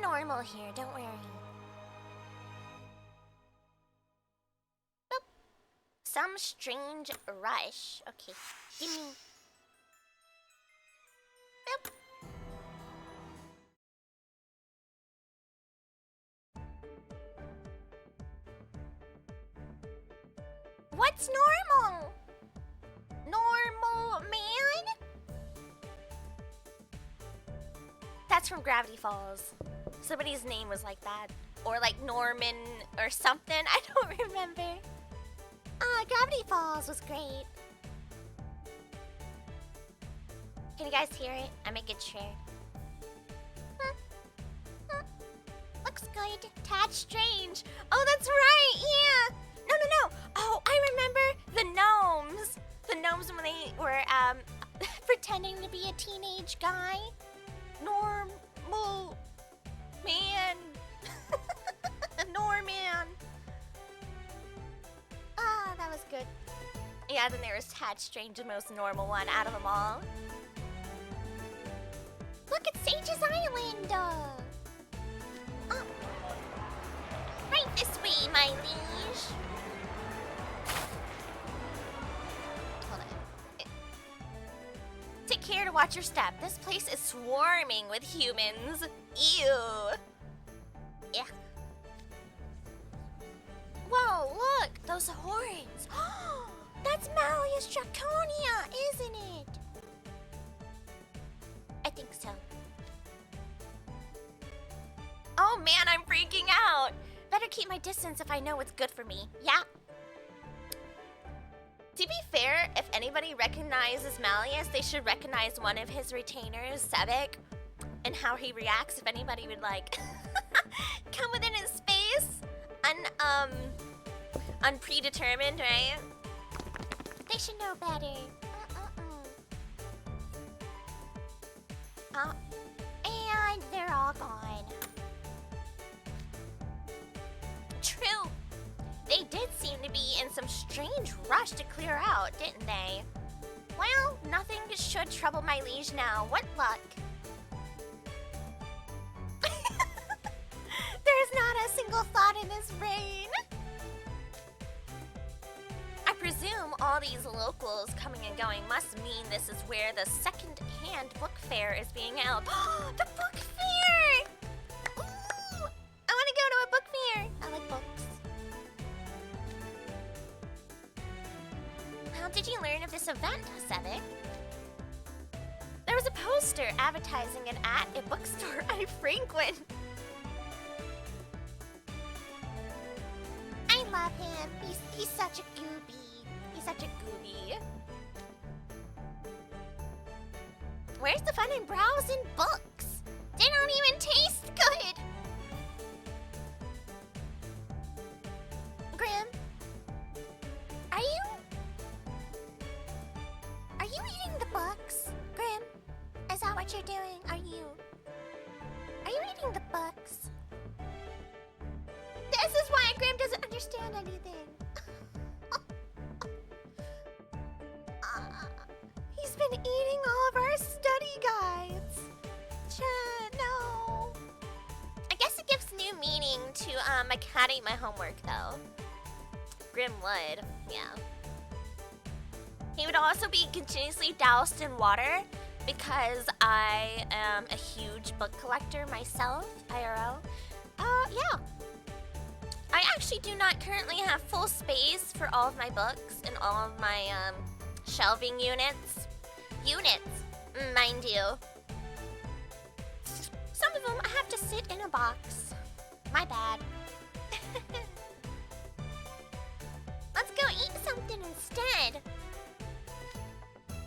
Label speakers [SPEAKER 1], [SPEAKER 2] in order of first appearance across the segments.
[SPEAKER 1] normal here, don't worry. Boop. Some strange rush. Okay, gimme. Boop. What's normal? Normal man? That's from Gravity Falls. Somebody's name was like that. Or like Norman or something. I don't remember. Gravity Falls was great. Can you guys hear it? I'm making sure. Looks good. Tad strange. Oh, that's right. Yeah. No. Oh, I remember the gnomes. The gnomes when they were pretending to be a teenage guy. Normal man. Norman. Ah, that was good. Yeah, then there was Tad Strange, the most normal one out of them all. Look at Sage's Island. Right this way, my liege. Hold on. Take care to watch your step. This place is swarming with humans. Ew. Yeah. Whoa, look! Those horns! That's Malleus Draconia, isn't it? I think so. Oh man, I'm freaking out! Better keep my distance if I know what's good for me. Yeah. To be fair, if anybody recognizes Malleus, they should recognize one of his retainers, Sebek, and how he reacts if anybody would like come within his space. Unpredetermined, right? They should know better. And they're all gone. True. They did seem to be in some strange rush to clear out, didn't they? Well, nothing should trouble my liege now. What luck. There's not a single thought in this brain. I presume all these locals coming and going must mean this is where the second-hand book fair is being held. The book fair! Ooh, I want to go to a book fair. I like books. How did you learn of this event, Sebek? There was a poster advertising it at a bookstore I frequent. I love him. He's such a gooby. He's such a gooby. Where's the fun in browsing books? They don't even taste good. Grim, are you eating the books? Grim, is that what you're doing? Are you eating the books? This is why Grim doesn't understand anything. He's been eating all of our study guides. No. I guess it gives new meaning to I can't eat my homework though. Grim would, yeah. He would also be continuously doused in water because I am a huge book collector myself, IRL. Yeah. I actually do not currently have full space for all of my books and all of my shelving units. Mind you. Some of them I have to sit in a box. My bad. Let's go eat something instead.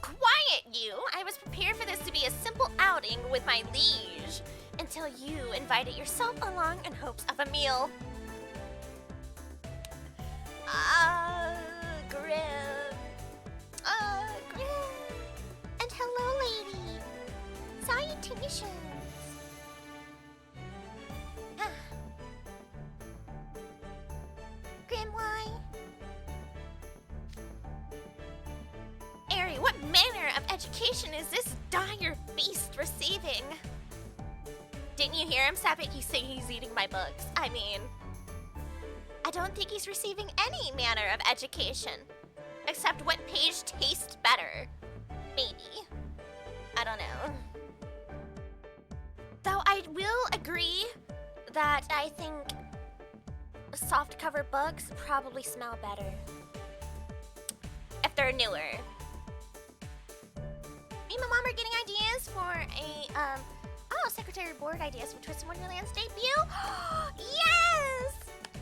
[SPEAKER 1] Quiet, you! I was prepared for this to be a simple outing with my liege until you invited yourself along in hopes of a meal. Grim. Grim. And hello, lady. Salutations. Grim, why? Ari, what manner of education is this dire beast receiving? Didn't you hear him, Sepik? He's saying he's eating my books. I mean, I don't think he's receiving any manner of education. Except what page tastes better. Maybe. I don't know. Though I will agree that I think softcover books probably smell better. If they're newer. Me and my mom are getting ideas for a, Secretary Board ideas for Twisted Wonderland's debut. Yes!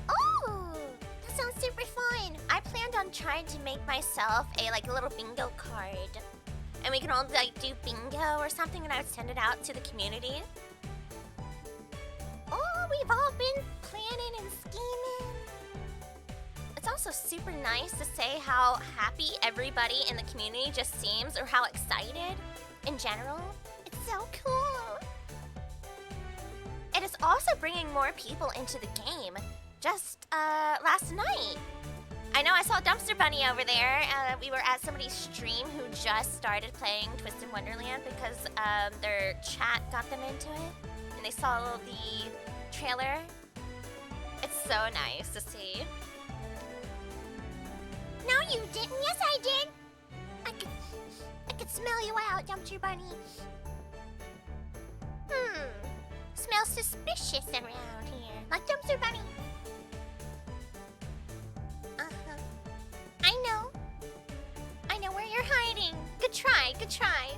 [SPEAKER 1] Oh, that sounds super fun. I planned on trying to make myself a little bingo card. And we can all do bingo or something and I would send it out to the community. Oh, we've all been planning and scheming. It's also super nice to say how happy everybody in the community just seems or how excited in general. It's so cool. It is also bringing more people into the game. Just last night. I know I saw Dumpster Bunny over there. We were at somebody's stream who just started playing Twisted Wonderland because their chat got them into it. And they saw the trailer. It's so nice to see. No, you didn't. Yes, I did. I could smell you out, Dumpster Bunny. Smells suspicious around here. Like Dumpster Bunny. I know where you're hiding. Good try, good try.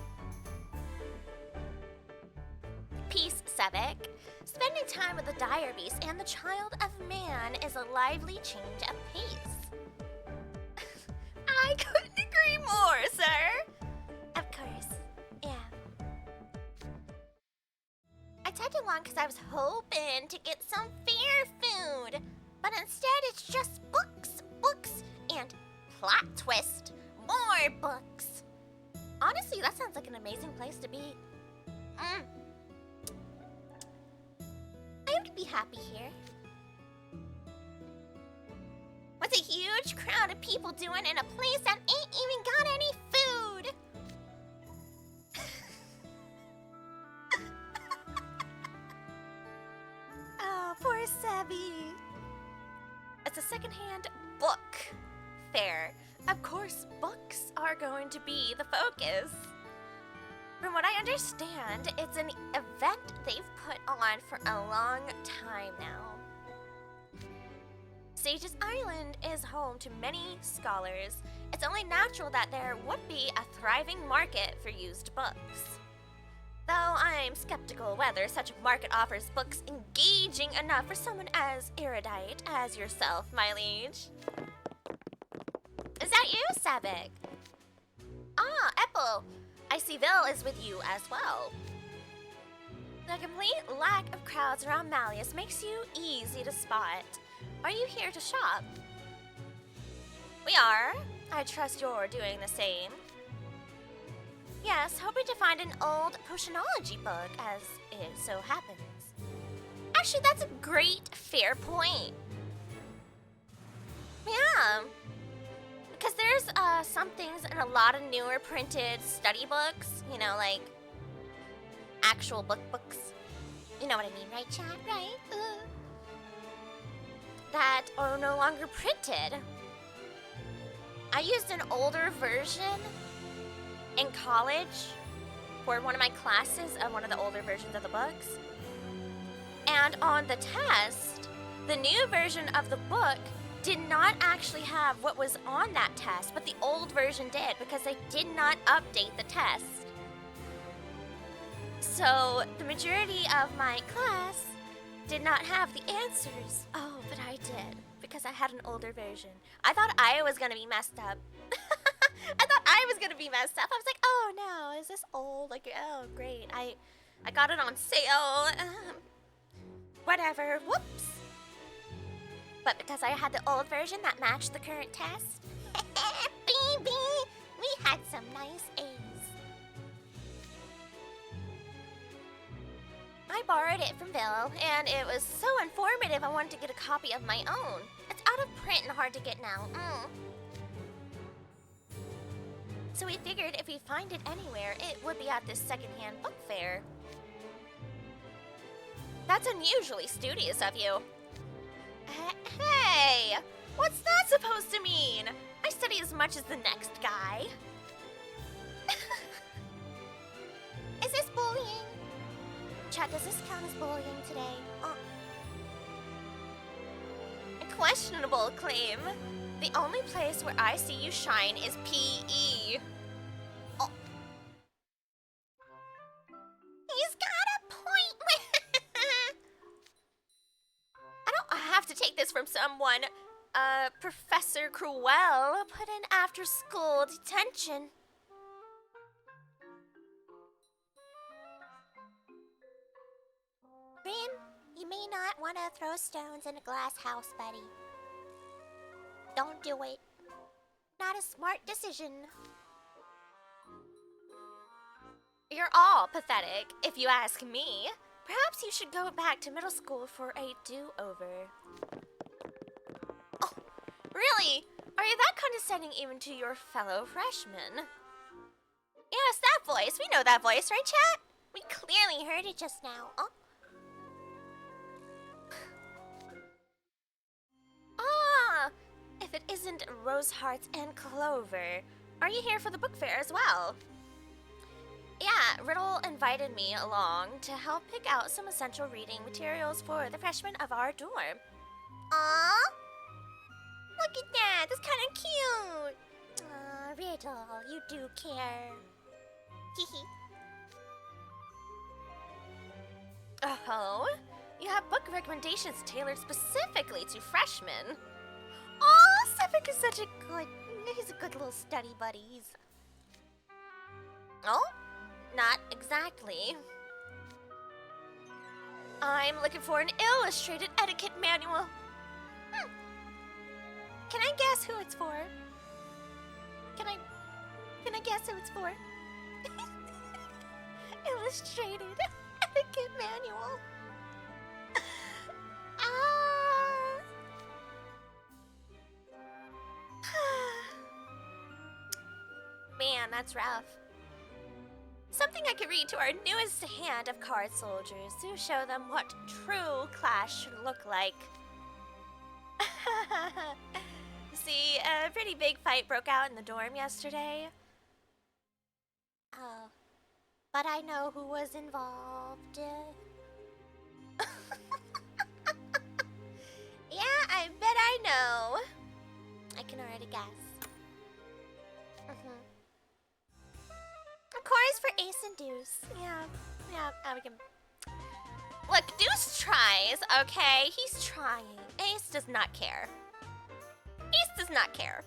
[SPEAKER 1] Peace, Sebek. Spending time with the dire beast and the child of man is a lively change of pace. I couldn't agree more, sir. Of course, yeah. I tagged along because I was hoping to get some fair food, but instead it's just books, and plot twist, more books. Honestly, that sounds like an amazing place to be. I would be happy here. What's a huge crowd of people doing in a place that ain't even got any food? Oh, poor Sebby. It's a secondhand book fair. Of course, books are going to be the focus. From what I understand, it's an event they've put on for a long time now. Sage's Island is home to many scholars. It's only natural that there would be a thriving market for used books. Though I'm skeptical whether such a market offers books engaging enough for someone as erudite as yourself, my liege. Is that you, Sabek? Ah, Epple. I see Vil is with you as well. The complete lack of crowds around Malleus makes you easy to spot. Are you here to shop? We are. I trust you're doing the same. Yes, hoping to find an old potionology book, as it so happens. Actually, that's a great, fair point. Yeah. Because there's some things in a lot of newer printed study books, you know, like actual books. You know what I mean, right, Chad? Right? That are no longer printed. I used an older version in college for one of my classes of one of the older versions of the books. And on the test, the new version of the book did not actually have what was on that test, but the old version did because they did not update the test. So the majority of my class did not have the answers. Oh, but I did because I had an older version. I thought I was gonna be messed up. I thought I was gonna be messed up. I was like, oh no, is this old? Like, oh great, I got it on sale. Whatever, whoops. But because I had the old version that matched the current test, baby, we had some nice A's. I borrowed it from Vil, and it was so informative I wanted to get a copy of my own. It's out of print and hard to get now. So we figured if we find it anywhere, it would be at this secondhand book fair. That's unusually studious of you. Hey! What's that supposed to mean? I study as much as the next guy. Is this bullying? Chat, does this count as bullying today? A questionable claim. The only place where I see you shine is PE. Oh. He's got a point. I don't have to take this from someone. Professor Cruel put in after-school detention. Grim, you may not want to throw stones in a glass house, buddy. Don't do it. Not a smart decision. You're all pathetic, if you ask me. Perhaps you should go back to middle school for a do-over. Oh, really? Are you that condescending even to your fellow freshmen? Yes, that voice. We know that voice, right, chat? We clearly heard it just now. Oh. Ah, if it isn't Rose Hearts and Clover, are you here for the book fair as well? Yeah, Riddle invited me along to help pick out some essential reading materials for the freshmen of our dorm. Aww! Look at that, that's kind of cute! Aw, Riddle, you do care. Hehe. Oh, you have book recommendations tailored specifically to freshmen. Oh, Sepik is such a good, he's a good little study buddies. Oh? Not exactly. I'm looking for an illustrated etiquette manual. Can I guess who it's for? Can I guess who it's for? Illustrated etiquette manual. Man, that's rough. Something I could read to our newest hand of card soldiers to show them what true class should look like. See, a pretty big fight broke out in the dorm yesterday. Oh, but I know who was involved. Yeah, I bet I know. I can already guess. Of course, for Ace and Deuce. Yeah, we can. Look, Deuce tries, okay? He's trying. Ace does not care. Ace does not care.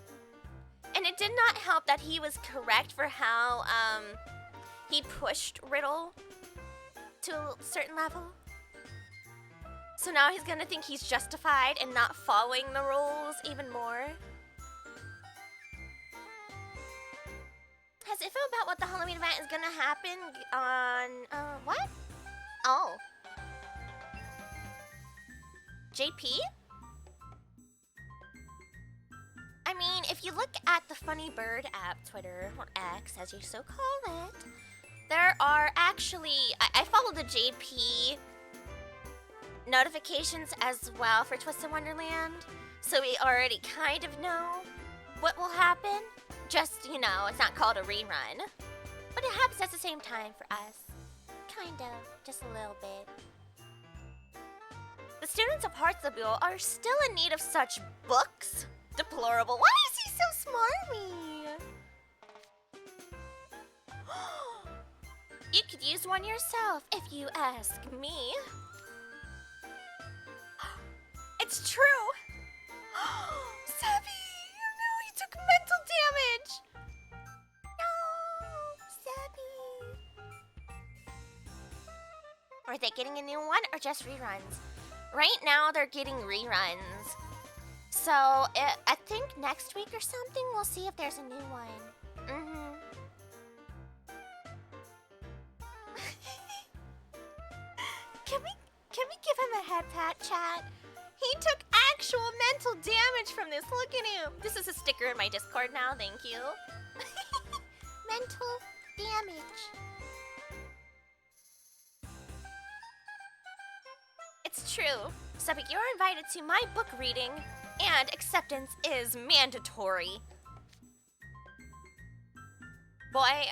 [SPEAKER 1] And it did not help that he was correct for how, he pushed Riddle to a certain level. So now he's gonna think he's justified in not following the rules even more. Has info about what the Halloween event is gonna happen on, what? Oh. JP? I mean, if you look at the Funny Bird app, Twitter, or X, as you so call it, there are actually, I follow the JP notifications as well for Twisted Wonderland, so we already kind of know what will happen. Just, you know, it's not called a rerun. But it happens at the same time for us. Kind of, just a little bit. The students of Heartsabule are still in need of such books. Deplorable. Why is he so smarmy? You could use one yourself if you ask me. It's true. Sebby, no, he took mental damage. No, Sebby. Are they getting a new one or just reruns? Right now, they're getting reruns. So, I think next week or something, we'll see if there's a new one. Can we give him a head pat, chat? He took actual mental damage from this. Look at him. This is a sticker in my Discord now. Thank you. Mental damage. It's true. Sebek, you're invited to my book reading, and acceptance is mandatory. Boy,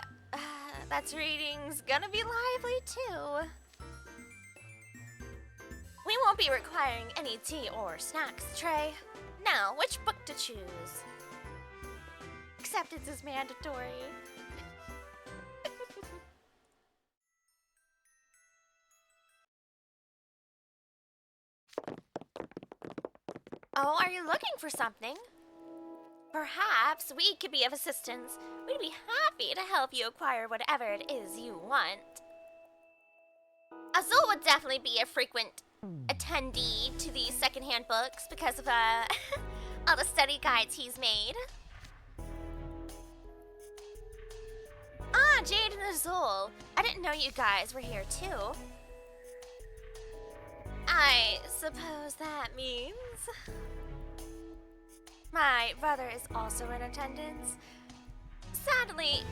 [SPEAKER 1] that reading's gonna be lively too. We won't be requiring any tea or snacks, Trey. Now, which book to choose? Acceptance is mandatory. Oh, are you looking for something? Perhaps we could be of assistance. We'd be happy to help you acquire whatever it is you want. Azul would definitely be a frequent attendee to these secondhand books because of all the study guides he's made. Ah, Jade and Azul. I didn't know you guys were here too. I suppose that means my brother is also in attendance. Sadly,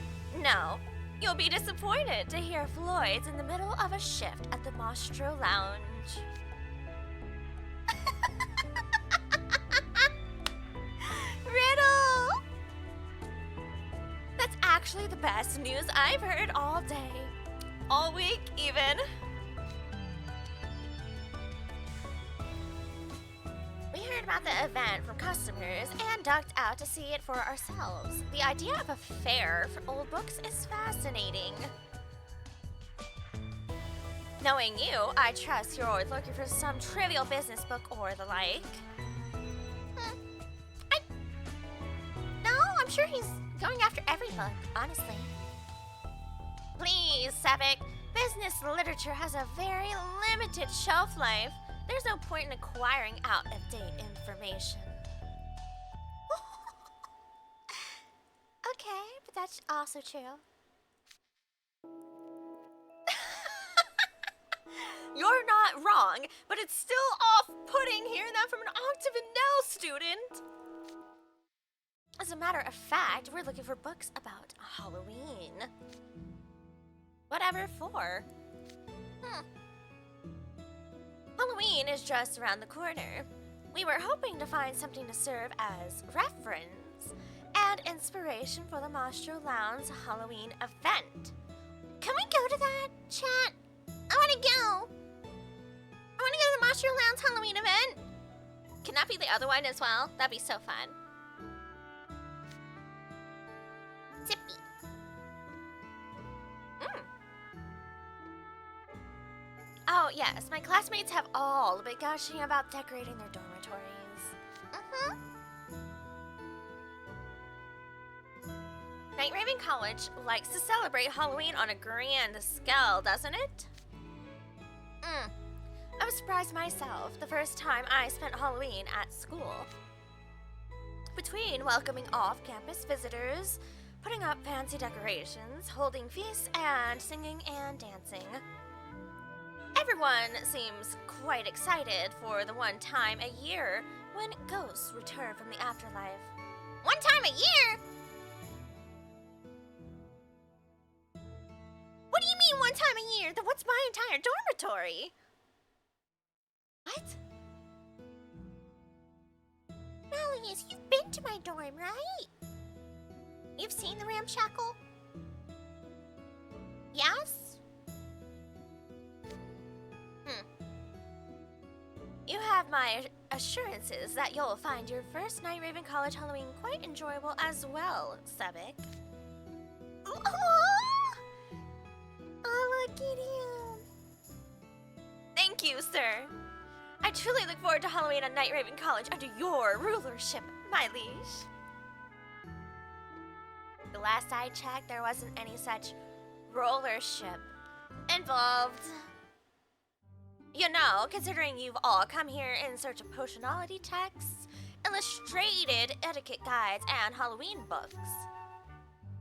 [SPEAKER 1] no. You'll be disappointed to hear Floyd's in the middle of a shift at the Mostro Lounge. Riddle! That's actually the best news I've heard all day. All week, even. We heard about the event from customers and ducked out to see it for ourselves. The idea of a fair for old books is fascinating. Knowing you, I trust you're always looking for some trivial business book or the like. No, I'm sure he's going after every book, honestly. Please, Sebek. Business literature has a very limited shelf life. There's no point in acquiring out-of-date information. Okay, but that's also true. You're not wrong, but it's still off-putting hearing that from an Octave and Nell student. As a matter of fact, we're looking for books about Halloween. Whatever for. Halloween is just around the corner. We were hoping to find something to serve as reference and inspiration for the Mostro Lounge Halloween event. Can we go to that, chat? I want to go. I want to go to the Mostro Lounge Halloween event. Can that be the other one as well? That'd be so fun. Zippy. Oh, yes, my classmates have all been gushing about decorating their dormitories. Night Raven College likes to celebrate Halloween on a grand scale, doesn't it? I was surprised myself the first time I spent Halloween at school. Between welcoming off-campus visitors, putting up fancy decorations, holding feasts, and singing and dancing. Everyone seems quite excited for the one time a year when ghosts return from the afterlife. One time a year? What do you mean one time a year? Then what's my entire dormitory? What? Malleus, you've been to my dorm, right? You've seen the ramshackle? Yes? You have my assurances that you'll find your first Night Raven College Halloween quite enjoyable as well, Sebek. Oh, look at you. Thank you, sir. I truly look forward to Halloween at Night Raven College under your rulership, my liege. The last I checked, there wasn't any such rulership involved. You know, considering you've all come here in search of potionality texts, illustrated etiquette guides, and Halloween books.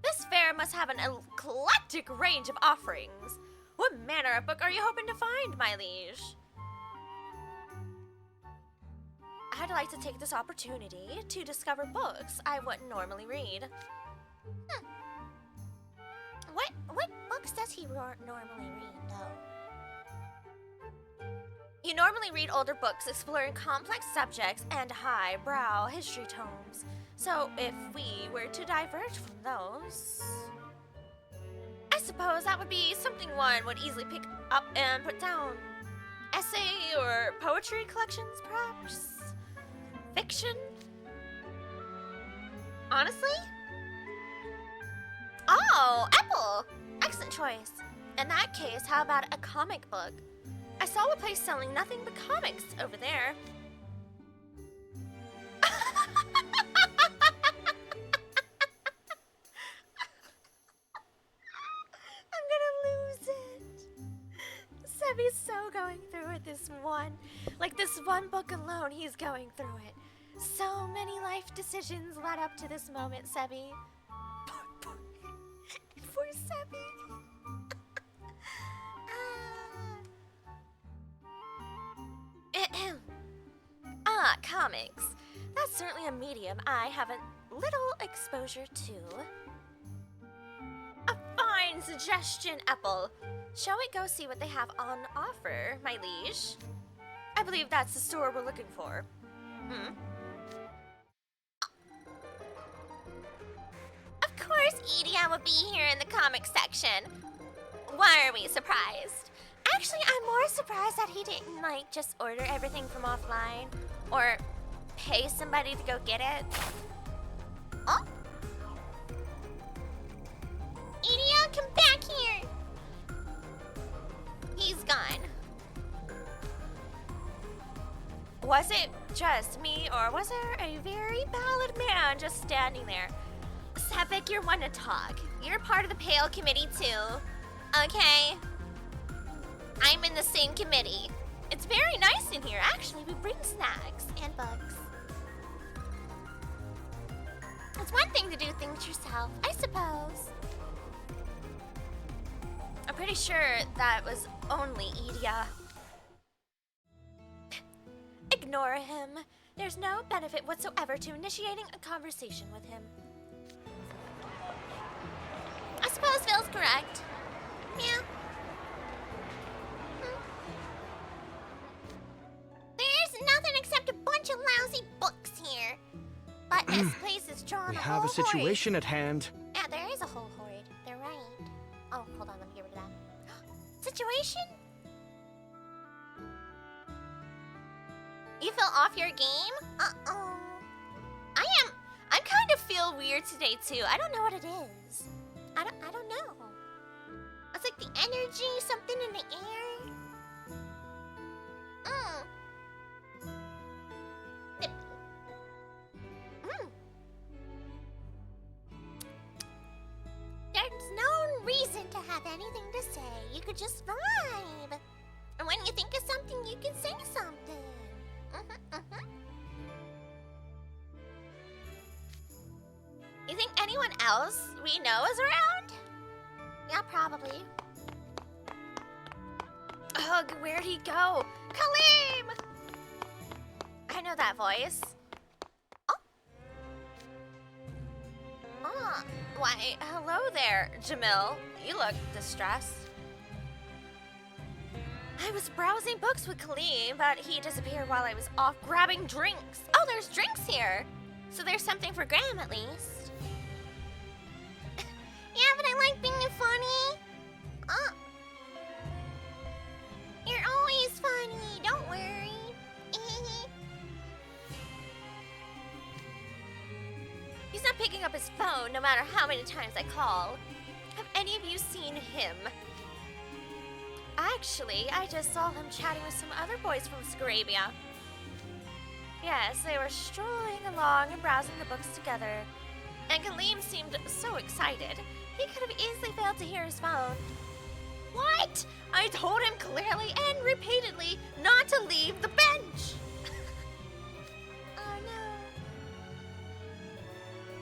[SPEAKER 1] This fair must have an eclectic range of offerings. What manner of book are you hoping to find, my liege? I'd like to take this opportunity to discover books I wouldn't normally read. What books does he normally read, though? You normally read older books exploring complex subjects and high-brow history tomes. So if we were to diverge from those, I suppose that would be something one would easily pick up and put down. Essay or poetry collections, perhaps? Fiction? Honestly? Oh, Apple! Excellent choice. In that case, how about a comic book? I saw a place selling nothing but comics over there. I'm gonna lose it. Sebby's so going through it this one book alone, he's going through it. So many life decisions led up to this moment, Sebby. Poor Sebby. Comics. That's certainly a medium I have a little exposure to. A fine suggestion, Apple. Shall we go see what they have on offer, my liege? I believe that's the store we're looking for. Of course Edia will be here in the comic section. Why are we surprised? Actually, I'm more surprised that he didn't, just order everything from offline. Or pay somebody to go get it. Oh? Edia, come back here! He's gone. Was it just me, or was there a very valid man just standing there? Sepik, you're one to talk. You're part of the Pale Committee too. Okay? I'm in the same committee. It's very nice in here. Actually, we bring snacks and books. It's one thing to do things yourself, I suppose. I'm pretty sure that was only Edia. Ignore him. There's no benefit whatsoever to initiating a conversation with him. I suppose Phil's correct. Yeah. There's nothing except a bunch of lousy books here. But this place is drawn.
[SPEAKER 2] We have a situation at hand.
[SPEAKER 1] Yeah, there is a whole horde. They're right. Oh, hold on, let me get rid of that. Situation? You fell off your game? Uh-oh. I kind of feel weird today too. I don't know what it is. I don't know. It's like the energy, something in the air. There's no reason to have anything to say. You could just vibe. And when you think of something, you can say something. You think anyone else we know is around? Yeah, probably. Ugh, where'd he go? Kaleem! I know that voice. Oh, why, hello there, Jamil. You look distressed. I was browsing books with Kaleem, but he disappeared while I was off grabbing drinks. Oh, there's drinks here. So there's something for Graham at least. Yeah, but I like being funny. You're always funny, don't worry. He's not picking up his phone no matter how many times I call. Have any of you seen him? Actually, I just saw him chatting with some other boys from Scrabia. Yes, they were strolling along and browsing the books together. And Kaleem seemed so excited. He could have easily failed to hear his phone. What? I told him clearly and repeatedly not to leave the bench. Oh no.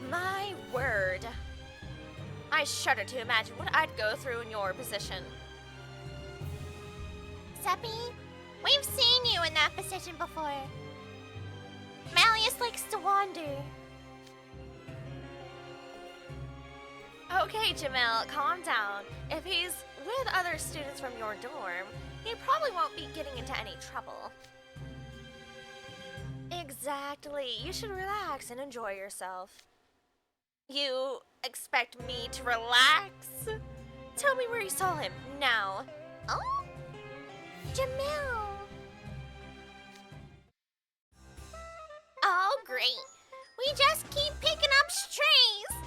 [SPEAKER 1] My word. I shudder to imagine what I'd go through in your position. Seppi, we've seen you in that position before. Malleus likes to wander. Okay, Jamil, calm down. If he's with other students from your dorm, you probably won't be getting into any trouble. Exactly. You should relax and enjoy yourself. You expect me to relax? Tell me where you saw him, now. Oh? Jamil. Oh, great. We just keep picking up strays.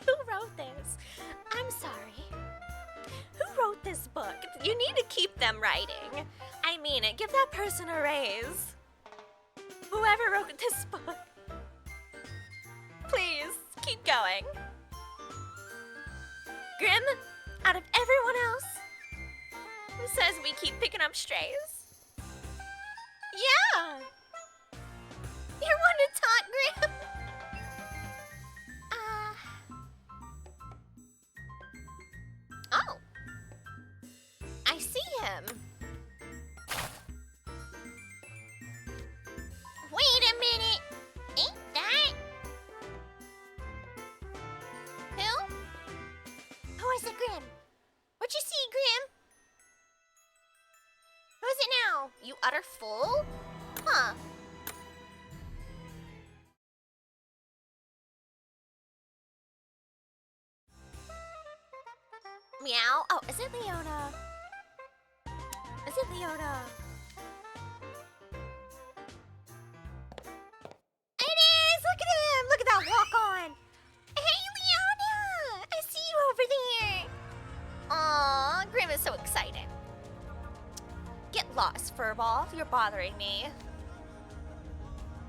[SPEAKER 1] Who wrote this? I'm sorry. Who wrote this book? You need to keep them writing. I mean it. Give that person a raise. Whoever wrote this book. Please, keep going. Grim, out of everyone else, who says we keep picking up strays? Yeah! You're one to talk, Grim. Oh. I see him. Wait a minute. Ain't that? Who? Who is it, Grim? What you see, Grim? Who is it now? You utter fool? Huh. Meow. Oh, is it Leona? Is it Leona? It is! Look at him! Look at that walk on! Hey, Leona! I see you over there! Aw, Grim is so excited. Get lost, Furball. You're bothering me.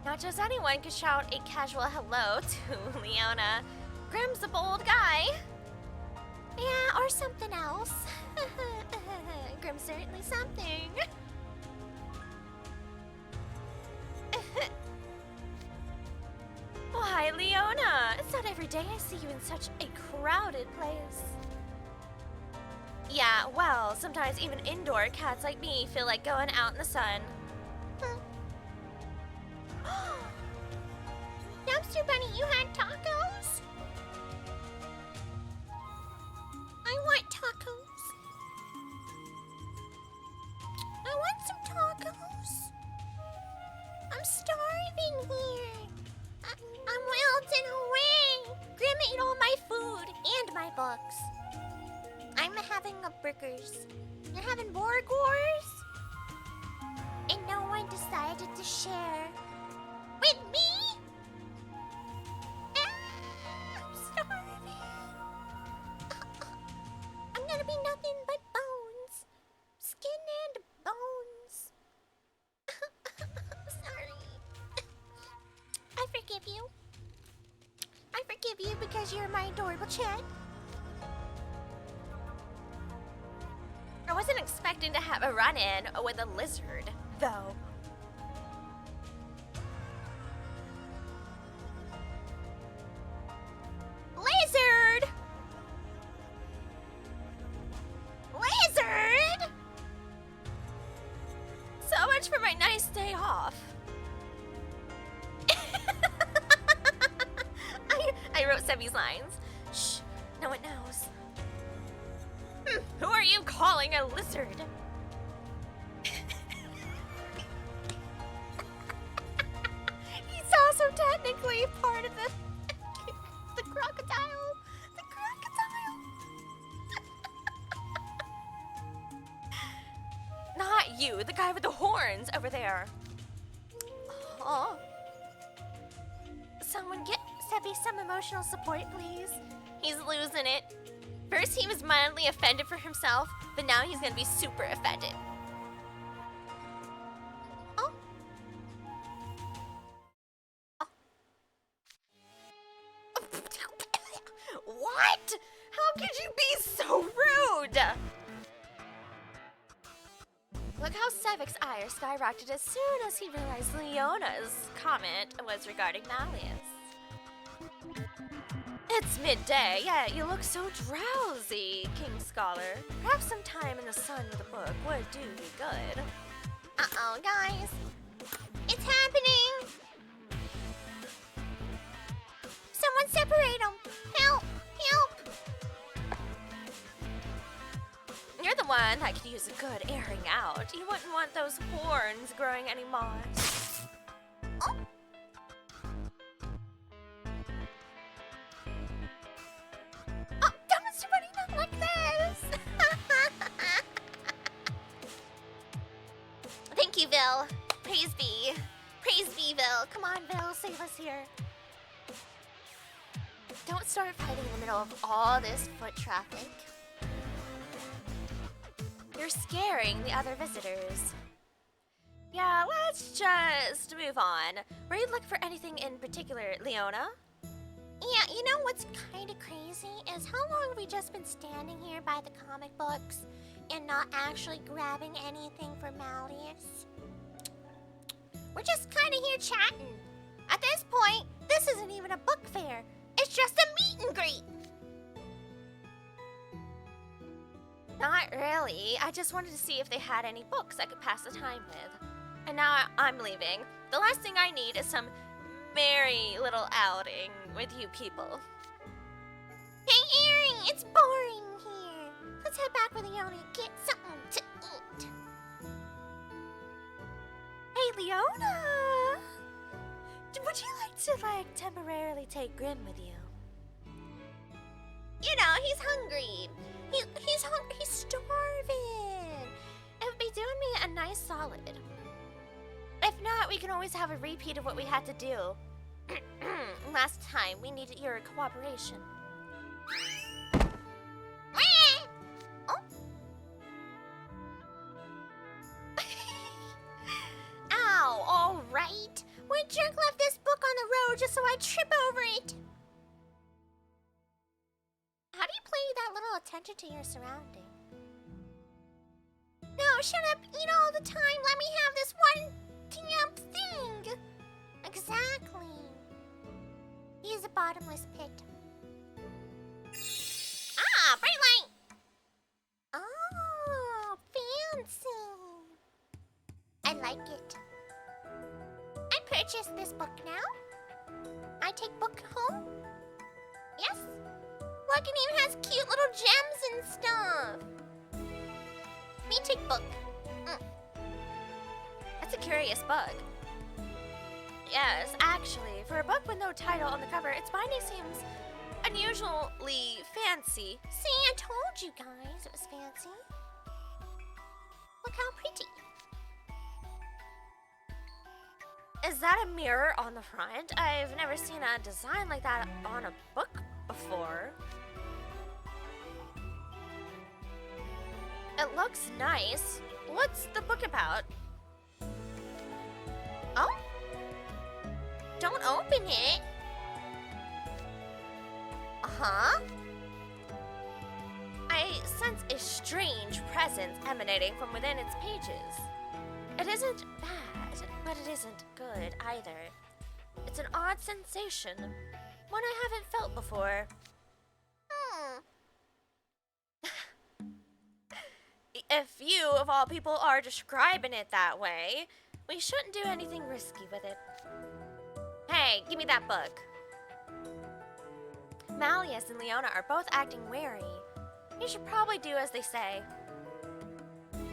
[SPEAKER 1] Not just anyone can shout a casual hello to Leona. Grim's a bold guy. Yeah, or something else. Grim's certainly something. Why, Leona? It's not every day I see you in such a crowded place. Yeah, well, sometimes even indoor cats like me feel like going out in the sun. Dumpster Bunny, you had tacos? I want tacos. I want some tacos. I'm starving here. I'm wilting away. Grim ate all my food and my books. I'm having a burgers. You're having burgers? And no one decided to share with me? I'm starving. I'm gonna be nothing but bones. Skin and bones. Sorry. I forgive you. I forgive you because you're my adorable chat. I wasn't expecting to have a run-in with a lizard, though. Lizard! Lizard! So much for my nice day off. I wrote Sebi's lines. Shh, no one knows. Who are you calling a lizard? He's also technically part of the crocodile. The crocodile. Not you, the guy with the horns over there. Oh. Someone get Sebi some emotional support, please. He's losing it. First he was mildly offended for himself, but now he's gonna be super offended. Oh. Oh. What? How could you be so rude? Look how Sevic's ire skyrocketed as soon as he realized Leona's comment was regarding Malleus. It's midday. Yeah, you look so drowsy, King Scholar. Perhaps some time in the sun with a book would do you good. Uh-oh, guys. It's happening! Someone separate them! Help! Help! one that could use a good airing out. You wouldn't want those horns growing any moss. Oh. Oh, don't running up like this! Thank you, Bill. Praise be. Praise be, Bill. Come on, Bill, save us here. Don't start fighting in the middle of all this foot traffic. You're scaring the other visitors. Yeah, let's just move on. Were you looking for anything in particular, Leona? Yeah, you know what's kind of crazy is how long have we just been standing here by the comic books and not actually grabbing anything for Malleus? We're just kind of here chatting. At this point, this isn't even a book fair. It's just a meet and greet. Not really. I just wanted to see if they had any books I could pass the time with. And now I'm leaving. The last thing I need is some merry little outing with you people. Hey, Earring, it's boring here. Let's head back with Leona and get something to eat. Hey, Leona! Would you like to, temporarily take Grim with you? You know, he's hungry. He's hungry. He's starving. It would be doing me a nice solid. If not, we can always have a repeat of what we had to do. Last time, we needed your cooperation. Oh. Ow, all right. What jerk left this book on the road just so I trip over it? How do you play that little attention to your surrounding? No, shut up. Eat all the time. Let me have this one damn thing. Exactly. He's a bottomless pit. Ah, bright light. Oh, fancy. I like it. I purchased this book now. I take book home. Yes. Look, it even has cute little gems and stuff. Me take book. That's a curious bug. Yes, actually, for a book with no title on the cover, its binding seems unusually fancy. See, I told you guys it was fancy. Look how pretty. Is that a mirror on the front? I've never seen a design like that on a book before. It looks nice. What's the book about? Oh? Don't open it. Uh-huh. I sense a strange presence emanating from within its pages. It isn't bad, but it isn't good either. It's an odd sensation, one I haven't felt before. If you, of all people, are describing it that way, we shouldn't do anything risky with it. Hey, give me that book. Malleus and Leona are both acting wary. You should probably do as they say.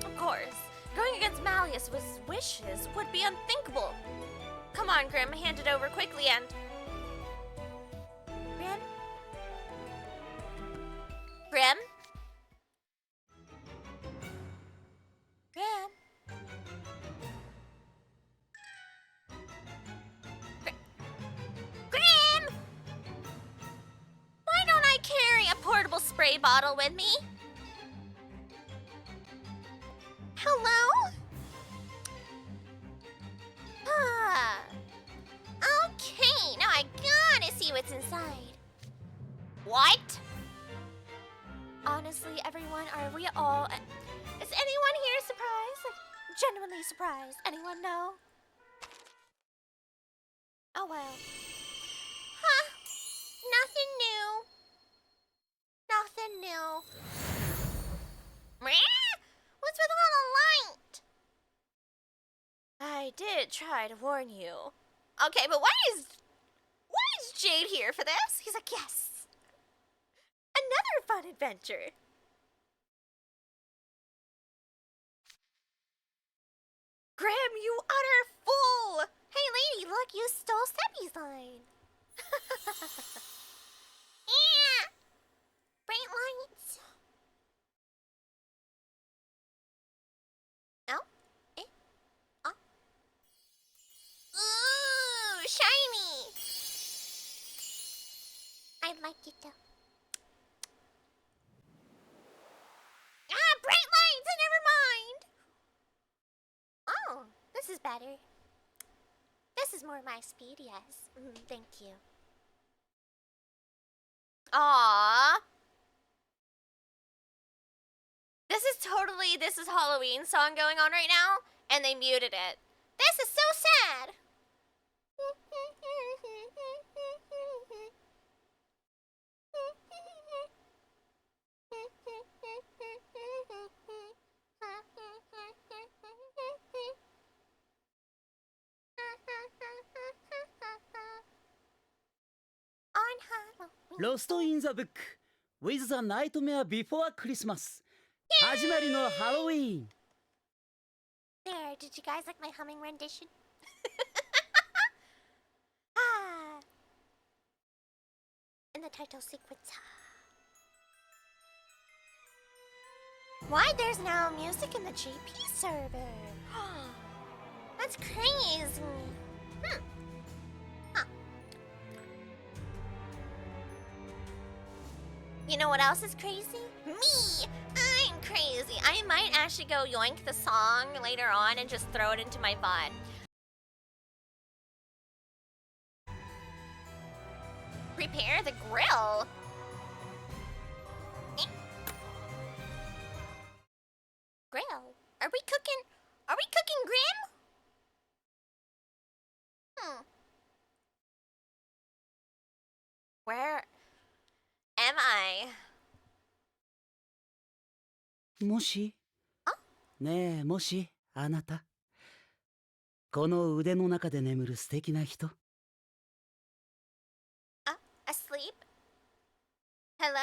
[SPEAKER 1] Of course, going against Malleus' wishes would be unthinkable. Come on, Grim, hand it over quickly and... Grim? Grim? Grim? Grim! Why don't I carry a portable spray bottle with me? Hello? Okay, now I gotta see what's inside. What? Honestly, everyone, are we all... Is anyone here surprised? Like, genuinely surprised? Anyone know? Oh well. Huh. Nothing new. Nothing new. Meh? What's with all the light? I did try to warn you. Okay, but why is Jade here for this? He's like, yes. Another fun adventure. Grim, you utter fool! Hey, lady, look, you stole Seppi's line. Yeah! Bright lights. Oh? Eh? Oh? Ooh, shiny! I like it though. Ah, bright lights! Never mind! Oh, this is better. This is more my speed, yes. Thank you. Aww. This is Halloween song going on right now, and they muted it. This is so sad. On Halloween.
[SPEAKER 3] ロスト・イン・ザ・ブック With the Nightmare Before Christmas 始まりのハロウィーン
[SPEAKER 1] There, did you guys like my humming rendition? Ah. In the title sequence. Why there's now music in the GP server? That's crazy. Huh. You know what else is crazy? Me! I'm crazy. I might actually go yoink the song later on and just throw it into my VOD. Prepare the grill. Grill? Are we cooking Grim? Where am I?
[SPEAKER 3] もし
[SPEAKER 1] あ
[SPEAKER 3] ねえもしあなたこの腕の中で眠る素敵な人
[SPEAKER 1] Asleep? Hello?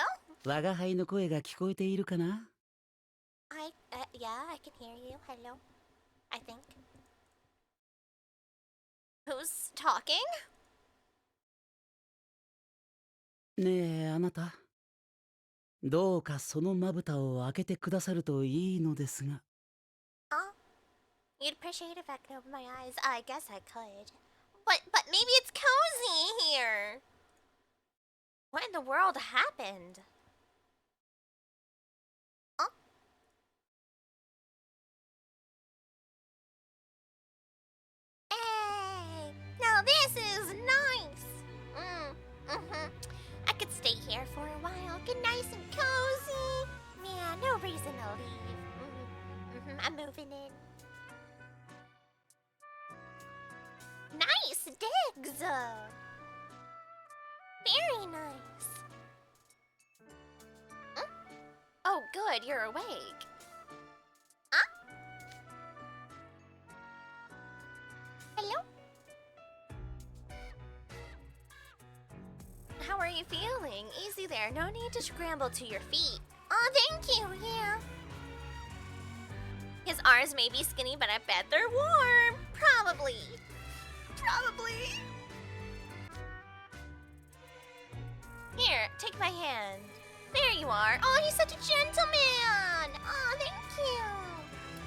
[SPEAKER 3] 我が輩の声が聞こえているかな
[SPEAKER 1] Yeah, I can hear you. Hello. I think. Who's talking?
[SPEAKER 3] ねえあなたどうかそのまぶたを開けてくださるといいのですが
[SPEAKER 1] Oh, you'd appreciate if I could open my eyes. I guess I could. But maybe it's cozy here. What in the world happened? Oh. Hey, now this is nice. I could stay here for a while, get nice and cozy. Yeah, no reason to leave. I'm moving in. Nice digs. Very nice. Oh, good, you're awake. Huh? Hello? How are you feeling? Easy there, no need to scramble to your feet. Oh, thank you, yeah. His arms may be skinny, but I bet they're warm. Probably. Here, take my hand. There you are. Oh, he's such a gentleman. Oh, thank you.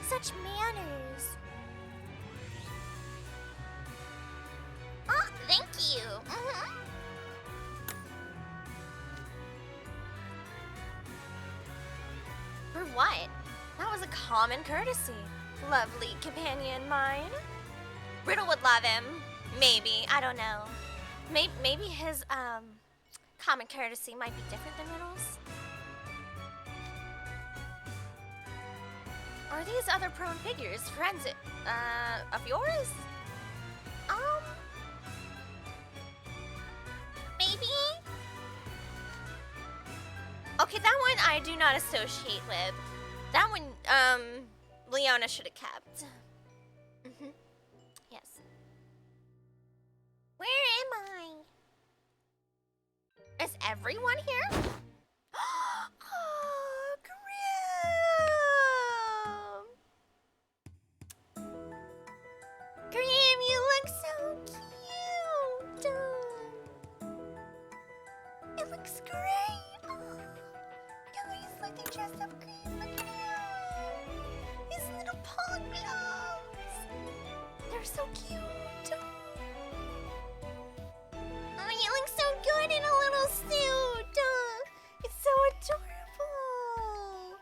[SPEAKER 1] Such manners. Oh, thank you. For what? That was a common courtesy. Lovely companion mine. Riddle would love him. Maybe. I don't know. Maybe his, common courtesy might be different than Riddle's. Are these other prone figures friends, of yours? Maybe? Okay, that one I do not associate with. That one, Leona should have kept. Yes. Where am I? Is everyone here? Oh, Grim! dressed up Grim. Look at him. His little paw gloves. They're so cute. Oh, you look so good in a little suit. It's so adorable.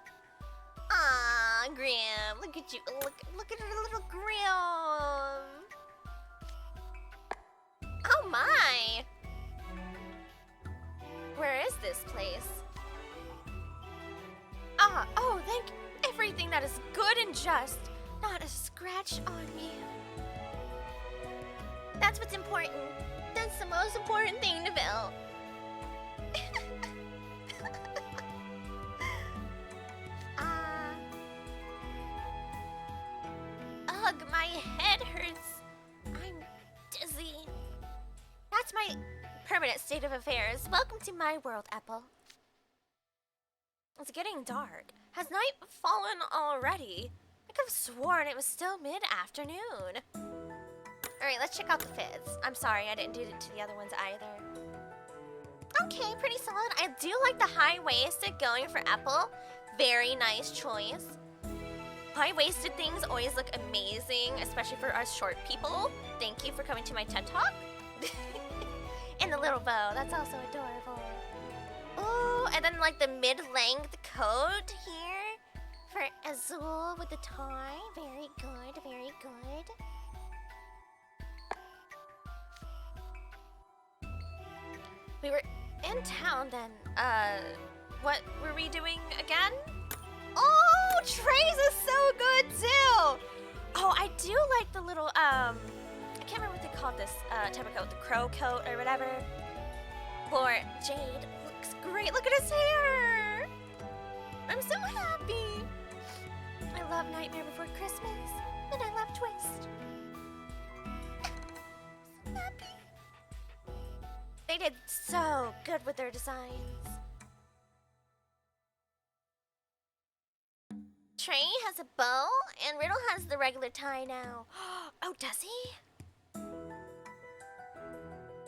[SPEAKER 1] Ah, Grim, look at you. Look at her little Grim. Oh my. Where is this place? Ah, oh, thank everything that is good and just. Not a scratch on me. That's what's important. That's the most important thing to Bill. Ugh, my head hurts. I'm dizzy. That's my permanent state of affairs. Welcome to my world, Apple. It's getting dark. Has night fallen already? I could have sworn it was still mid-afternoon. Alright, let's check out the fizz. I'm sorry, I didn't do it to the other ones either. Okay, pretty solid. I do like the high-waisted going for Apple. Very nice choice. High-waisted things always look amazing, especially for us short people. Thank you for coming to my TED Talk. And the little bow, that's also adorable. Oh, and then like the mid-length coat here for Azul with the tie. Very good, very good. We were in town then. What were we doing again? Oh, Trey's is so good too. Oh, I do like the little I can't remember what they called this type of coat, the crow coat or whatever. For Jade, looks great. Look at his hair. I'm so happy. I love Nightmare Before Christmas, and I love Twist. So happy. They did so good with their designs. Trey has a bow, and Riddle has the regular tie now. Oh, does he?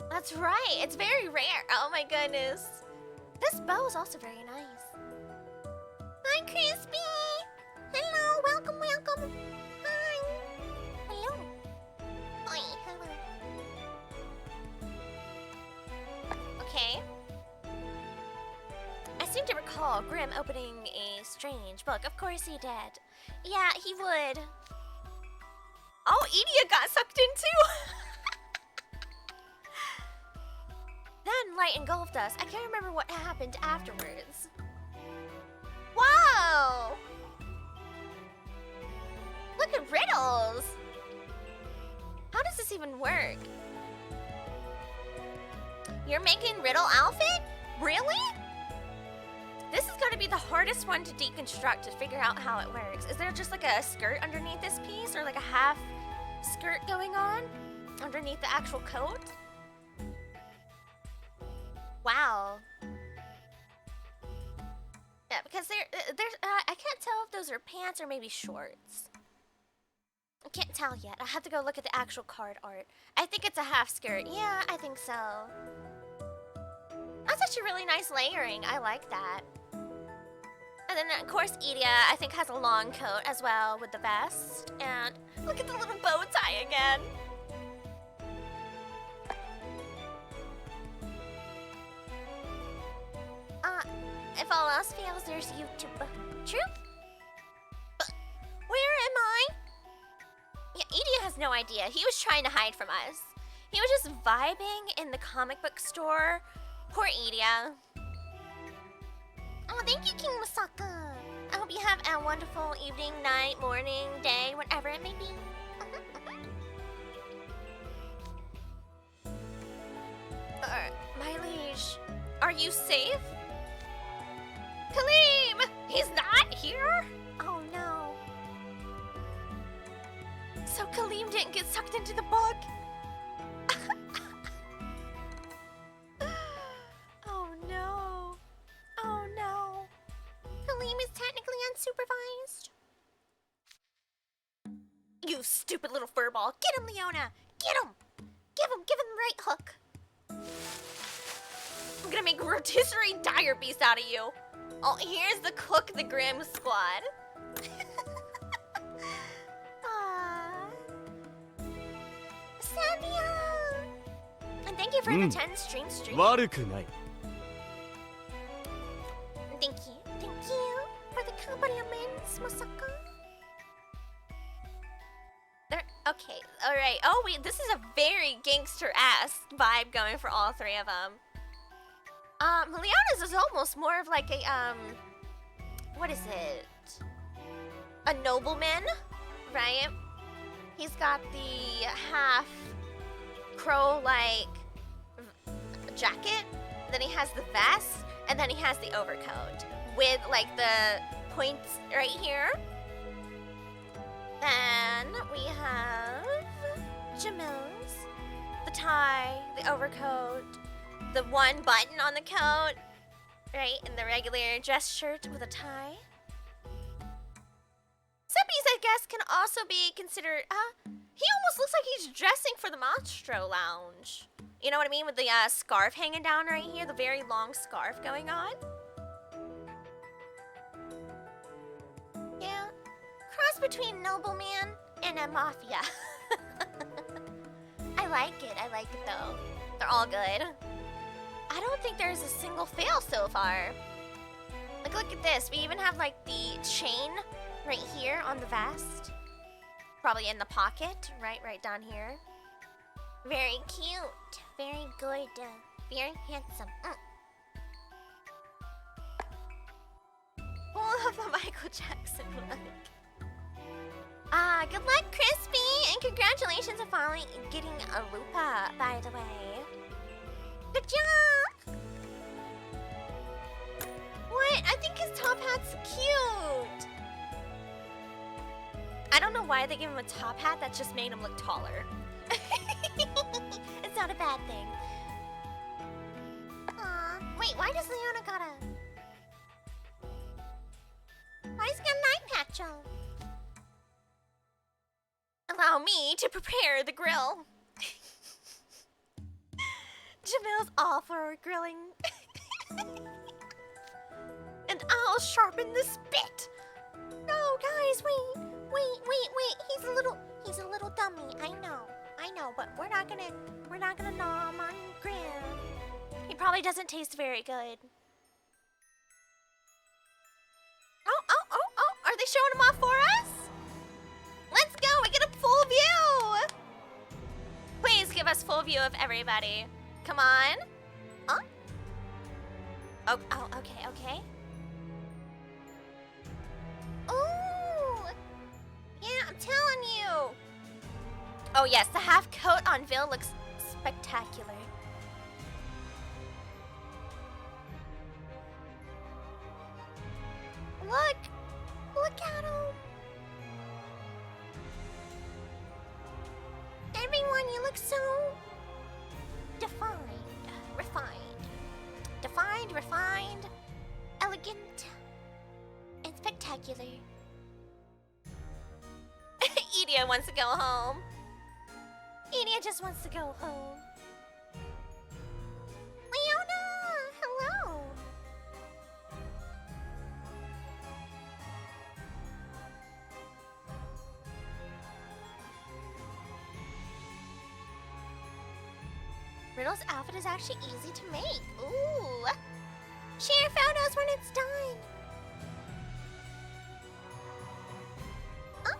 [SPEAKER 1] That's right, it's very rare. Oh my goodness. This bow is also very nice. Hi, Crispy! Hello, welcome, welcome. Hi. Hello. Hi, hello. Okay. I seem to recall Grim opening a strange book. Of course he did. Yeah, he would. Oh, Edia got sucked in too! Then light engulfed us. I can't remember what happened afterwards. Wow! Look at Riddles! How does this even work? You're making Riddle outfit? Really? This is gonna be the hardest one to deconstruct to figure out how it works. Is there just like a skirt underneath this piece or like a half skirt going on underneath the actual coat? Wow. Yeah, because there's I can't tell if those are pants or maybe shorts. I can't tell yet. I have to go look at the actual card art. I think it's a half skirt. Yeah, I think so. That's actually really nice layering. I like that. And then, of course, Edia, I think, has a long coat as well with the vest. And look at the little bow tie again. If all else fails, there's YouTube. True? But where am I? Yeah, Edia has no idea. He was trying to hide from us. He was just vibing in the comic book store. Poor Edia. Oh, thank you, King Masaka. I hope you have a wonderful evening, night, morning, day, whatever it may be. My liege, are you safe? Kaleem! He's not here? Oh no. So Kaleem didn't get sucked into the bug? Oh no. Oh no. Kaleem is technically unsupervised. You stupid little furball. Get him, Leona! Get him! Give him the right hook. I'm gonna make a rotisserie dire beast out of you. Oh, here's the Cook the Grim squad. Aww. Samia! And thank you for the 10 stream.
[SPEAKER 2] 悪くない。
[SPEAKER 1] Thank you for the compliments, Masaka. Okay, alright. Oh wait, this is a very gangster-ass vibe going for all three of them. Leona's is almost more of like a, what is it? A nobleman, right? He's got the half crow-like jacket, then he has the vest, and then he has the overcoat with like the points right here. Then we have Jamil's, the tie, the overcoat, the one button on the coat, right, and the regular dress shirt with a tie. Seppi's, I guess, can also be considered, he almost looks like he's dressing for the Mastro Lounge. You know what I mean? With the scarf hanging down right here, the very long scarf going on. Yeah. Cross between nobleman and a mafia. I like it though. They're all good. I don't think there's a single fail so far. Like, look at this. We even have like the chain right here on the vest. Probably in the pocket, right down here. Very cute. Very good. Very handsome. Full of the Michael Jackson look. Good luck, Crispy, and congratulations on finally getting a Lupa, by the way. Good job! What? I think his top hat's cute. I don't know why they gave him a top hat that just made him look taller. It's not a bad thing. Wait, why does Leona got a... Why does he got an eye patch on? Allow me to prepare the grill. Jamil's all for grilling. And I'll sharpen the spit. No, guys, wait. He's a little dummy. I know, but we're not gonna gnaw him on grill. He probably doesn't taste very good. Oh, are they showing him off for us? Let's go, we get a full view! Please give us full view of everybody. Come on. Huh? Oh, okay. Ooh! Yeah, I'm telling you! Oh yes, the half coat on Vil looks spectacular. Look at him! Everyone, you look so refined, elegant, and spectacular. Edia wants to go home. Edia just wants to go home. Leona, hello. Riddle's outfit is actually easy to make. Ooh. Share photos when it's done. Oh.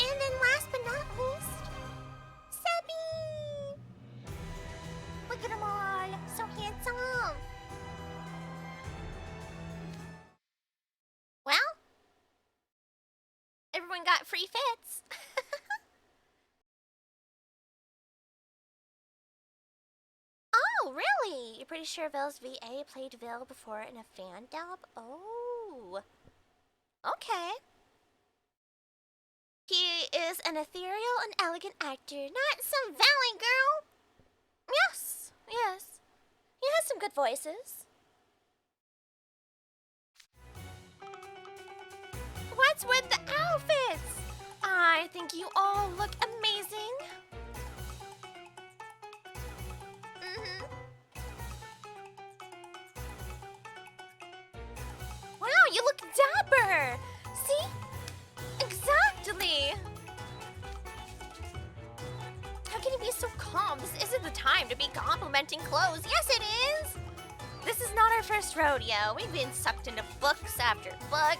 [SPEAKER 1] And then last but not least, Sebby. Look at them all. So handsome. Well, everyone got free fits. Oh, really? You're pretty sure Vil's VA played Vil before in a fan dub? Oh. Okay. He is an ethereal and elegant actor, not some valley girl. Yes. He has some good voices. What's with the outfits? I think you all look amazing. dapper! See? Exactly! How can you be so calm? This isn't the time to be complimenting clothes. Yes, it is! This is not our first rodeo. We've been sucked into books after book,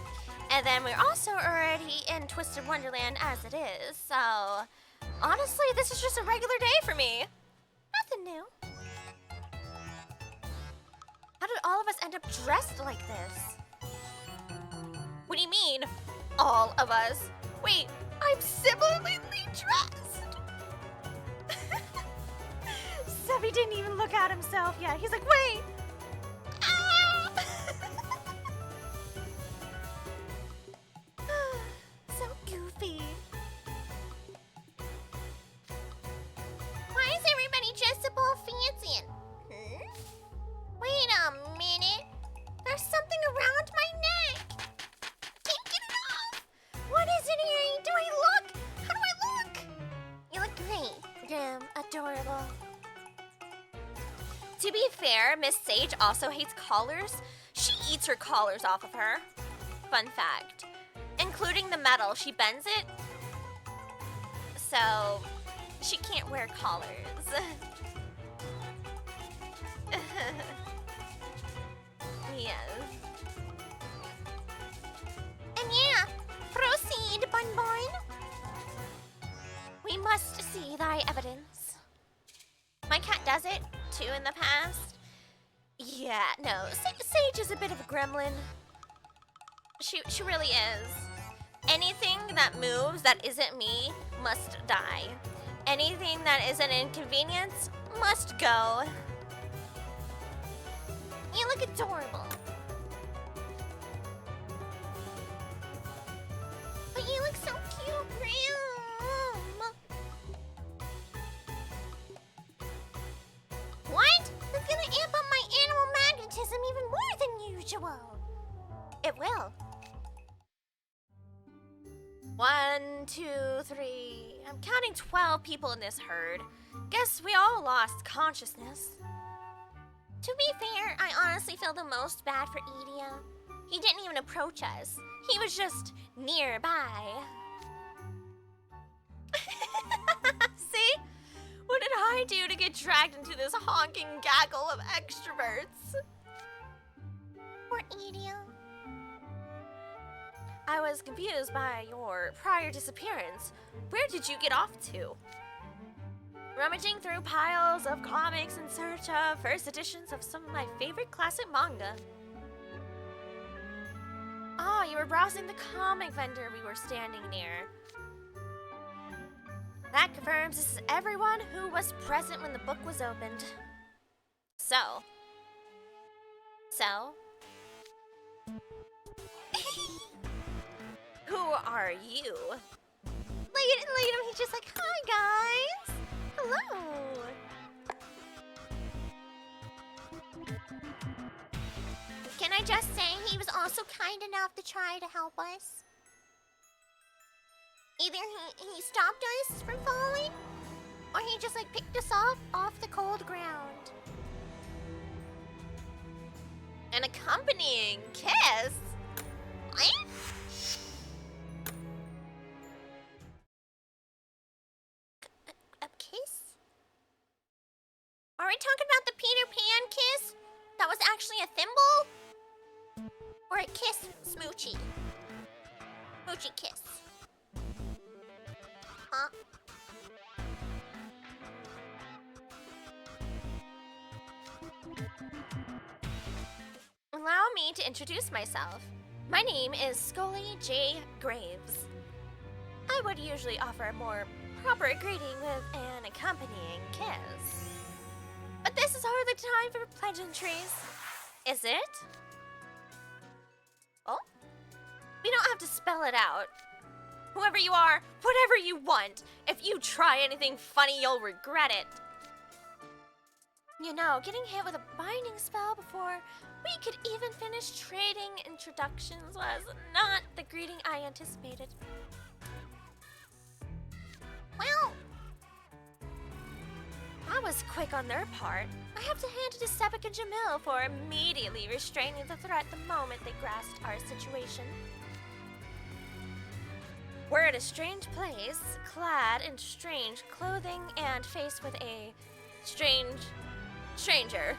[SPEAKER 1] and then we're also already in Twisted Wonderland as it is, so... Honestly, this is just a regular day for me. Nothing new. How did all of us end up dressed like this? What do you mean, all of us? Wait, I'm similarly dressed. Sebby didn't even look at himself yet. He's like, wait. Ah! So goofy. Why is everybody dressed up all fancy? Wait a minute. There's something around my neck. Can't get it off. What is it, Harry? Do I look? How do I look? You look great. Damn, adorable. To be fair, Miss Sage also hates collars. She eats her collars off of her. Fun fact. Including the metal, she bends it. So, she can't wear collars. Yes. And yeah, proceed, Bun Bun. We must see thy evidence. My cat does it, too, in the past. Yeah, no, Sage is a bit of a gremlin. She really is. Anything that moves that isn't me must die. Anything that is an inconvenience must go. You look adorable. But you look so cute, Grim. What? That's gonna amp up my animal magnetism even more than usual. It will. 1, 2, 3. I'm counting 12 people in this herd. Guess we all lost consciousness. To be fair, I honestly feel the most bad for Edia. He didn't even approach us. He was just nearby. See? What did I do to get dragged into this honking gaggle of extroverts? Poor Edia. I was confused by your prior disappearance. Where did you get off to? Rummaging through piles of comics in search of first editions of some of my favorite classic manga. Oh, you were browsing the comic vendor we were standing near. That confirms this is everyone who was present when the book was opened. So? Who are you? Look at him, he's just like, hi guys! Hello! Can I just say he was also kind enough to try to help us? Either he stopped us from falling, or he just like picked us off the cold ground. An accompanying kiss? What? A kiss? Are we talking about the Peter Pan kiss? That was actually a thimble? Or a kiss smoochy? Smoochy kiss. Huh? Allow me to introduce myself. My name is Scully J. Graves. I would usually offer a more proper greeting with an accompanying kiss. But this is hardly time for pleasantries. Is it? Oh? We don't have to spell it out. Whoever you are, whatever you want. If you try anything funny, you'll regret it. You know, getting hit with a binding spell before we could even finish trading introductions was not the greeting I anticipated. Well, I was quick on their part. I have to hand it to Sepik and Jamil for immediately restraining the threat the moment they grasped our situation. We're at a strange place, clad in strange clothing and faced with a stranger.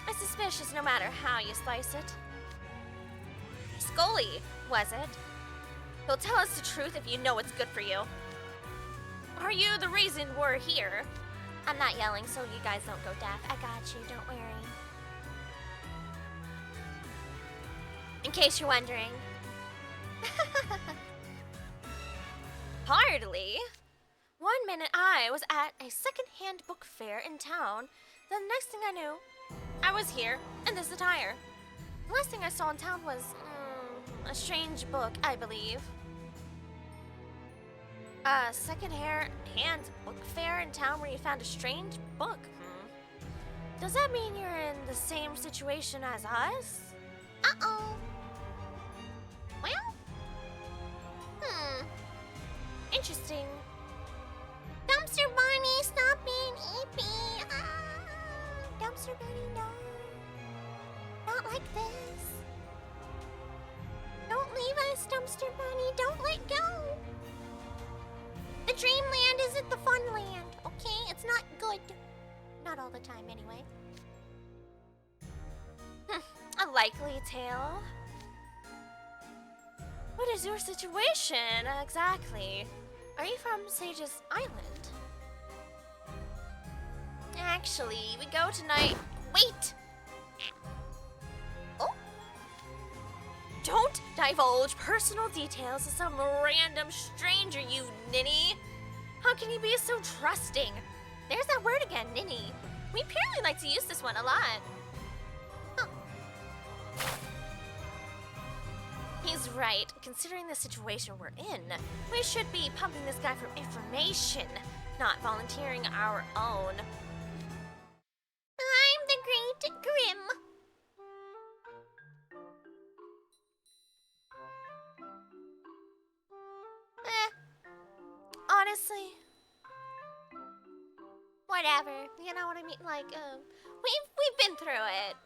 [SPEAKER 1] It's suspicious no matter how you slice it. Scully, was it? He'll tell us the truth if you know what's good for you. Are you the reason we're here? I'm not yelling so you guys don't go deaf. I got you, don't worry. In case you're wondering. Hardly. 1 minute I was at a second-hand book fair in town. The next thing I knew, I was here in this attire. The last thing I saw in town was a strange book, I believe. A second-hand book fair in town where you found a strange book. Does that mean you're in the same situation as us? Uh-oh. Well? Interesting. Dumpster Bunny, stop being eepy. Dumpster Bunny, no. Not like this. Don't leave us, Dumpster Bunny. Don't let go. The dreamland isn't the fun land, okay? It's not good. Not all the time, anyway. A likely tale. What is your situation, exactly? Are you from Sage's Island? Actually, we go tonight. Wait! Oh? Don't divulge personal details to some random stranger, you ninny! How can you be so trusting? There's that word again, ninny. We apparently like to use this one a lot. Huh. He's right. Considering the situation we're in, we should be pumping this guy for information, not volunteering our own. I'm the Great Grim. Honestly, whatever. You know what I mean? Like, we've been through it.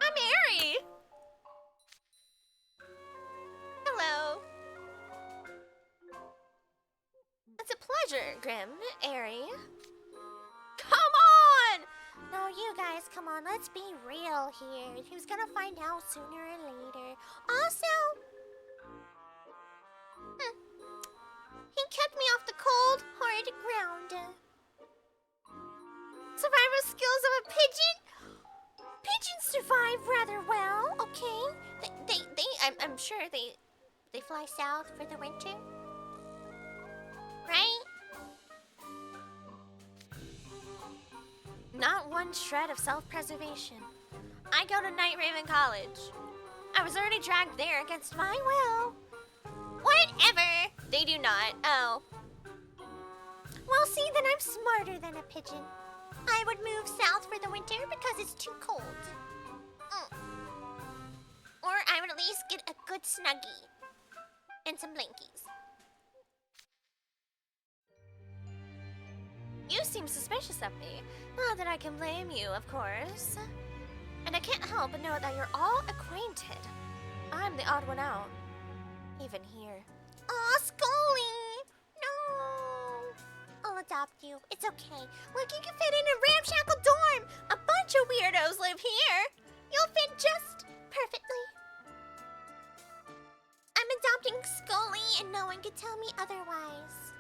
[SPEAKER 1] I'm Ari. Hello. It's a pleasure, Grim, Ari. Come on! No, you guys, come on. Let's be real here. He was gonna find out sooner or later. Also, he kept me off the cold, hard ground. Survival skills of a pigeon? Pigeons survive rather well, okay? I'm sure they fly south for the winter. Right? Not one shred of self-preservation. I go to Night Raven College. I was already dragged there against my will. Whatever! They do not. Oh. Well, see, then I'm smarter than a pigeon. I would move south for the winter because it's too cold. Or I would at least get a good snuggie. And some blankies. You seem suspicious of me. Not that I can blame you, of course. And I can't help but know that you're all acquainted. I'm the odd one out. Even here. Aw, Scully! No! I'll adopt you. It's okay. Look, you can fit in a ramshackle dorm! A bunch of weirdos live here! You'll fit just perfectly. I'm adopting Scully, and no one can tell me otherwise.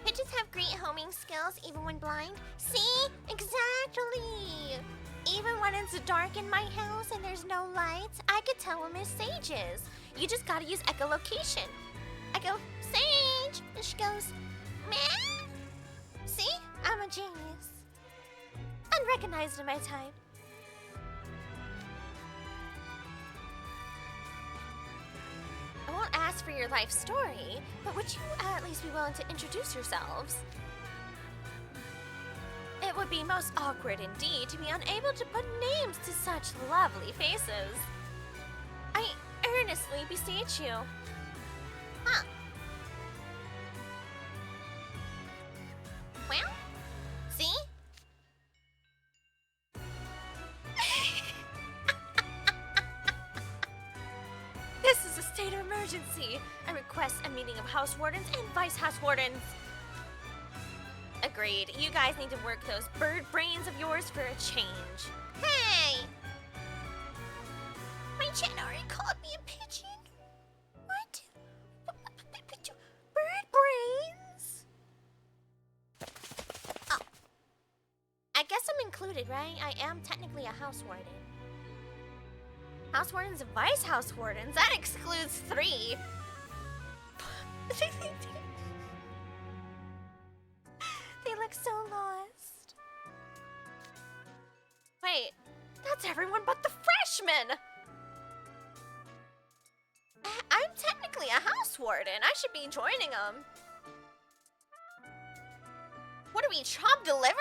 [SPEAKER 1] Pigeons have great homing skills even when blind. See? Exactly! Even when it's dark in my house and there's no lights, I could tell when Miss Sage is. You just gotta use echolocation. I go, Sage! And she goes, meh? See? I'm a genius. Unrecognized in my time. I won't ask for your life story, but would you at least be willing to introduce yourselves? It would be most awkward indeed to be unable to put names to such lovely faces. I earnestly beseech you. fussy. I request a meeting of house wardens and vice house wardens. Agreed. You guys need to work those bird brains of yours for a change. Hey! My chat already called me a pigeon. What? Bird brains? Oh. I guess I'm included, right? I am technically a house warden. House wardens and vice house wardens? That excludes 3. They look so lost. Wait, that's everyone but the freshmen! I'm technically a house warden. I should be joining them. What are we, chop deliver?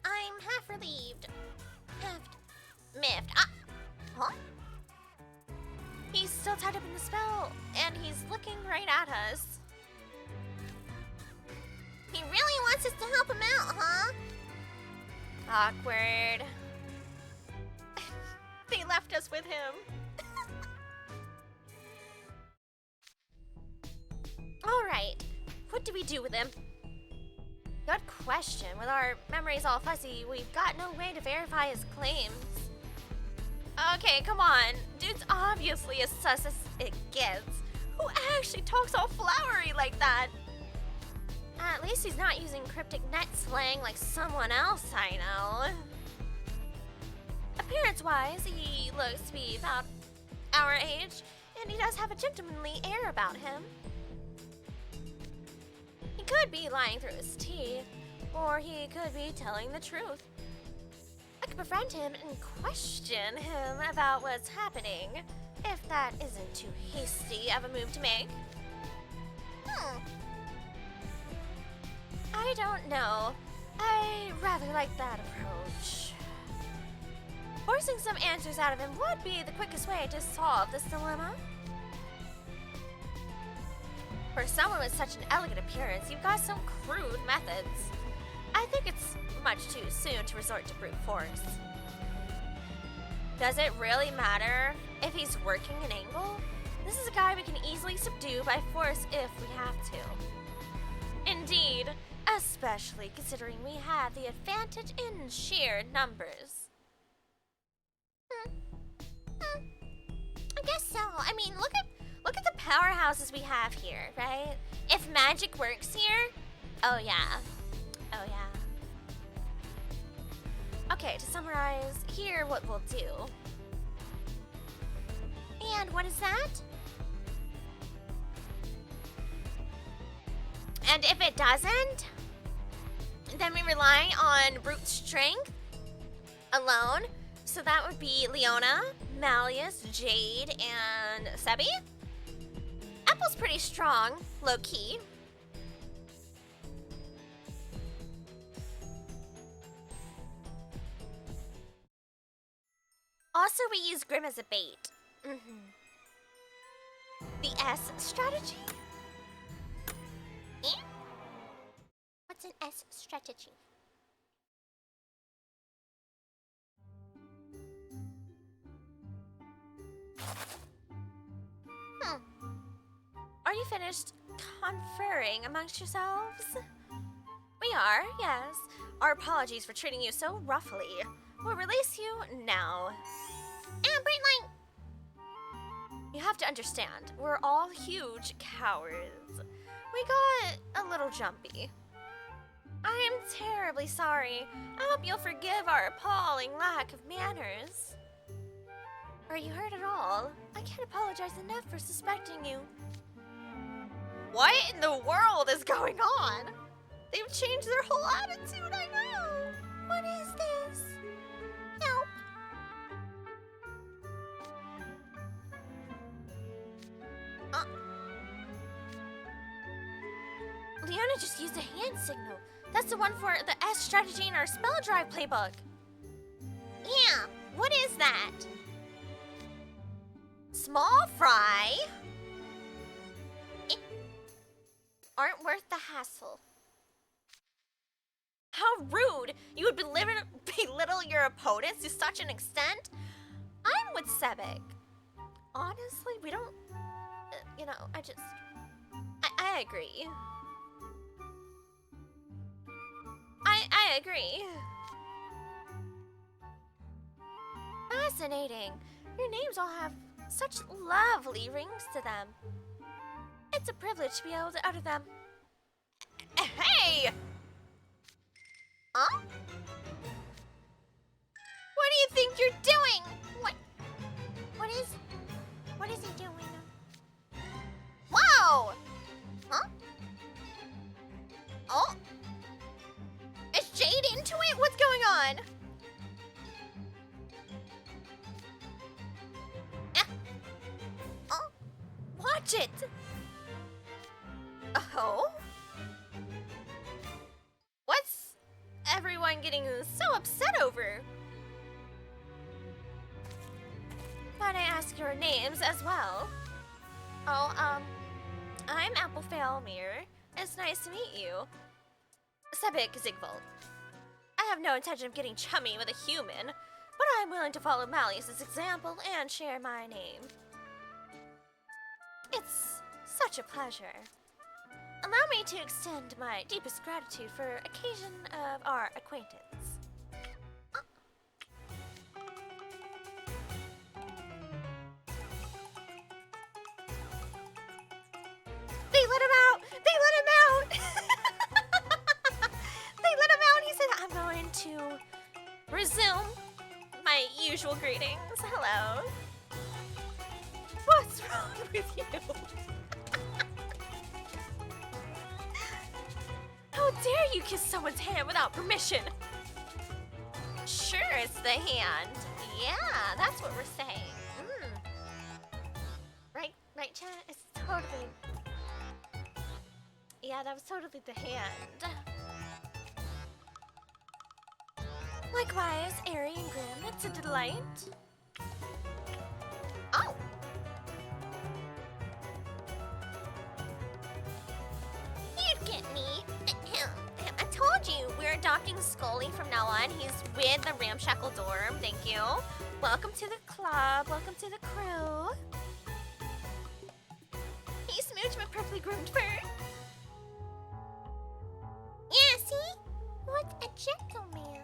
[SPEAKER 1] I'm half relieved. Half miffed. Huh? He's still tied up in the spell, and he's looking right at us. He really wants us to help him out, huh? Awkward. They left us with him. Alright, what do we do with him? Good question. With our memories all fuzzy, we've got no way to verify his claims. Okay, come on. Dude's obviously as sus as it gets. Who actually talks all flowery like that? At least he's not using cryptic net slang like someone else I know. Appearance-wise, he looks to be about our age, and he does have a gentlemanly air about him. He could be lying through his teeth, or he could be telling the truth. I could befriend him and question him about what's happening, if that isn't too hasty of a move to make. I don't know. I rather like that approach. Forcing some answers out of him would be the quickest way to solve this dilemma. For someone with such an elegant appearance, you've got some crude methods. I think it's much too soon to resort to brute force. Does it really matter if he's working an angle? This is a guy we can easily subdue by force if we have to. Indeed, especially considering we have the advantage in sheer numbers. I guess so. I mean, look at the powerhouses we have here, right? If magic works here, oh yeah. Oh yeah. Okay, to summarize, here what we'll do. And what is that? And if it doesn't, then we rely on brute strength alone. So that would be Leona, Malleus, Jade, and Sebi. Apple's pretty strong, low-key. Also, we use Grim as a bait. The S strategy? Eh? What's an S strategy? Are you finished conferring amongst yourselves? We are, yes. Our apologies for treating you so roughly. We'll release you now. And Bright You have to understand, we're all huge cowards. We got a little jumpy. I am terribly sorry. I hope you'll forgive our appalling lack of manners. Are you hurt at all? I can't apologize enough for suspecting you. What in the world is going on? They've changed their whole attitude, I know. What is this? Help. Leona just used a hand signal. That's the one for the S strategy in our spell drive playbook. Yeah, what is that? Small fry? Aren't worth the hassle. How rude! You would belittle your opponents to such an extent? I'm with Sebek. Honestly, we don't... you know, I agree. I agree. Fascinating. Your names all have such lovely rings to them. It's a privilege to be able to utter them. Hey! Huh? What do you think you're doing? What is he doing? Whoa! Huh? Oh? Is Jade into it? What's going on? Oh? Watch it! Oh? What's everyone getting so upset over? Might I ask your names as well? Oh, I'm Applefale Mirror. It's nice to meet you. Sebek Zigvold. I have no intention of getting chummy with a human, but I'm willing to follow Malleus's example and share my name. It's such a pleasure. Allow me to extend my deepest gratitude for occasion of our acquaintance. They let him out! They let him out! They let him out! He said, I'm going to resume my usual greetings. Hello. What's wrong with you? How dare you kiss someone's hand without permission? Sure, it's the hand. Yeah, that's what we're saying. Right, chat? It's totally... Yeah, that was totally the hand. Likewise, airy and grim, it's a delight. Oh! You'd get me. I told you, we're adopting Scully from now on. He's with the Ramshackle Dorm. Thank you. Welcome to the club. Welcome to the crew. He smooched my perfectly groomed fur. Yeah, see? What a gentleman.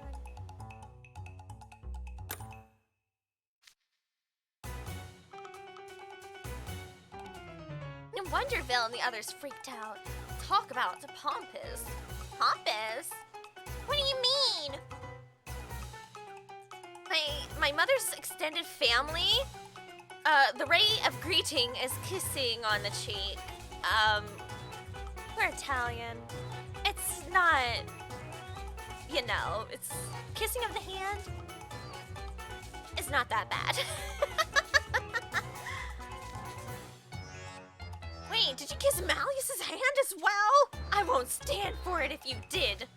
[SPEAKER 1] No wonder Vil and the others freaked out. Talk about the pompous. Pompous? What do you mean? My mother's extended family, the rate of greeting is kissing on the cheek. We're Italian. It's not, you know, it's kissing of the hand. It's not that bad. Wait, did you kiss Malleus's hand as well? I won't stand for it if you did.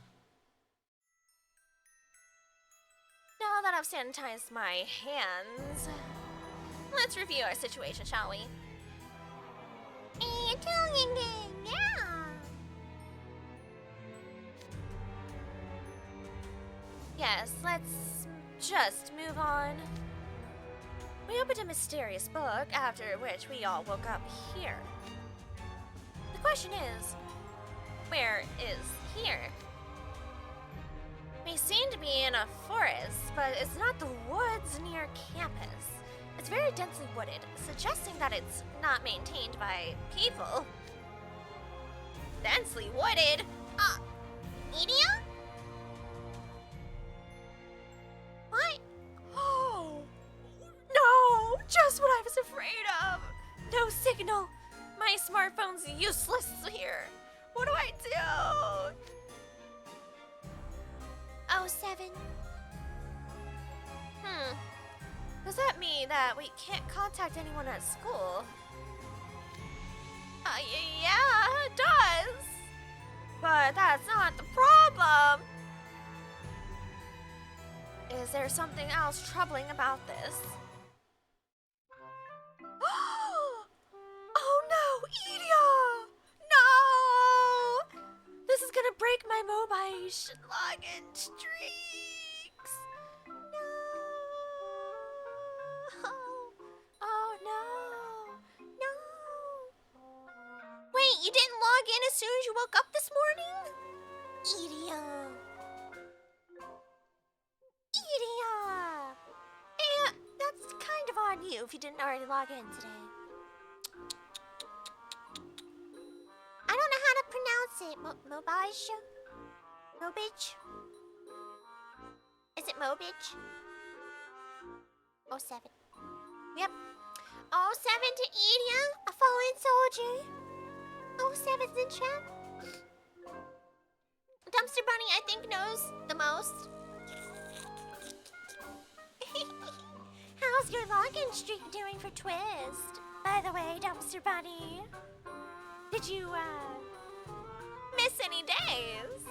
[SPEAKER 1] Now that I've sanitized my hands, let's review our situation, shall we? Yeah. Yes, let's just move on. We opened a mysterious book, after which we all woke up here. The question is, where is here? We seem to be in a forest, but it's not the woods near campus. It's very densely wooded, suggesting that it's not maintained by people. Densely wooded? Media? What? Oh, no! Just what I was afraid of! No signal! My smartphone's useless here. What do I do? 07. Does that mean that we can't contact anyone at school? Yeah, it does. But that's not the problem. Is there something else troubling about this? Oh no, Edia! No! This is gonna break my mobile login streaks. No. in as soon as you woke up this morning? Idiot. Idiot. Yeah, that's kind of on you if you didn't already log in today. I don't know how to pronounce it. Mobage? Mobage? Is it Mobage? 07. Yep. 07 to Edia, a fallen soldier. 07's in chat. Dumpster Bunny, I think, knows the most. How's your login streak doing for Twist? By the way, Dumpster Bunny, did you, miss any days?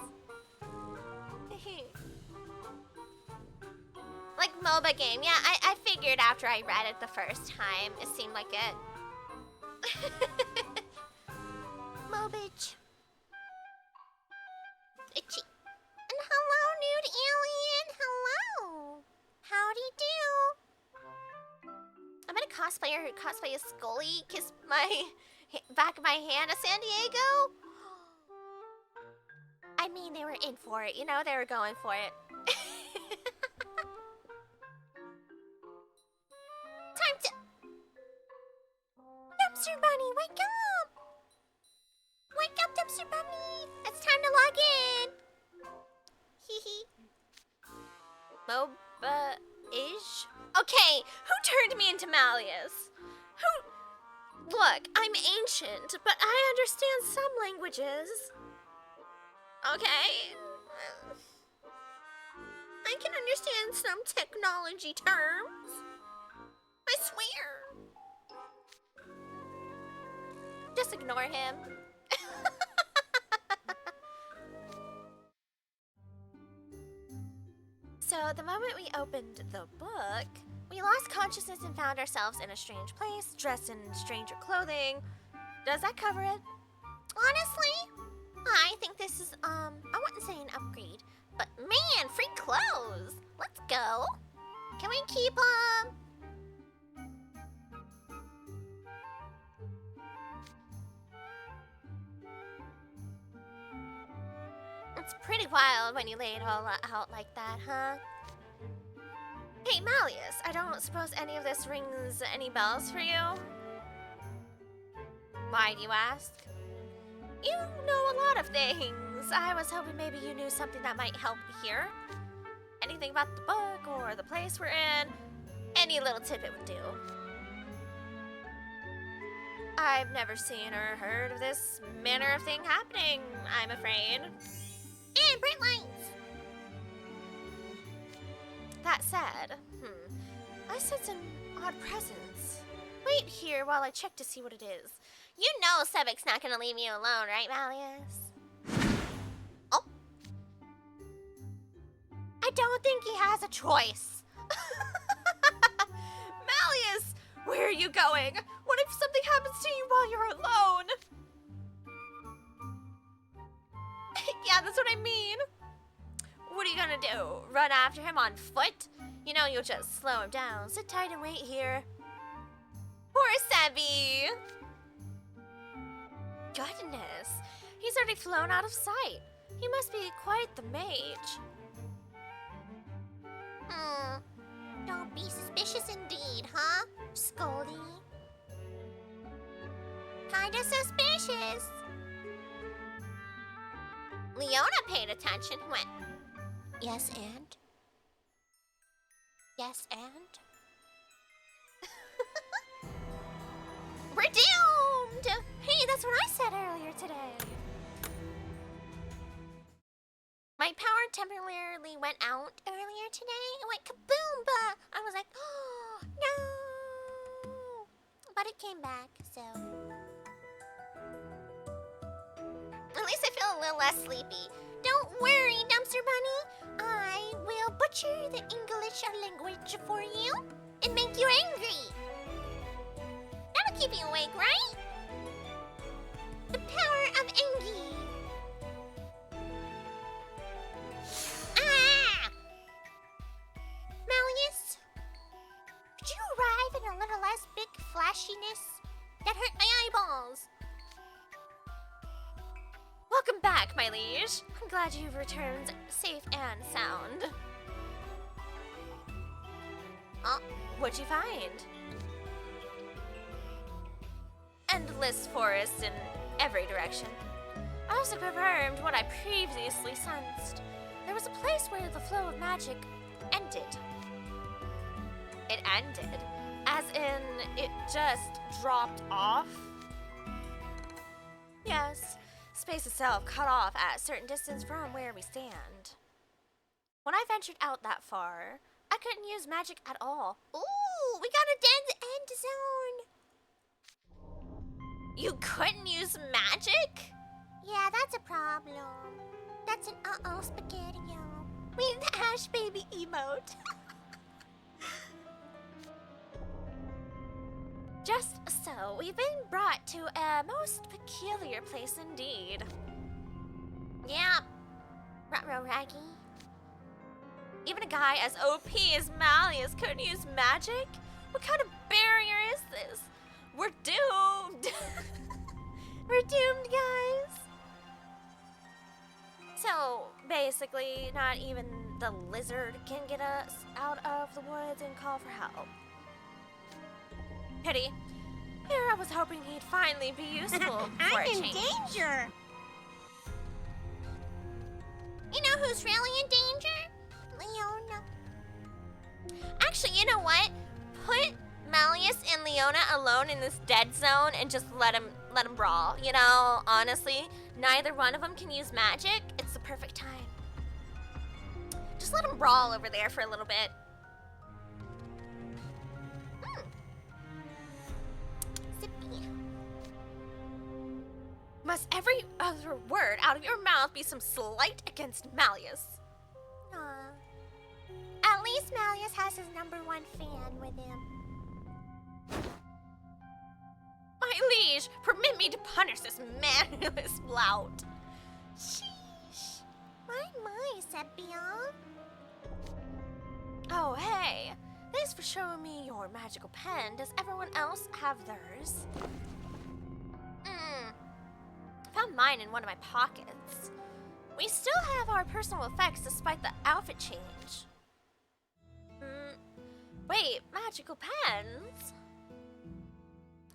[SPEAKER 1] Like MOBA game. Yeah, I figured after I read it the first time, it seemed like it. Mobage. Itchy. And hello, nude alien. Hello. Howdy do. I met a cosplayer who cosplayed as Scully kissed my back of my hand at San Diego. I mean, they were in for it. You know, they were going for it. Time to... Dumpster Bunny, wake up! Wake up, Dumpster Bunny! It's time to log in! Hee hee. MOBA-ish? Okay, who turned me into Malleus? Who... Look, I'm ancient, but I understand some languages. Okay? I can understand some technology terms. I swear. Just ignore him. So, the moment we opened the book, we lost consciousness and found ourselves in a strange place, dressed in stranger clothing. Does that cover it? Honestly, I think this is, I wouldn't say an upgrade, but man, free clothes. Let's go. Can we keep, It's pretty wild when you lay it all out like that, huh? Hey, Malleus, I don't suppose any of this rings any bells for you? Why do you ask? You know a lot of things. I was hoping maybe you knew something that might help here. Anything about the book or the place we're in. Any little tidbit would do. I've never seen or heard of this manner of thing happening, I'm afraid. And bright lights! That said, I sense an odd presence. Wait here while I check to see what it is. You know Sebek's not gonna leave me alone, right, Malleus? Oh. I don't think he has a choice. Malleus, where are you going? What if something happens to you while you're alone? Yeah, that's what I mean. What are you gonna do? Run after him on foot? You know you'll just slow him down. Sit tight and wait here. Poor Sebi. Goodness, he's already flown out of sight. He must be quite the mage. Don't be suspicious indeed, huh, Scoldy? Kinda suspicious. Leona paid attention, went, yes, and? Yes, and? We're doomed! Hey, that's what I said earlier today. My power temporarily went out earlier today. It went kaboom, but I was like, oh, no. But it came back, so. At least I feel a little less sleepy. Don't worry, Dumpster Bunny. I will butcher the English language for you and make you angry. That'll keep you awake, right? The power of Engie. Ah! Malleus, could you arrive in a little less big flashiness? That hurt my eyeballs. back, my liege. I'm glad you've returned safe and sound. What'd you find? Endless forests in every direction. I also confirmed what I previously sensed. There was a place where the flow of magic ended. It ended? As in, it just dropped off? Yes, space itself cut off at a certain distance from where we stand. When I ventured out that far, I couldn't use magic at all. Ooh, we got a dead end zone! You couldn't use magic?
[SPEAKER 4] Yeah, that's a problem. That's an uh-oh spaghetti-o.
[SPEAKER 1] We need the Ash Baby emote. Just so, we've been brought to a most peculiar place indeed. Yeah, ruh-roh raggy. Even a guy as OP as Malleus couldn't use magic? What kind of barrier is this? We're doomed! We're doomed, guys! So, basically, not even the lizard can get us out of the woods and call for help. Pity. Here I was hoping he'd finally be useful for
[SPEAKER 4] I'm
[SPEAKER 1] a
[SPEAKER 4] in
[SPEAKER 1] change.
[SPEAKER 4] danger.
[SPEAKER 1] You know who's really in danger?
[SPEAKER 4] Leona.
[SPEAKER 1] Actually, you know what? Put Malleus and Leona alone in this dead zone and just let them brawl. You know, honestly, neither one of them can use magic. It's the perfect time. Just let them brawl over there for a little bit.
[SPEAKER 4] Zippy.
[SPEAKER 1] Must every other word out of your mouth be some slight against Malleus?
[SPEAKER 4] Aw. At least Malleus has his #1 fan with him.
[SPEAKER 1] My liege, permit me to punish this manless lout.
[SPEAKER 4] Sheesh. My, Sepia.
[SPEAKER 1] Oh, hey. Thanks for showing me your magical pen. Does everyone else have theirs? Found mine in one of my pockets. We still have our personal effects despite the outfit change. Wait, magical pens?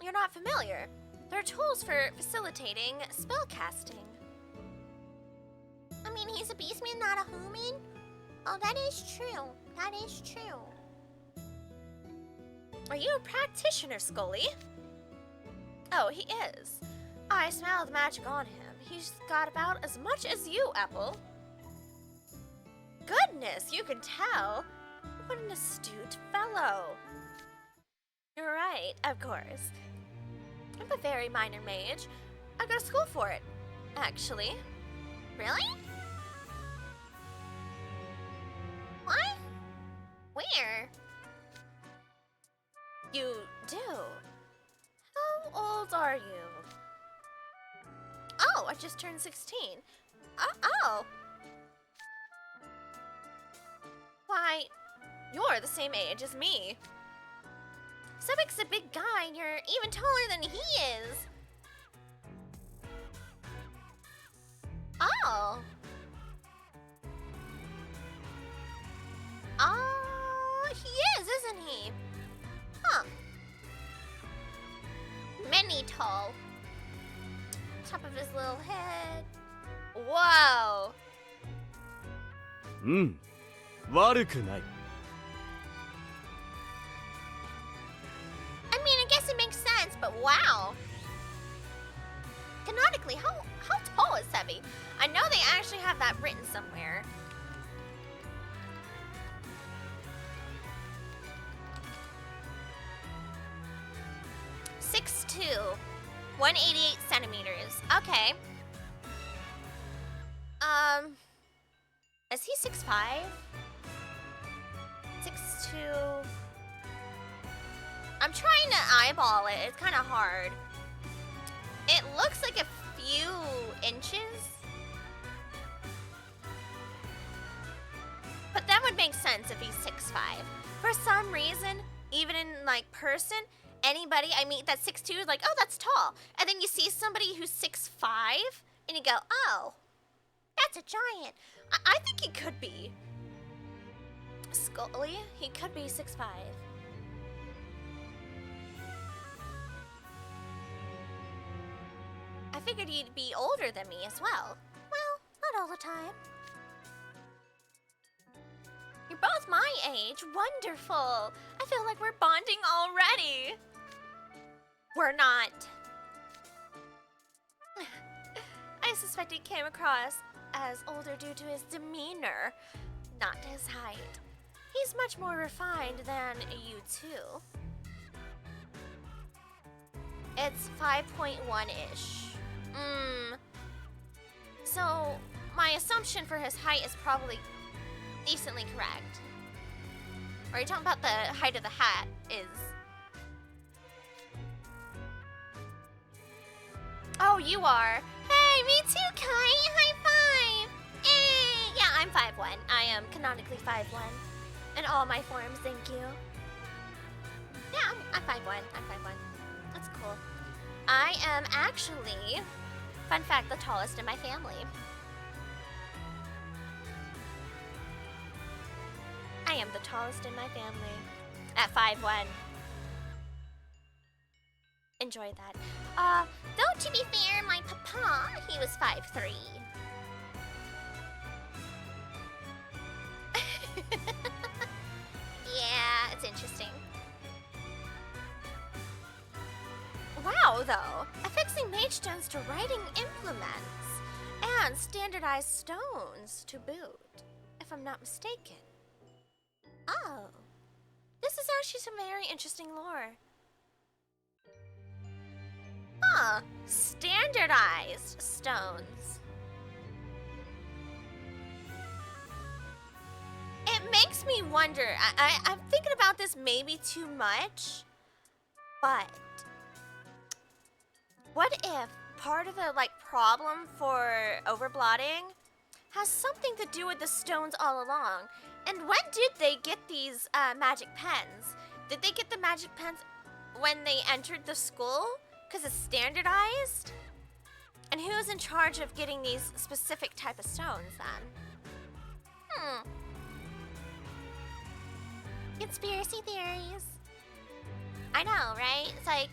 [SPEAKER 1] You're not familiar. They're tools for facilitating spellcasting.
[SPEAKER 4] I mean, he's a beastman, not a human. Oh, that is true. That is true.
[SPEAKER 1] Are you a practitioner, Scully? Oh, he is. I smell the magic on him. He's got about as much as you, Apple. Goodness, you can tell. What an astute fellow. You're right, of course. I'm a very minor mage. I go to school for it, actually.
[SPEAKER 4] Really? What? Where?
[SPEAKER 1] You do? How old are you? Oh, I just turned 16. Oh. Why, you're the same age as me. Sebek's a big guy and you're even taller than he is. Oh. He is, isn't he? Huh. Many tall. Top of his little head. Whoa.
[SPEAKER 2] 悪くない。
[SPEAKER 1] I mean, I guess it makes sense, but wow. Canonically, how tall is Sebi? I know they actually have that written somewhere. (6'2", 188 centimeters. Okay. Is he 6'5"? 6'2". I'm trying to eyeball it. It's kind of hard. It looks like a few inches. But that would make sense if he's 6'5". For some reason, even in like person, anybody I meet that's 6'2" is like, oh, that's tall. And then you see somebody who's 6'5", and you go, oh,
[SPEAKER 4] That's a giant.
[SPEAKER 1] I think he could be. Scully? He could be 6'5". I figured he'd be older than me as well.
[SPEAKER 4] Well, not all the time.
[SPEAKER 1] You're both my age. Wonderful. I feel like we're bonding already. We're not. I suspect he came across as older due to his demeanor, not his height. He's much more refined than you two. It's 5.1-ish. So, my assumption for his height is probably decently correct. Are you talking about the height of the hat is... Oh, you are. Hey, me too, Kai. High five. Hey, yeah, I'm 5'1". I am canonically 5'1". In all my forms, thank you. Yeah, I'm 5'1". I'm 5'1". That's cool. I am actually, fun fact, the tallest in my family. I am the tallest in my family. At 5'1". Enjoy that.
[SPEAKER 4] Though to be fair, my papa, he was 5'3".
[SPEAKER 1] Yeah, it's interesting. Wow, though. Affixing mage stones to writing implements. And standardized stones to boot, if I'm not mistaken. Oh. This is actually some very interesting lore. Huh. Standardized stones. It makes me wonder. I'm thinking about this maybe too much, but what if part of the problem for overblotting has something to do with the stones all along? And when did they get these magic pens? Did they get the magic pens when they entered the school? Because it's standardized? And who's in charge of getting these specific type of stones then?
[SPEAKER 4] Conspiracy theories.
[SPEAKER 1] I know, right? It's like,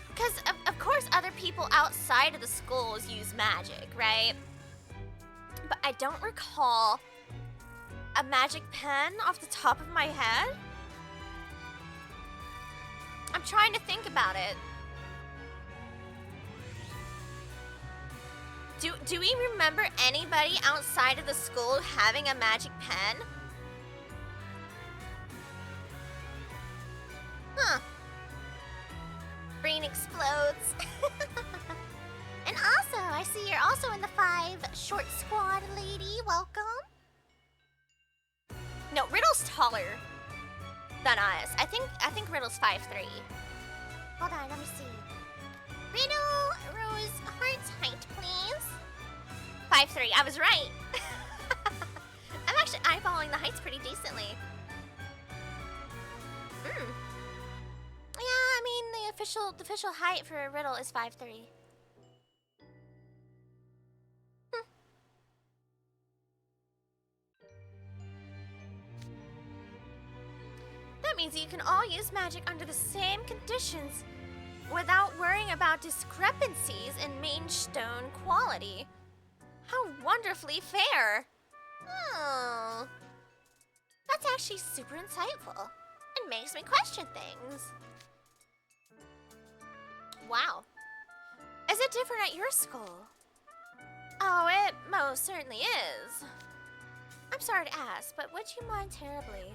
[SPEAKER 1] because of course other people outside of the schools use magic, right? But I don't recall a magic pen off the top of my head. I'm trying to think about it. Do we remember anybody outside of the school having a magic pen? Huh. Brain explodes.
[SPEAKER 4] And also, I see you're also in the 5 short squad, lady. Welcome.
[SPEAKER 1] No, Riddle's taller than us. I think Riddle's 5'3".
[SPEAKER 4] Hold on, let me see. Riddle, Rose, Heart's height, please.
[SPEAKER 1] 5'3". I was right. I'm actually eyeballing the heights pretty decently. Yeah, I mean the official height for Riddle is 5'3". That means you can all use magic under the same conditions without worrying about discrepancies in mage stone quality. How wonderfully fair! Oh, that's actually super insightful and makes me question things. Wow. Is it different at your school? Oh, it most certainly is. I'm sorry to ask, but would you mind terribly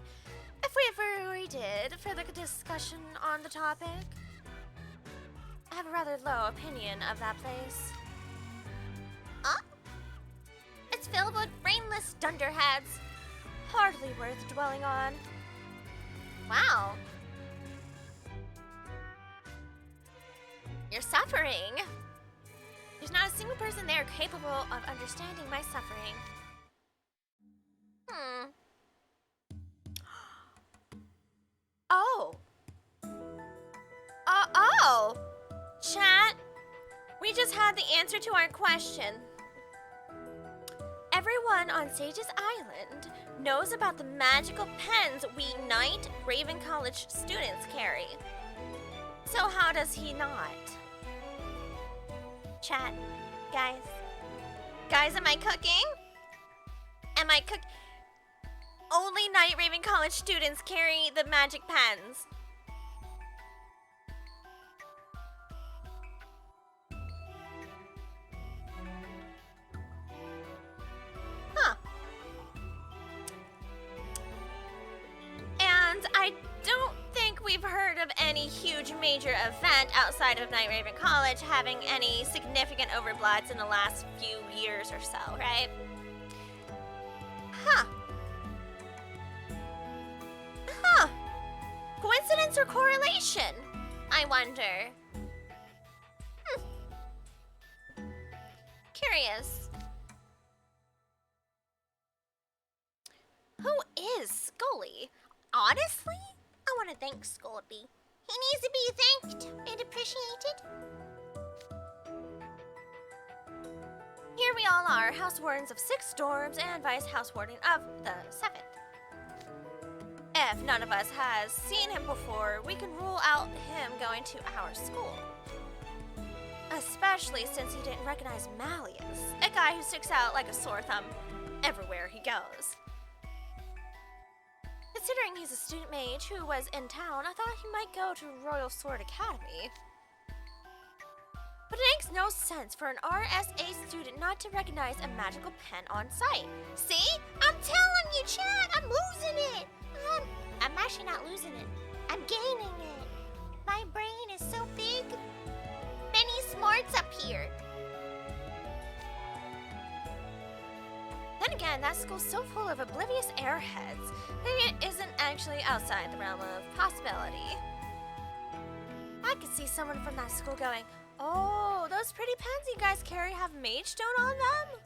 [SPEAKER 1] if we ever redid further discussion on the topic? I have a rather low opinion of that place. Huh? It's filled with brainless dunderheads. Hardly worth dwelling on. Wow. You're suffering. There's not a single person there capable of understanding my suffering. Oh. Oh. Chat, we just had the answer to our question. one on Sage's Island knows about the magical pens we Knight Raven College students carry. So how does he not? Chat, guys. Guys, am I cooking? Am I cook? Only Knight Raven College students carry the magic pens. Huh. And I don't think we've heard of any huge major event outside of Knight Raven College having any significant overbloods in the last few years or so, right? Huh. Huh. Coincidence or correlation? I wonder. Curious. Who is Scully? Honestly, I want to thank Scully. He needs to be thanked and appreciated. Here we all are, house wardens of 6 dorms and vice house warden of the 7th. If none of us has seen him before, we can rule out him going to our school. Especially since he didn't recognize Malleus, a guy who sticks out like a sore thumb everywhere he goes. Considering he's a student mage who was in town, I thought he might go to Royal Sword Academy. But it makes no sense for an RSA student not to recognize a magical pen on site. See? I'm telling you, Chad, I'm losing it. I'm actually not losing it. I'm gaining it. My brain is so big. Many smarts up here. Then again, that school's so full of oblivious airheads. Maybe it isn't actually outside the realm of possibility. I could see someone from that school going, "Oh, those pretty pens you guys carry have mage stone on them?"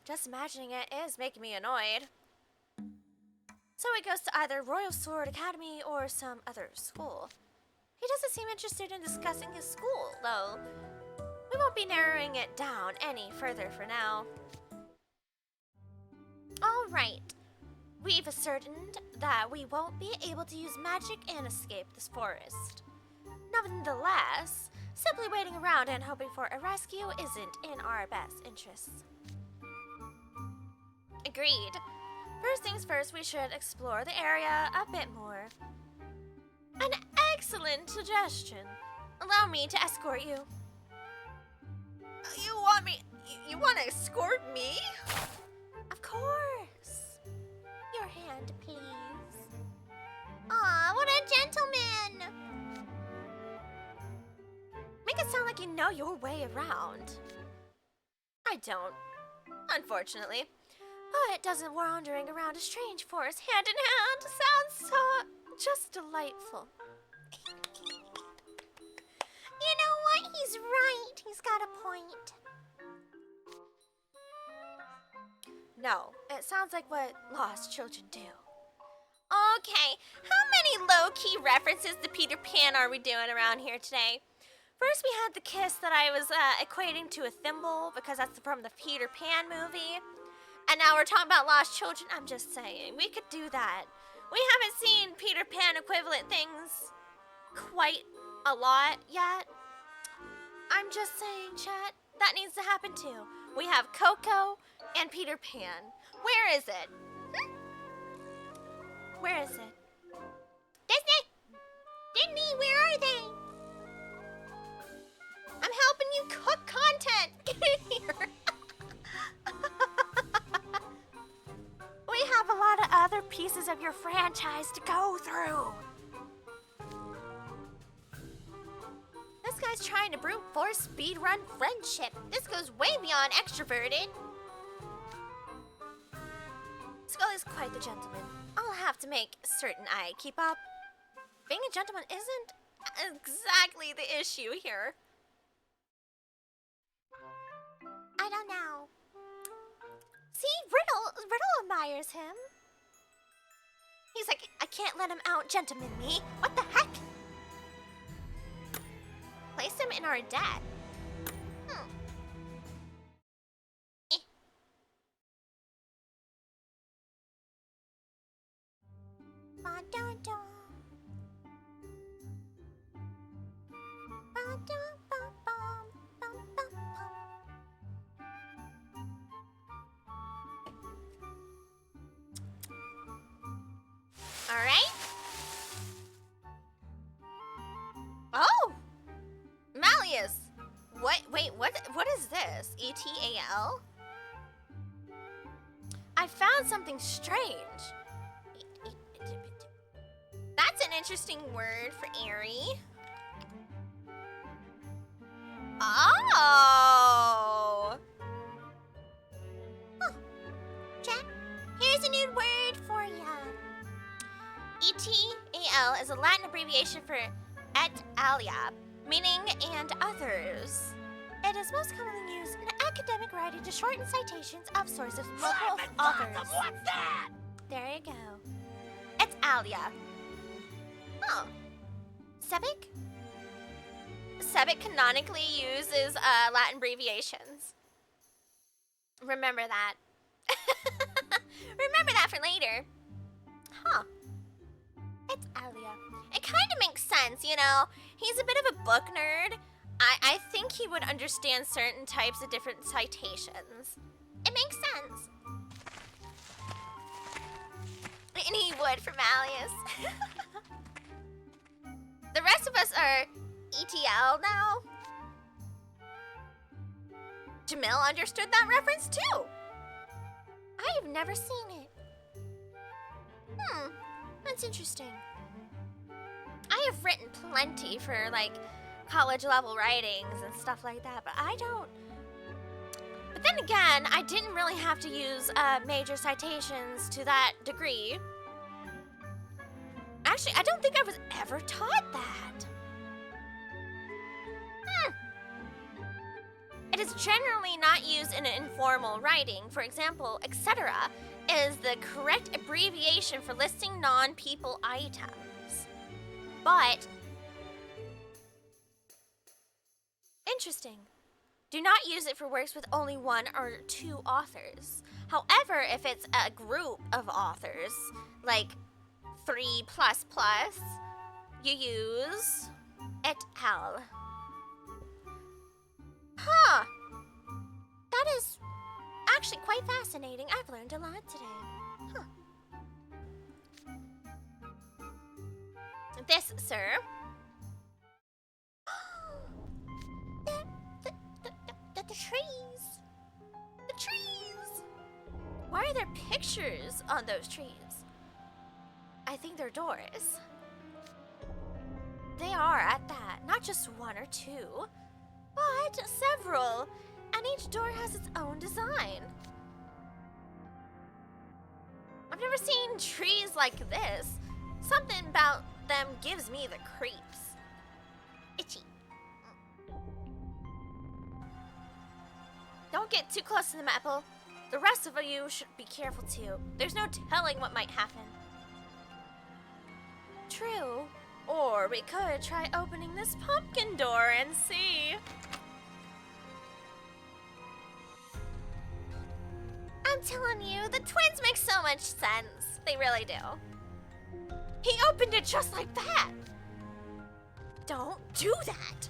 [SPEAKER 1] Just imagining it is making me annoyed. So he goes to either Royal Sword Academy or some other school. He doesn't seem interested in discussing his school, though. We won't be narrowing it down any further for now. Alright. We've ascertained that we won't be able to use magic and escape this forest. Nonetheless, simply waiting around and hoping for a rescue isn't in our best interests. Agreed. First things first, we should explore the area a bit more. An excellent suggestion. Allow me to escort you. You want me? You want to escort me? Of course. Your hand, please. Aw, what a gentleman. Make it sound like you know your way around. I don't, unfortunately. But doesn't wandering around a strange forest hand in hand sounds so just delightful.
[SPEAKER 4] You know what? He's right. He's got a point.
[SPEAKER 1] No, it sounds like what lost children do. Okay, how many low-key references to Peter Pan are we doing around here today? First we had the kiss that I was equating to a thimble because that's from the Peter Pan movie. And now we're talking about lost children. I'm just saying, we could do that. We haven't seen Peter Pan equivalent things quite a lot yet. I'm just saying, chat, that needs to happen too. We have Coco and Peter Pan. Where is it? Where is it?
[SPEAKER 4] Disney, where are they?
[SPEAKER 1] I'm helping you cook content. Get in here. We have a lot of other pieces of your franchise to go through. This guy's trying to brute force speedrun friendship. This goes way beyond extroverted. Scully's quite the gentleman. I'll have to make certain I keep up. Being a gentleman isn't exactly the issue here.
[SPEAKER 4] I don't know. See, Riddle admires him.
[SPEAKER 1] He's like, I can't let him out gentleman me. What the heck? Place him in our debt.
[SPEAKER 4] dun dun. Ba dum bum bum bum bum bum.
[SPEAKER 1] All right. Oh, Malleus. What? Wait, what is this? ETAL? I found something strange. That's an interesting word for airy. Oh.
[SPEAKER 4] Jack, here's a new word for ya.
[SPEAKER 1] ETAL is a Latin abbreviation for et alia, meaning and others.
[SPEAKER 4] It is most commonly used in academic writing to shorten citations of sources from multiple authors.
[SPEAKER 2] What's that?
[SPEAKER 4] There you go.
[SPEAKER 1] Et alia. Oh. Sebic? Sebic canonically uses Latin abbreviations. Remember that. Remember that for later. Huh.
[SPEAKER 4] It's Alia.
[SPEAKER 1] It kind of makes sense, you know? He's a bit of a book nerd. I think he would understand certain types of different citations. It makes sense. And he would for Malleus. The rest of us are ETL now. Jamil understood that reference too.
[SPEAKER 4] I have never seen it.
[SPEAKER 1] That's interesting. I have written plenty for like college level writings and stuff like that, but I don't. But then again, I didn't really have to use major citations to that degree. Actually, I don't think I was ever taught that. It is generally not used in informal writing. For example, etc. is the correct abbreviation for listing non-people items. But interesting. Do not use it for works with only one or two authors. However, if it's a group of authors, like 3++, you use et al. Huh. That is actually quite fascinating. I've learned a lot today. Huh. This, sir.
[SPEAKER 4] The trees.
[SPEAKER 1] The trees. Why are there pictures on those trees? I think they're doors. They are at that. Not just one or two, but several. And each door has its own design. I've never seen trees like this. Something about them gives me the creeps. Itchy. Don't get too close to the apple. The rest of you should be careful too. There's no telling what might happen. True. Or we could try opening this pumpkin door and see. I'm telling you, the twins make so much sense. They really do. He opened it just like that. Don't do that.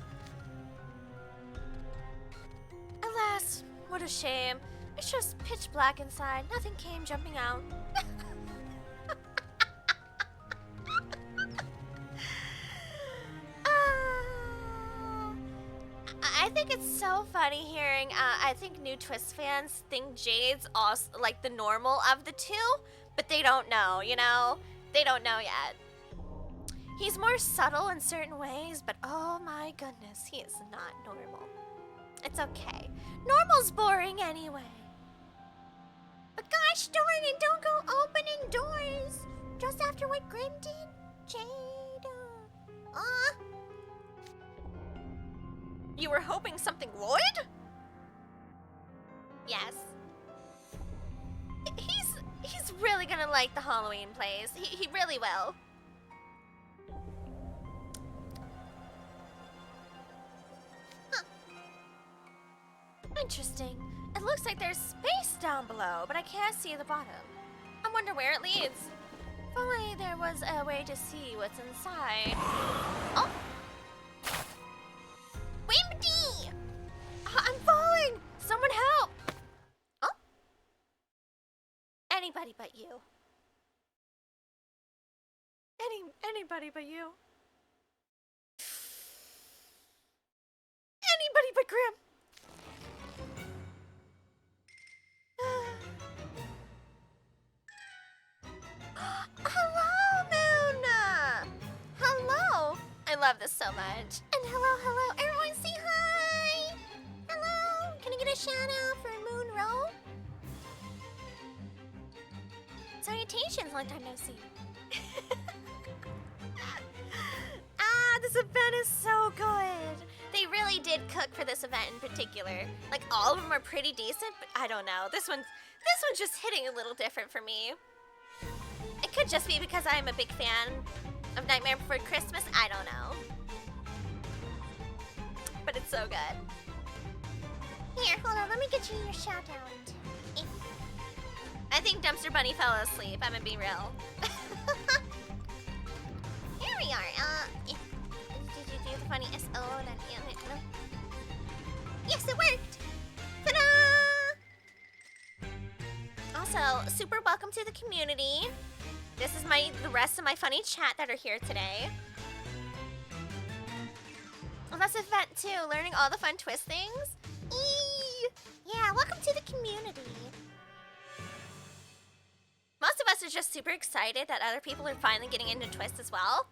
[SPEAKER 1] Alas, what a shame. It's just pitch black inside. Nothing came jumping out. I think it's so funny hearing, I think new Twist fans think Jade's also like the normal of the two, but they don't know, you know? They don't know yet. He's more subtle in certain ways, but oh my goodness, he is not normal. It's okay. Normal's boring anyway.
[SPEAKER 4] But gosh darn it, don't go opening doors. Just after what Grim did, Jade.
[SPEAKER 1] You were hoping something would? Yes. He's really gonna like the Halloween plays. He really will. Huh. Interesting. It looks like there's space down below, but I can't see the bottom. I wonder where it leads. If only there was a way to see what's inside. Oh! Wimpy! I'm falling! Someone help! Oh? Anybody but you. Anybody but you. Anybody but Grim. Hello, Moon! Hello! I love this so much. And hello, everyone say hi! Hello! Can I get a shout out for Moon Row? Salutations, long time no see. This event is so good. They really did cook for this event in particular. Like, all of them are pretty decent, but I don't know. This one's just hitting a little different for me. It could just be because I'm a big fan of Nightmare Before Christmas. I don't know. But it's so good.
[SPEAKER 4] Here, hold on, let me get you your shout out.
[SPEAKER 1] I think Dumpster Bunny fell asleep. I'm gonna be real.
[SPEAKER 4] Here we are.
[SPEAKER 1] Did you do the funny SO?
[SPEAKER 4] Yes, it worked.
[SPEAKER 1] Ta-da! Also, super welcome to the community. This is the rest of my funny chat that are here today. Well, that's a event too, learning all the fun twist things.
[SPEAKER 4] Yeah, welcome to the community.
[SPEAKER 1] Most of us are just super excited that other people are finally getting into twists as well.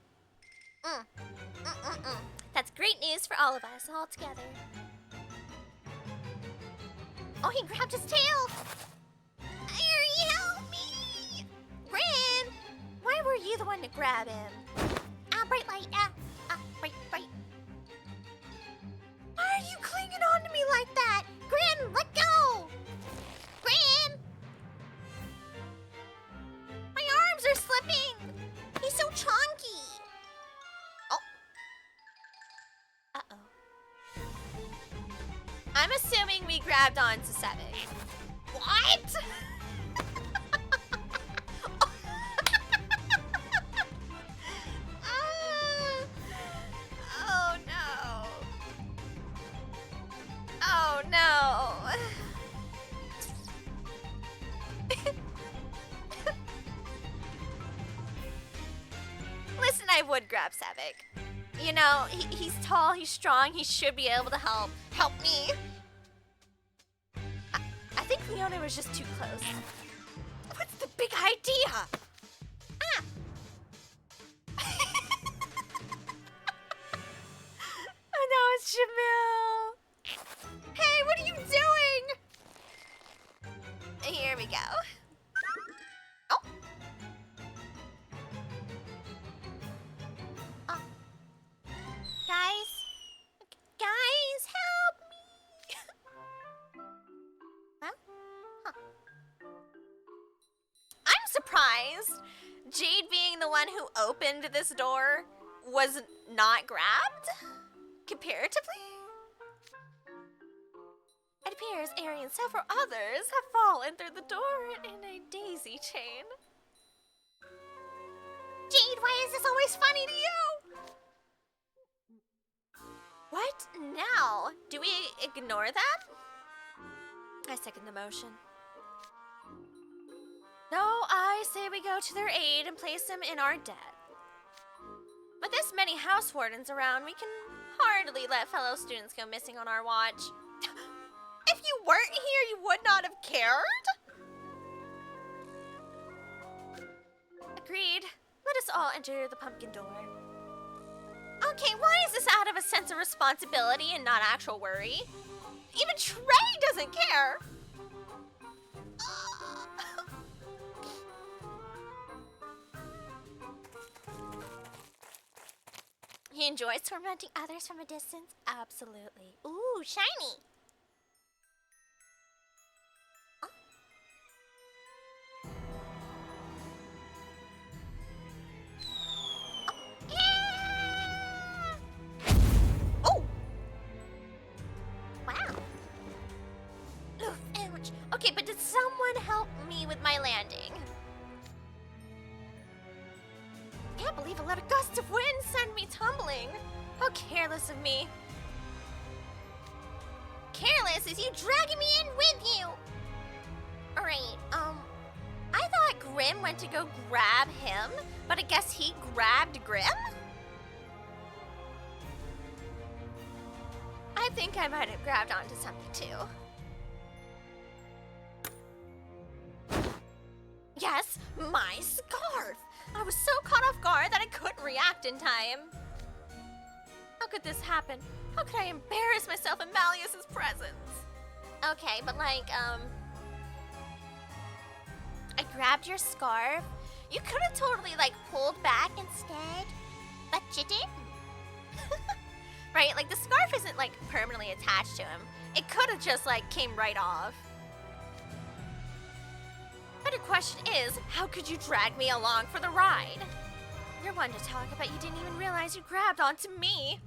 [SPEAKER 1] That's great news for all of us, all together. Oh, he grabbed his tail!
[SPEAKER 4] Harry, help me!
[SPEAKER 1] Rin! Why were you the one to grab him?
[SPEAKER 4] Bright light, bright.
[SPEAKER 1] Why are you clinging on to me like that?
[SPEAKER 4] Grim, let go! Grim!
[SPEAKER 1] My arms are slipping!
[SPEAKER 4] He's so chunky!
[SPEAKER 1] Oh. Uh-oh. I'm assuming we grabbed onto Seven. What? Oh no. Oh no. Listen, I would grab Savick. You know, he's tall, he's strong, he should be able to help me. I think Leona was just too close. What's the big idea? Oh no, it's Jamil. Hey, what are you doing? Here we go. Oh. Oh. Guys, help me. Huh? Huh. I'm surprised. Jade being the one who opened this door was not grabbed, comparatively. It appears Ari and several others have fallen through the door in a daisy chain.
[SPEAKER 4] Jade, why is this always funny to you?
[SPEAKER 1] What now? Do we ignore them? I second the motion. No, I say we go to their aid and place them in our debt. With this many house wardens around, we can hardly let fellow students go missing on our watch. If you weren't here, you would not have cared? Agreed. Let us all enter the pumpkin door. Okay, why is this out of a sense of responsibility and not actual worry? Even Trey doesn't care. He enjoys tormenting others from a distance? Absolutely.
[SPEAKER 4] Ooh, shiny.
[SPEAKER 1] Oh! Wow. Oof, ouch. Okay, but did someone help me with my landing? can't believe a little gust of wind sent me tumbling. How careless of me. Careless is you dragging me in with you. Alright, I thought Grim went to go grab him, but I guess he grabbed Grim? I think I might have grabbed onto something too. Yes, my scarf! I was so caught off guard that I couldn't react in time. How could this happen? How could I embarrass myself in Malleus's presence? Okay, but like, I grabbed your scarf. You could have totally like pulled back instead, but you didn't. Right? Like the scarf isn't like permanently attached to him. It could have just like came right off. Better question is, how could you drag me along for the ride? You're one to talk about you didn't even realize you grabbed onto me.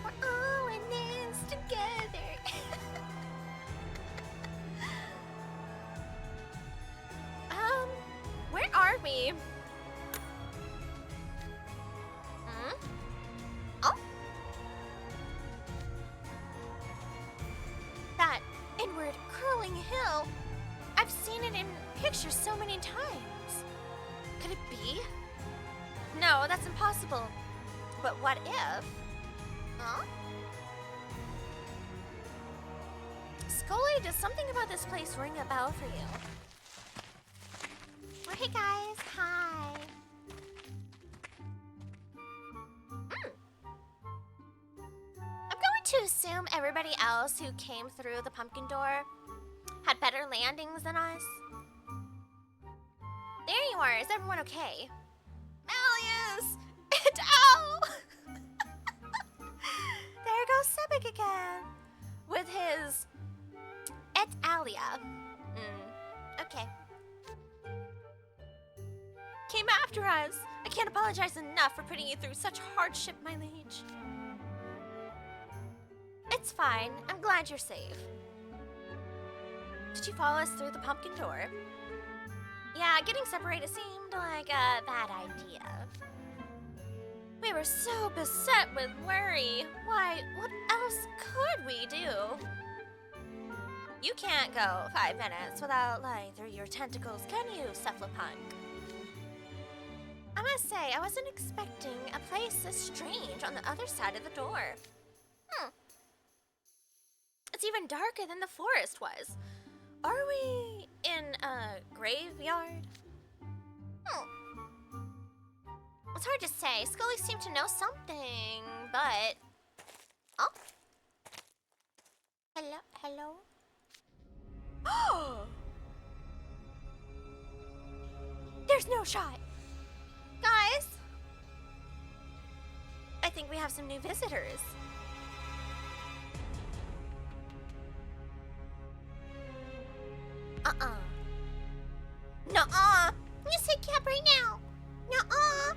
[SPEAKER 1] We're all in this together. Where are we? Oh? That inward curling hill. I've seen it in pictures so many times. Could it be? No, that's impossible. But what if? Huh? Scully, does something about this place ring a bell for you? Oh, hey guys, hi. I'm going to assume everybody else who came through the pumpkin door had better landings than us. There you are, is everyone okay? Malleus! And ow! There goes Sebek again. With his et alia. Okay. Came after us. I can't apologize enough for putting you through such hardship, my liege. It's fine. I'm glad you're safe. Did you follow us through the pumpkin door? Yeah, getting separated seemed like a bad idea. We were so beset with worry. Why, what else could we do? You can't go 5 minutes without lying through your tentacles, can you, Cephalopunk? I must say, I wasn't expecting a place this strange on the other side of the door. It's even darker than the forest was. Are we in a graveyard? It's hard to say. Scully seemed to know something, but... Oh? Hello? Hello? Oh! There's no shot. Guys! I think we have some new visitors. Nuh-uh. You say cap right now. Nuh-uh.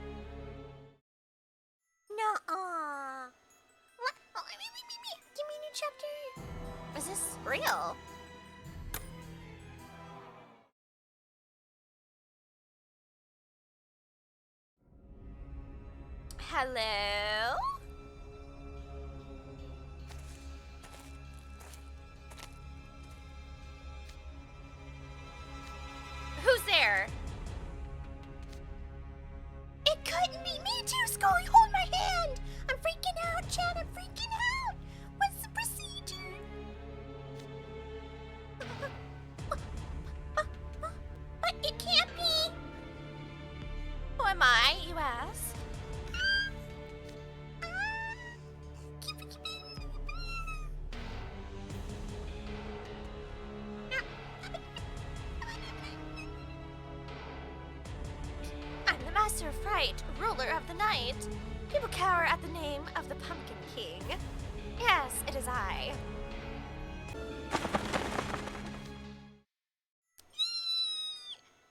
[SPEAKER 1] Nuh-uh. What? Oh, give me a new chapter. Is this real? Hello? Who's there? It couldn't be me too, Scully. Hold my hand. I'm freaking out, Chad. I'm freaking out. What's the procedure? But it can't be. Who am I, you ask? Master of Fright, ruler of the night. People cower at the name of the Pumpkin King. Yes, it is I.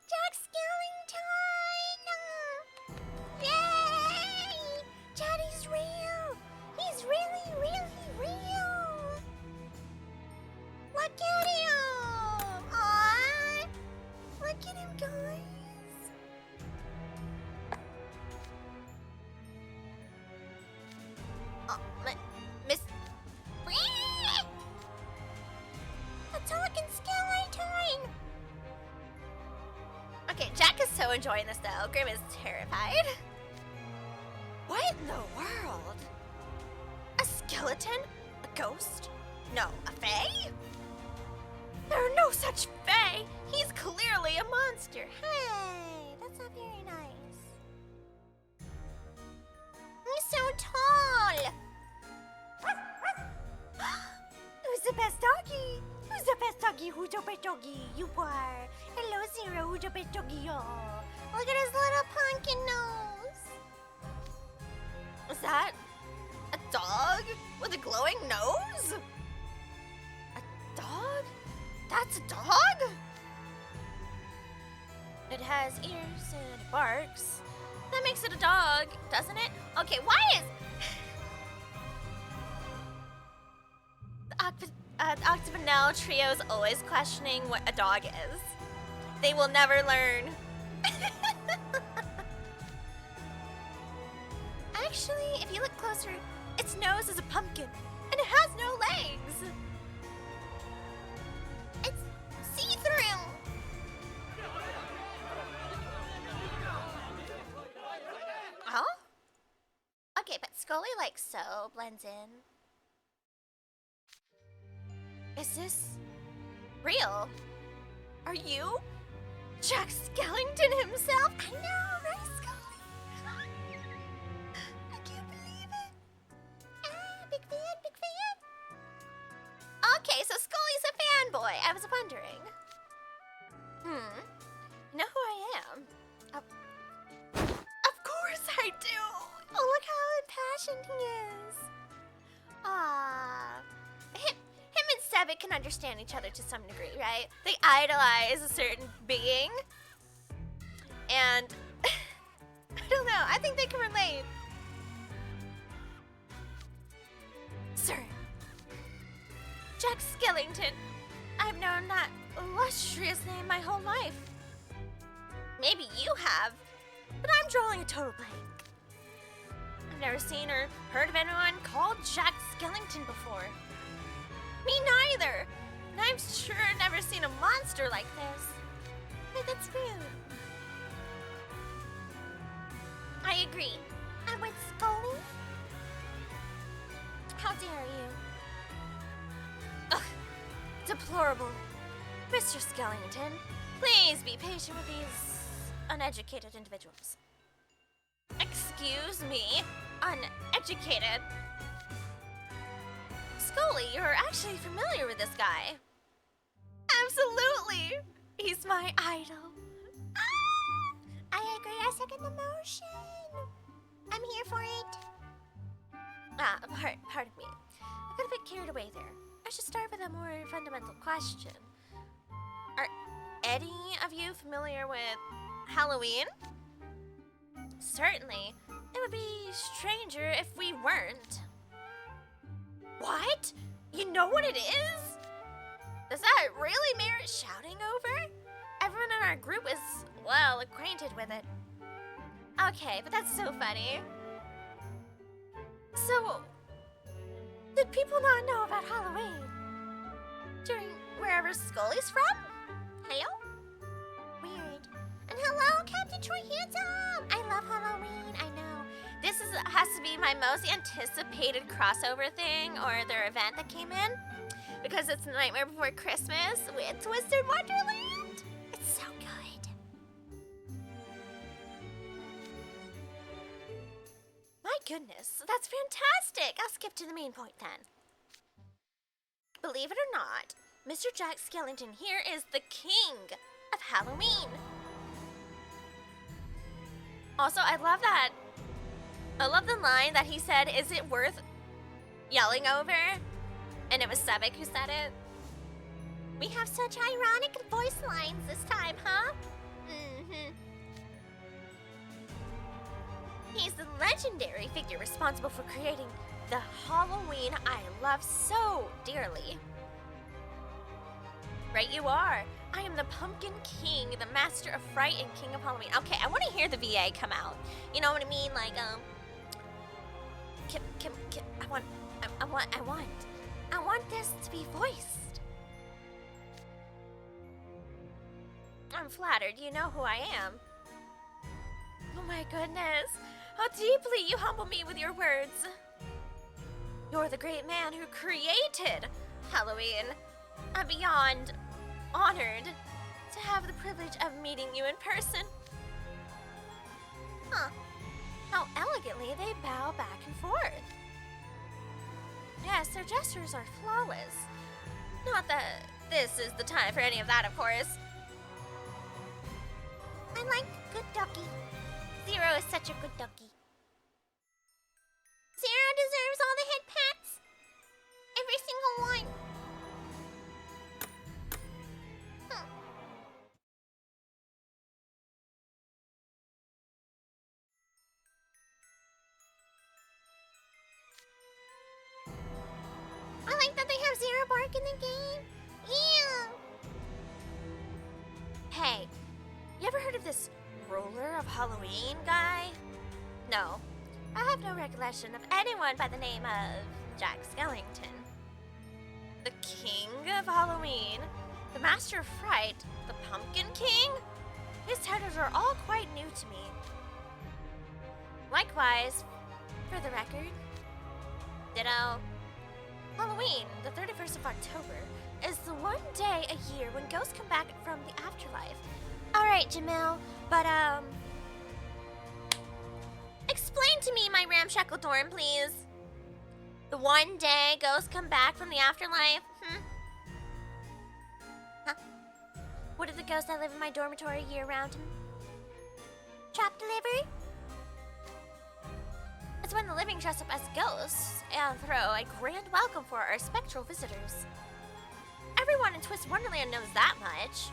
[SPEAKER 1] Jack Skellington! Yay! Daddy's real! He's really, really real! Look at him! Aww! Look at him, guys! so enjoying this though. Grim is terrified. What in the world? A skeleton? A ghost? No, a fae? There are no such fae. He's clearly a monster.
[SPEAKER 4] Hey, that's not very nice. He's so tall. Who's the best doggy? Who's the best doggy? Who's the best doggy? You are. Hello, Zero. Who's the best doggy? Oh, look at his little pumpkin nose.
[SPEAKER 1] Is that a dog with a glowing nose? A dog? That's a dog? It has ears and it barks. That makes it a dog, doesn't it? Okay, why is... The Octagonal trio is always questioning what a dog is. They will never learn. Actually, if you look closer, its nose is a pumpkin, and it has no legs.
[SPEAKER 4] It's see-through.
[SPEAKER 1] Huh? Okay, but Scully like so blends in. Is this real? Are you Jack Skellington himself?
[SPEAKER 4] I know, right, Scully? I can't believe it. Ah, big fan, big fan.
[SPEAKER 1] Okay, so Scully's a fanboy. I was wondering. You know who I am? Of course I do.
[SPEAKER 4] Oh, look how impassioned he is.
[SPEAKER 1] Ah, him and Sebit can understand each other to some degree, right? They idolize a certain being, and I don't know. I think they can relate. Sir, Jack Skellington. I've known that illustrious name my whole life. Maybe you have, but I'm drawing a total blank. I've never seen or heard of anyone called Jack Skellington before. Me neither. And I'm sure never seen a monster like this.
[SPEAKER 4] Hey, that's rude.
[SPEAKER 1] I agree.
[SPEAKER 4] I'm with Scully. How dare you?
[SPEAKER 1] Ugh, deplorable. Mr. Skellington, please be patient with these uneducated individuals. Excuse me, uneducated. Scully, you're actually familiar with this guy. Absolutely. He's my idol.
[SPEAKER 4] I agree. I second the motion. I'm here for it.
[SPEAKER 1] Pardon me. I got a bit carried away there. I should start with a more fundamental question. Are any of you familiar with Halloween? Certainly. It would be stranger if we weren't. What? You know what it is? Does that really merit shouting over? Everyone in our group is well acquainted with it. Okay, but that's so funny. So, did people not know about Halloween? During wherever Scully's from?
[SPEAKER 4] Hello? Weird. And hello, Captain Troy Handsome! I love Halloween, I know.
[SPEAKER 1] This has to be my most anticipated crossover thing or their event that came in. Because it's Nightmare Before Christmas with Twisted Wonderland. It's so good. My goodness, that's fantastic. I'll skip to the main point then. Believe it or not, Mr. Jack Skellington here is the king of Halloween. Also, I love that. I love the line that he said, "Is it worth yelling over?" And it was Sebek who said it.
[SPEAKER 4] We have such ironic voice lines this time, huh?
[SPEAKER 1] Mm-hmm. He's the legendary figure responsible for creating the Halloween I love so dearly. Right you are. I am the Pumpkin King, the master of fright and king of Halloween. Okay, I want to hear the VA come out. You know what I mean? Like, I want this to be voiced. I'm flattered. You know who I am. my goodness. How deeply you humble me with your words. You're the great man who created Halloween. I'm beyond honored to have the privilege of meeting you in person. Huh. How elegantly they bow back and forth. Yes, their gestures are flawless. Not that this is the time for any of that, of course.
[SPEAKER 4] I like good doggy.
[SPEAKER 1] Zero is such a good doggy. Zero deserves all the head pats. Every single one. I like that they have Zero Bark in the game. Ew. Hey, you ever heard of this Roller of Halloween guy? No. I have no recollection of anyone by the name of Jack Skellington. The King of Halloween, the Master of Fright, the Pumpkin King? His titles are all quite new to me. Likewise, for the record, ditto. Halloween, the 31st of October, is the one day a year when ghosts come back from the afterlife. Alright, Jamil, but explain to me my ramshackle dorm, please. The one day ghosts come back from the afterlife? Huh? What are the ghosts that live in my dormitory year-round?
[SPEAKER 4] Trap delivery?
[SPEAKER 1] It's when the living dress up as ghosts and throw a grand welcome for our spectral visitors. Everyone in Twist Wonderland knows that much.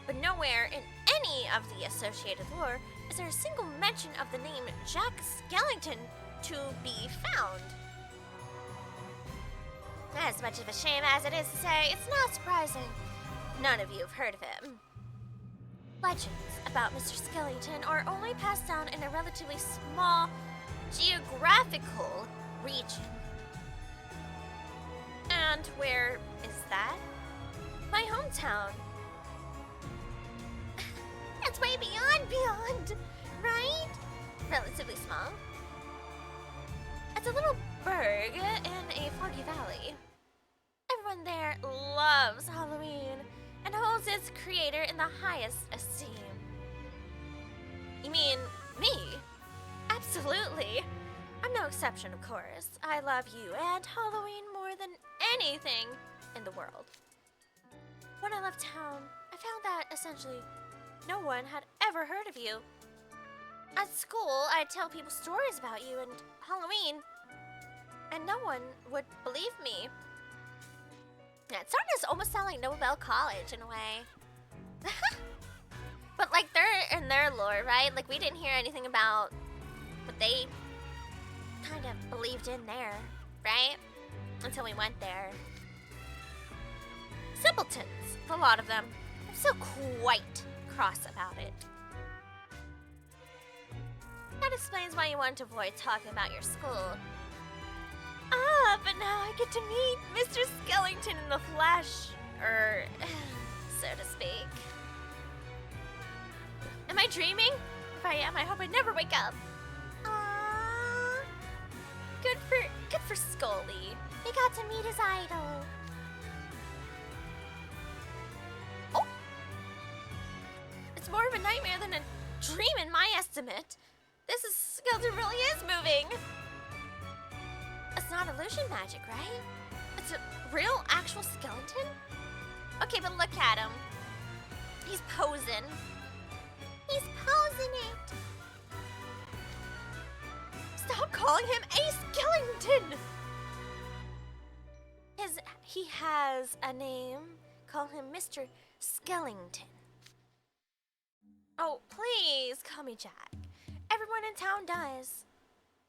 [SPEAKER 1] But nowhere in any of the associated lore is there a single mention of the name Jack Skellington to be found. As much of a shame as it is to say, it's not surprising none of you have heard of him. Legends about Mr. Skellington are only passed down in a relatively small geographical region. And where is that? My hometown. That's way beyond, right? Relatively small. It's a little burg in a foggy valley. Everyone there loves Halloween and holds its creator in the highest esteem. You mean me? Absolutely. I'm no exception, of course. I love you and Halloween more than anything in the world. When I left town, I found that essentially no one had ever heard of you. At school, I'd tell people stories about you and Halloween, and no one would believe me. Yeah, it's starting to almost sound like Nobel College in a way. But like they're in their lore, right? Like we didn't hear anything about what they kind of believed in there, right? Until we went there. Simpletons, a lot of them. I'm so quite cross about it. That explains why you want to avoid talking about your school. Ah, but now I get to meet Mr. Skellington in the flesh, so to speak. Am I dreaming? If I am, I hope I never wake up.
[SPEAKER 4] Aww.
[SPEAKER 1] Good for Scully.
[SPEAKER 4] We got to meet his idol.
[SPEAKER 1] Oh! It's more of a nightmare than a dream in my estimate. This skeleton really is moving. It's not illusion magic, right? It's a real, actual skeleton? Okay, but look at him. He's posing.
[SPEAKER 4] He's posing it.
[SPEAKER 1] Stop calling him a skeleton! He has a name. Call him Mr. Skellington. Oh, please call me Jack. Everyone in town does.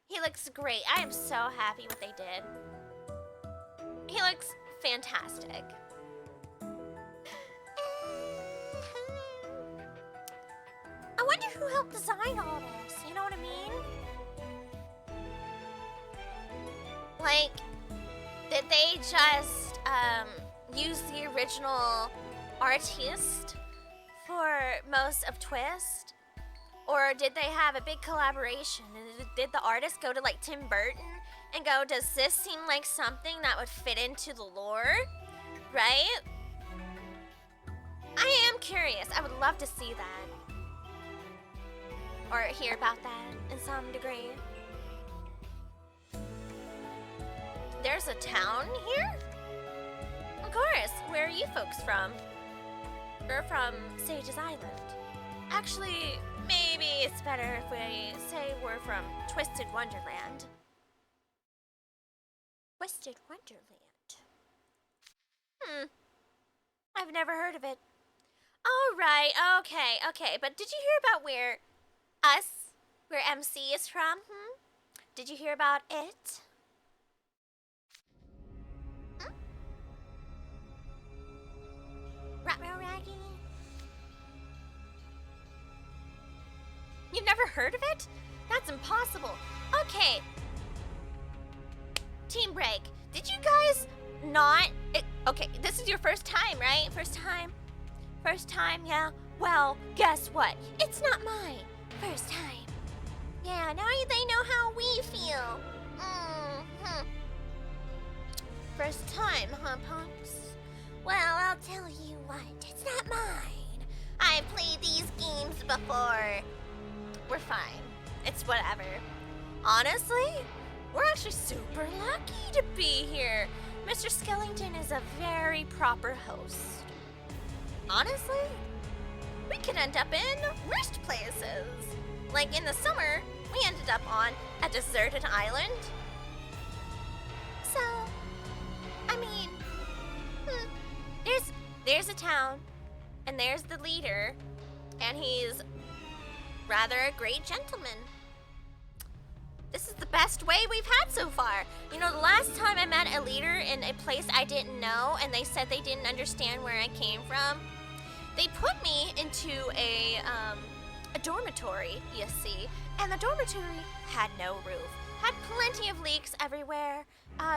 [SPEAKER 1] He looks great. I am so happy what they did. He looks fantastic.
[SPEAKER 4] I wonder who helped design all this. You know what I mean?
[SPEAKER 1] Like, did they just use the original artist for most of Twist? Or did they have a big collaboration? And did the artist go to like Tim Burton and go, does this seem like something that would fit into the lore? Right? I am curious. I would love to see that. Or hear about that in some degree. There's a town here? Of course. Where are you folks from? We're from Sage's Island. Actually, maybe it's better if we say we're from Twisted Wonderland. Twisted Wonderland. I've never heard of it. All right, okay. But did you hear about where MC is from? Did you hear about it? Raggy? You've never heard of it? That's impossible. Okay. Team break. Did you guys not... okay, this is your first time, right? First time, yeah? Well, guess what? It's not my first time. Yeah, now they know how we feel. First time, huh, punks? Well, I'll tell you what. It's not mine. I've played these games before. We're fine. It's whatever. Honestly, we're actually super lucky to be here. Mr. Skellington is a very proper host. Honestly, we could end up in worst places. Like in the summer, we ended up on a deserted island. So, I mean, there's a town, and there's the leader, and he's rather a great gentleman. This is the best way we've had so far. You know, the last time I met a leader in a place I didn't know, and they said they didn't understand where I came from, they put me into a dormitory, you see, and the dormitory had no roof. Had plenty of leaks everywhere.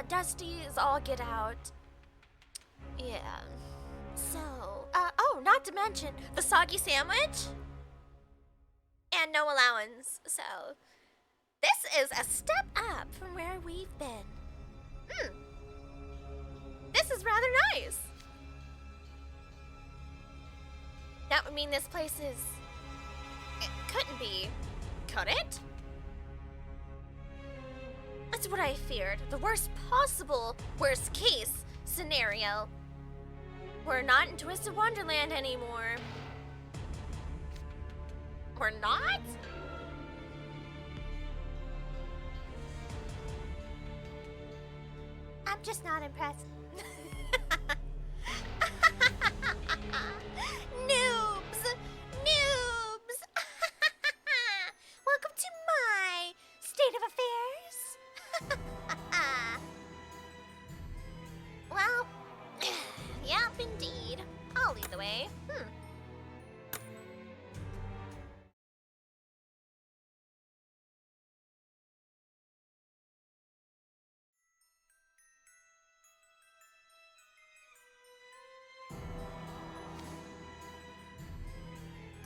[SPEAKER 1] Dusty as all get out. Yeah. So, oh, not to mention the soggy sandwich and no allowance. So, this is a step up from where we've been. This is rather nice. That would mean this place is... it couldn't be, could it? That's what I feared. The worst case scenario. We're not in Twisted Wonderland anymore. We're not?
[SPEAKER 4] I'm just not impressed.
[SPEAKER 1] Noobs! Noobs!
[SPEAKER 4] Welcome to my state of affairs.
[SPEAKER 1] Well, yep, indeed. I'll lead the way.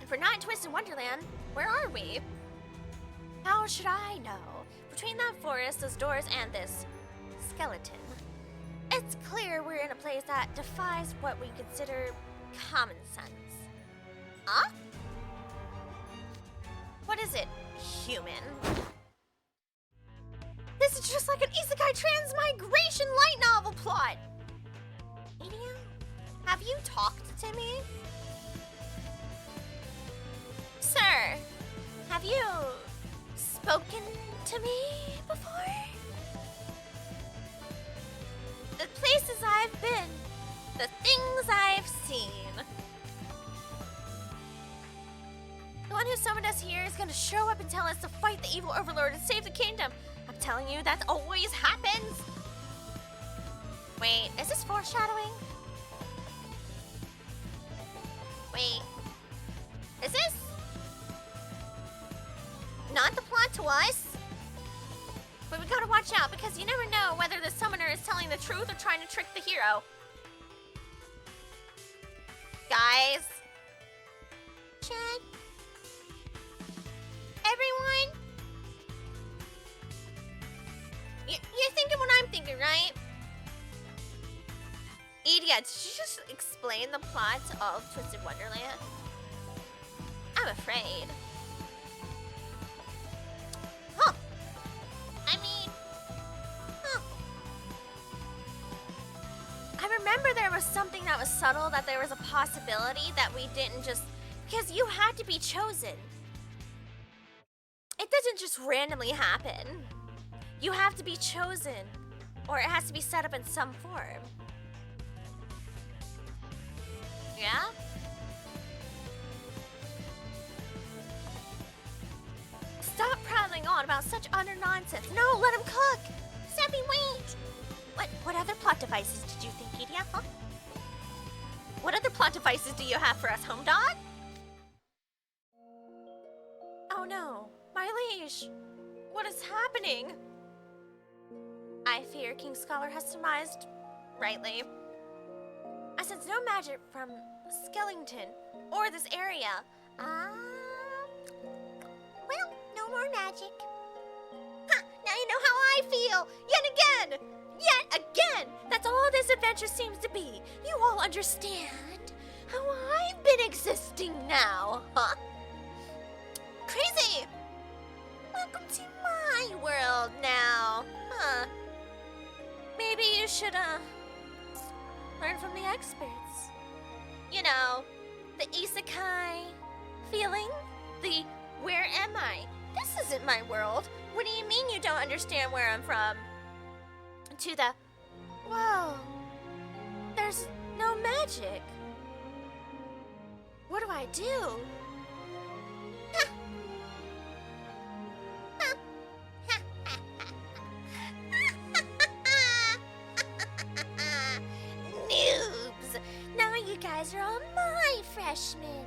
[SPEAKER 1] If we're not in Twisted Wonderland, where are we? How should I know? Between that forest, those doors, and this skeleton, it's clear we're in a place that defies what we consider common sense. Huh? What is it, human? This is just like an isekai transmigration light novel plot. Media, have you talked to me? Sir, have you spoken to me before? The places I've been, the things I've seen. The one who summoned us here is gonna show up and tell us to fight the evil overlord and save the kingdom. I'm telling you, that always happens. Wait, is this foreshadowing? Wait, is this not the plot to us? But we gotta watch out because you never know whether the summoner is telling the truth or trying to trick the hero. Guys. Chad. yeah, did you just explain the plot of Twisted Wonderland? I'm afraid. Huh. I mean, huh. I remember there was something that was subtle, that there was a possibility that we didn't just... Because you had to be chosen. It doesn't just randomly happen. You have to be chosen, or it has to be set up in some form. Yeah? Stop prattling on about such utter nonsense. No, let him cook. Sammy, wait. What other plot devices did you think he'd have, huh? What other plot devices do you have for us, home dog? Oh no, my liege. What is happening? I fear King Scholar has surmised rightly. I sense no magic from Skellington or this area.
[SPEAKER 4] Well, no more magic.
[SPEAKER 1] Ha! Now you know how I feel! Yet again! Yet again! That's all this adventure seems to be. You all understand how I've been existing now, huh? Crazy! Welcome to my world now, huh? Maybe you should, learn from the experts. You know, the isekai feeling, the where am I? This isn't my world. What do you mean you don't understand where I'm from? To the, whoa, there's no magic. What do I do? Noobs! Now you guys are all my freshmen.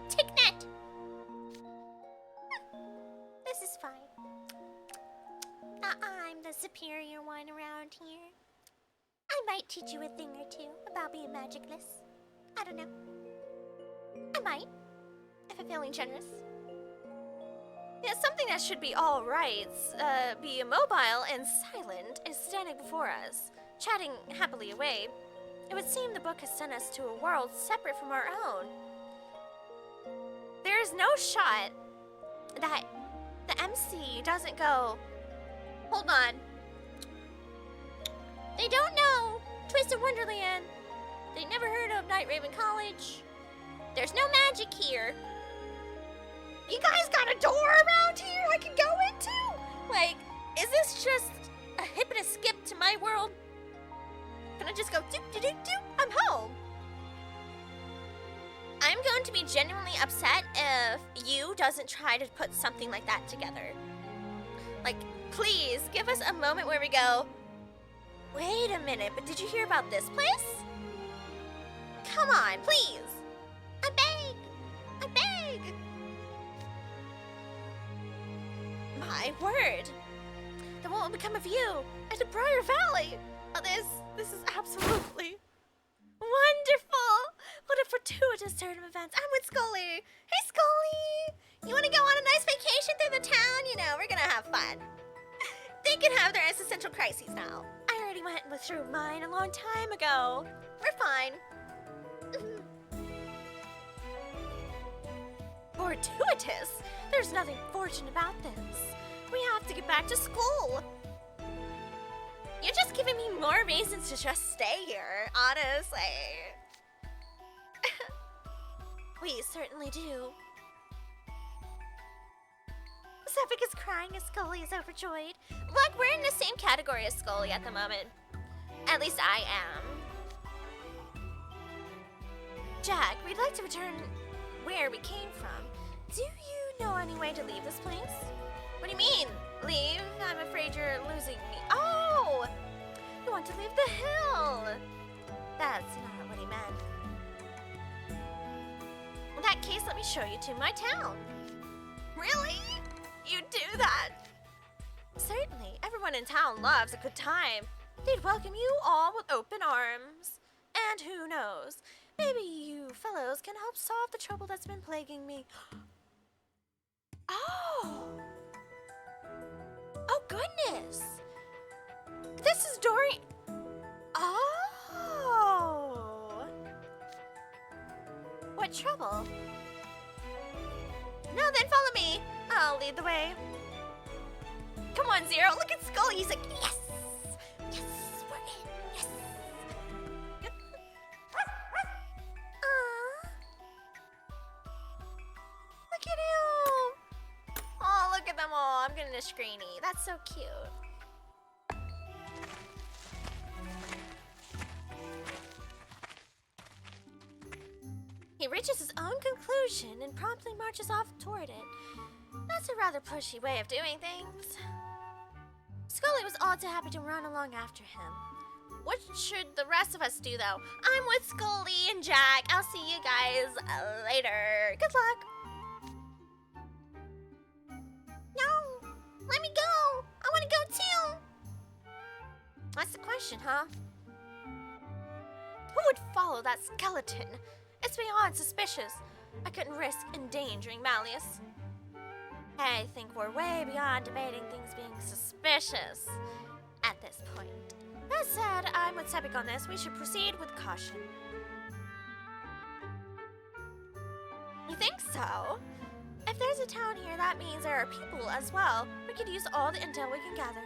[SPEAKER 1] Take that!
[SPEAKER 4] This is fine. I'm the superior one around here. I might teach you a thing or two about being magicless. I don't know. I might, if I'm feeling generous.
[SPEAKER 1] Yeah, something that should be all right, be immobile and silent, is standing before us, chatting happily away. It would seem the book has sent us to a world separate from our own. There is no shot that the MC doesn't go, hold on. They don't know Twisted Wonderland. They never heard of Night Raven College. There's no magic here. You guys got a door around here I can go into? Like, is this just a hip and a skip to my world? Can I just go doop doop doop doop? I'm home. I'm going to be genuinely upset if you doesn't try to put something like that together. Like, please give us a moment where we go, wait a minute, but did you hear about this place? Come on, please. I beg. I beg. My word. Then what will become of you and the Briar Valley? Oh, this is absolutely wonderful. What a fortuitous turn of events. I'm with Scully. Hey, Scully. You want to go on a nice vacation through the town? You know, we're going to have fun. They can have their existential crises now. I already went through mine a long time ago. We're fine. Fortuitous? There's nothing fortunate about this. We have to get back to school. You're just giving me more reasons to just stay here, honestly. We certainly do.
[SPEAKER 4] Zephyr is crying as Scully is overjoyed.
[SPEAKER 1] Look, we're in the same category as Scully at the moment. At least I am. Jack, we'd like to return where we came from. Do you know any way to leave this place? What do you mean, leave? I'm afraid you're losing me. Oh! You want to leave the hill. That's not what he meant. In that case, let me show you to my town. Really? You do that? Certainly. Everyone in town loves a good time. They'd welcome you all with open arms. And who knows, maybe you fellows can help solve the trouble that's been plaguing me. Oh! Oh, goodness! This is Dory... Oh! What trouble? No, then follow me. I'll lead the way. Come on, Zero. Look at Scully. He's like, yes! Yes, we're in. Yes! Aww. Look at him. Oh, look at them all. I'm getting a screenie. That's so cute. He reaches his own conclusion and promptly marches off toward it. That's a rather pushy way of doing things. Scully was all too happy to run along after him. What should the rest of us do, though? I'm with Scully and Jack. I'll see you guys later. Good luck. No, let me go. I want to go too. That's the question, huh? Who would follow that skeleton? It's beyond suspicious. I couldn't risk endangering Malleus. I think we're way beyond debating things being suspicious at this point. That said, I'm with Sepik on this. We should proceed with caution. You think so? If there's a town here, that means there are people as well. We could use all the intel we can gather.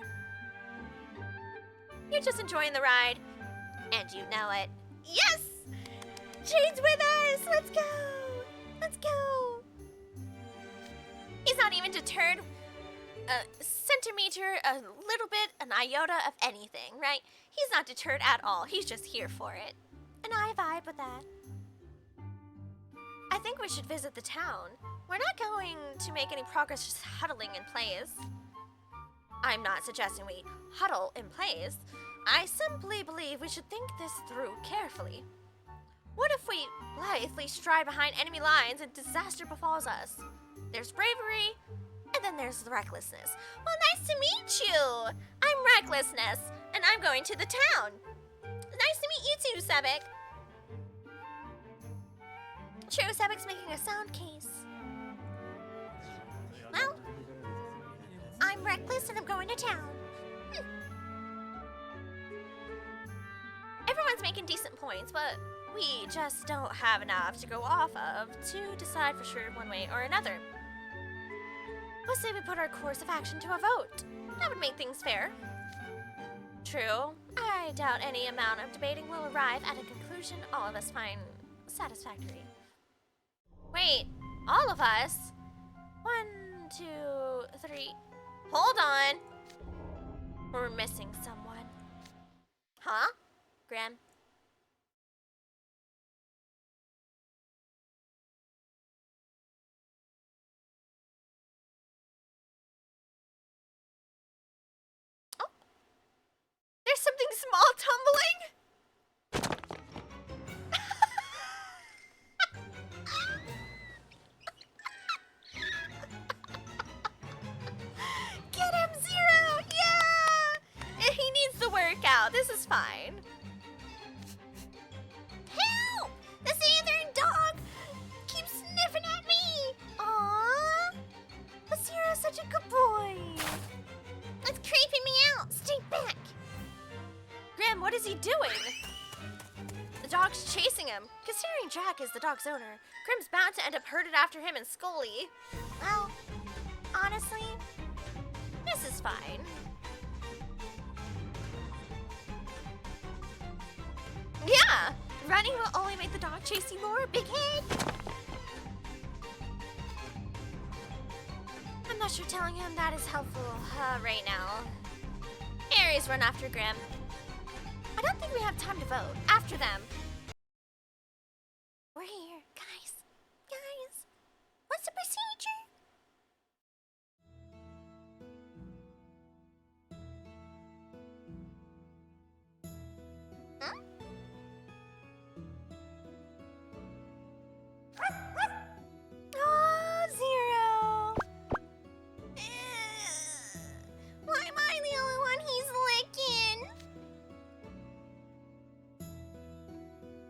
[SPEAKER 1] You're just enjoying the ride. And you know it. Yes! Jade's with us! Let's go! Let's go! He's not even deterred a centimeter, a little bit, an iota of anything, right? He's not deterred at all. He's just here for it. And I vibe with that. I think we should visit the town. We're not going to make any progress just huddling in place. I'm not suggesting we huddle in place. I simply believe we should think this through carefully. What if we blithely stride behind enemy lines and disaster befalls us? There's bravery, and then there's recklessness. Well, nice to meet you! I'm Recklessness, and I'm going to the town. Nice to meet you too, Sebek. True, Sebek's making a sound case. Well, I'm Reckless, and I'm going to town. Everyone's making decent points, but we just don't have enough to go off of to decide for sure one way or another. Let's say we put our course of action to a vote. That would make things fair. True, I doubt any amount of debating will arrive at a conclusion all of us find satisfactory. Wait, all of us? 1, 2, 3. Hold on. We're missing someone. Huh? Graham? There's something small tumbling. Get him, Zero! Yeah! He needs the workout. This is fine. Help! The Slytherin dog keeps sniffing at me. Aww. But Zero's such a good boy. It's creeping me out. Stay back. Grim, what is he doing? The dog's chasing him. Considering Jack is the dog's owner, Grim's bound to end up herded after him and Scully. Well, honestly, this is fine. Yeah, running will only make the dog chase you more, big head. I'm not sure telling him that is helpful right now. Aries run after Grim. I don't think we have time to vote. After them. We're here, guys. Guys, what's the procedure? Huh? Oh, Zero. Why am I the only one he's licking?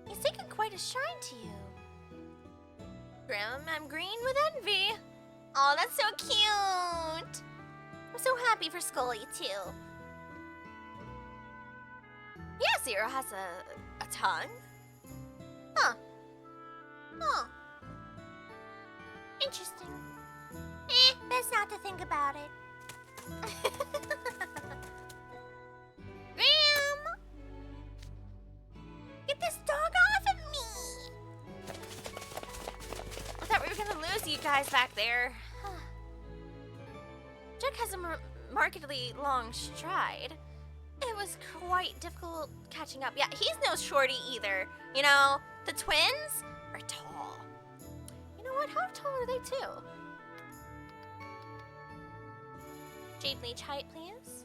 [SPEAKER 1] He's taken quite a shine to you. Grim, I'm green with envy. Oh, that's so cute. I'm so happy for Scully, too. Yeah, Zero has a tongue. Huh. Huh.
[SPEAKER 4] Interesting. Best not to think about it. Graham! Get this dog off of me!
[SPEAKER 1] I thought we were gonna lose you guys back there. Jack has a markedly long stride. It was quite difficult catching up. Yeah, he's no shorty either. You know, the twins are tall. You know what? How tall are they too? Jade Leach height, please.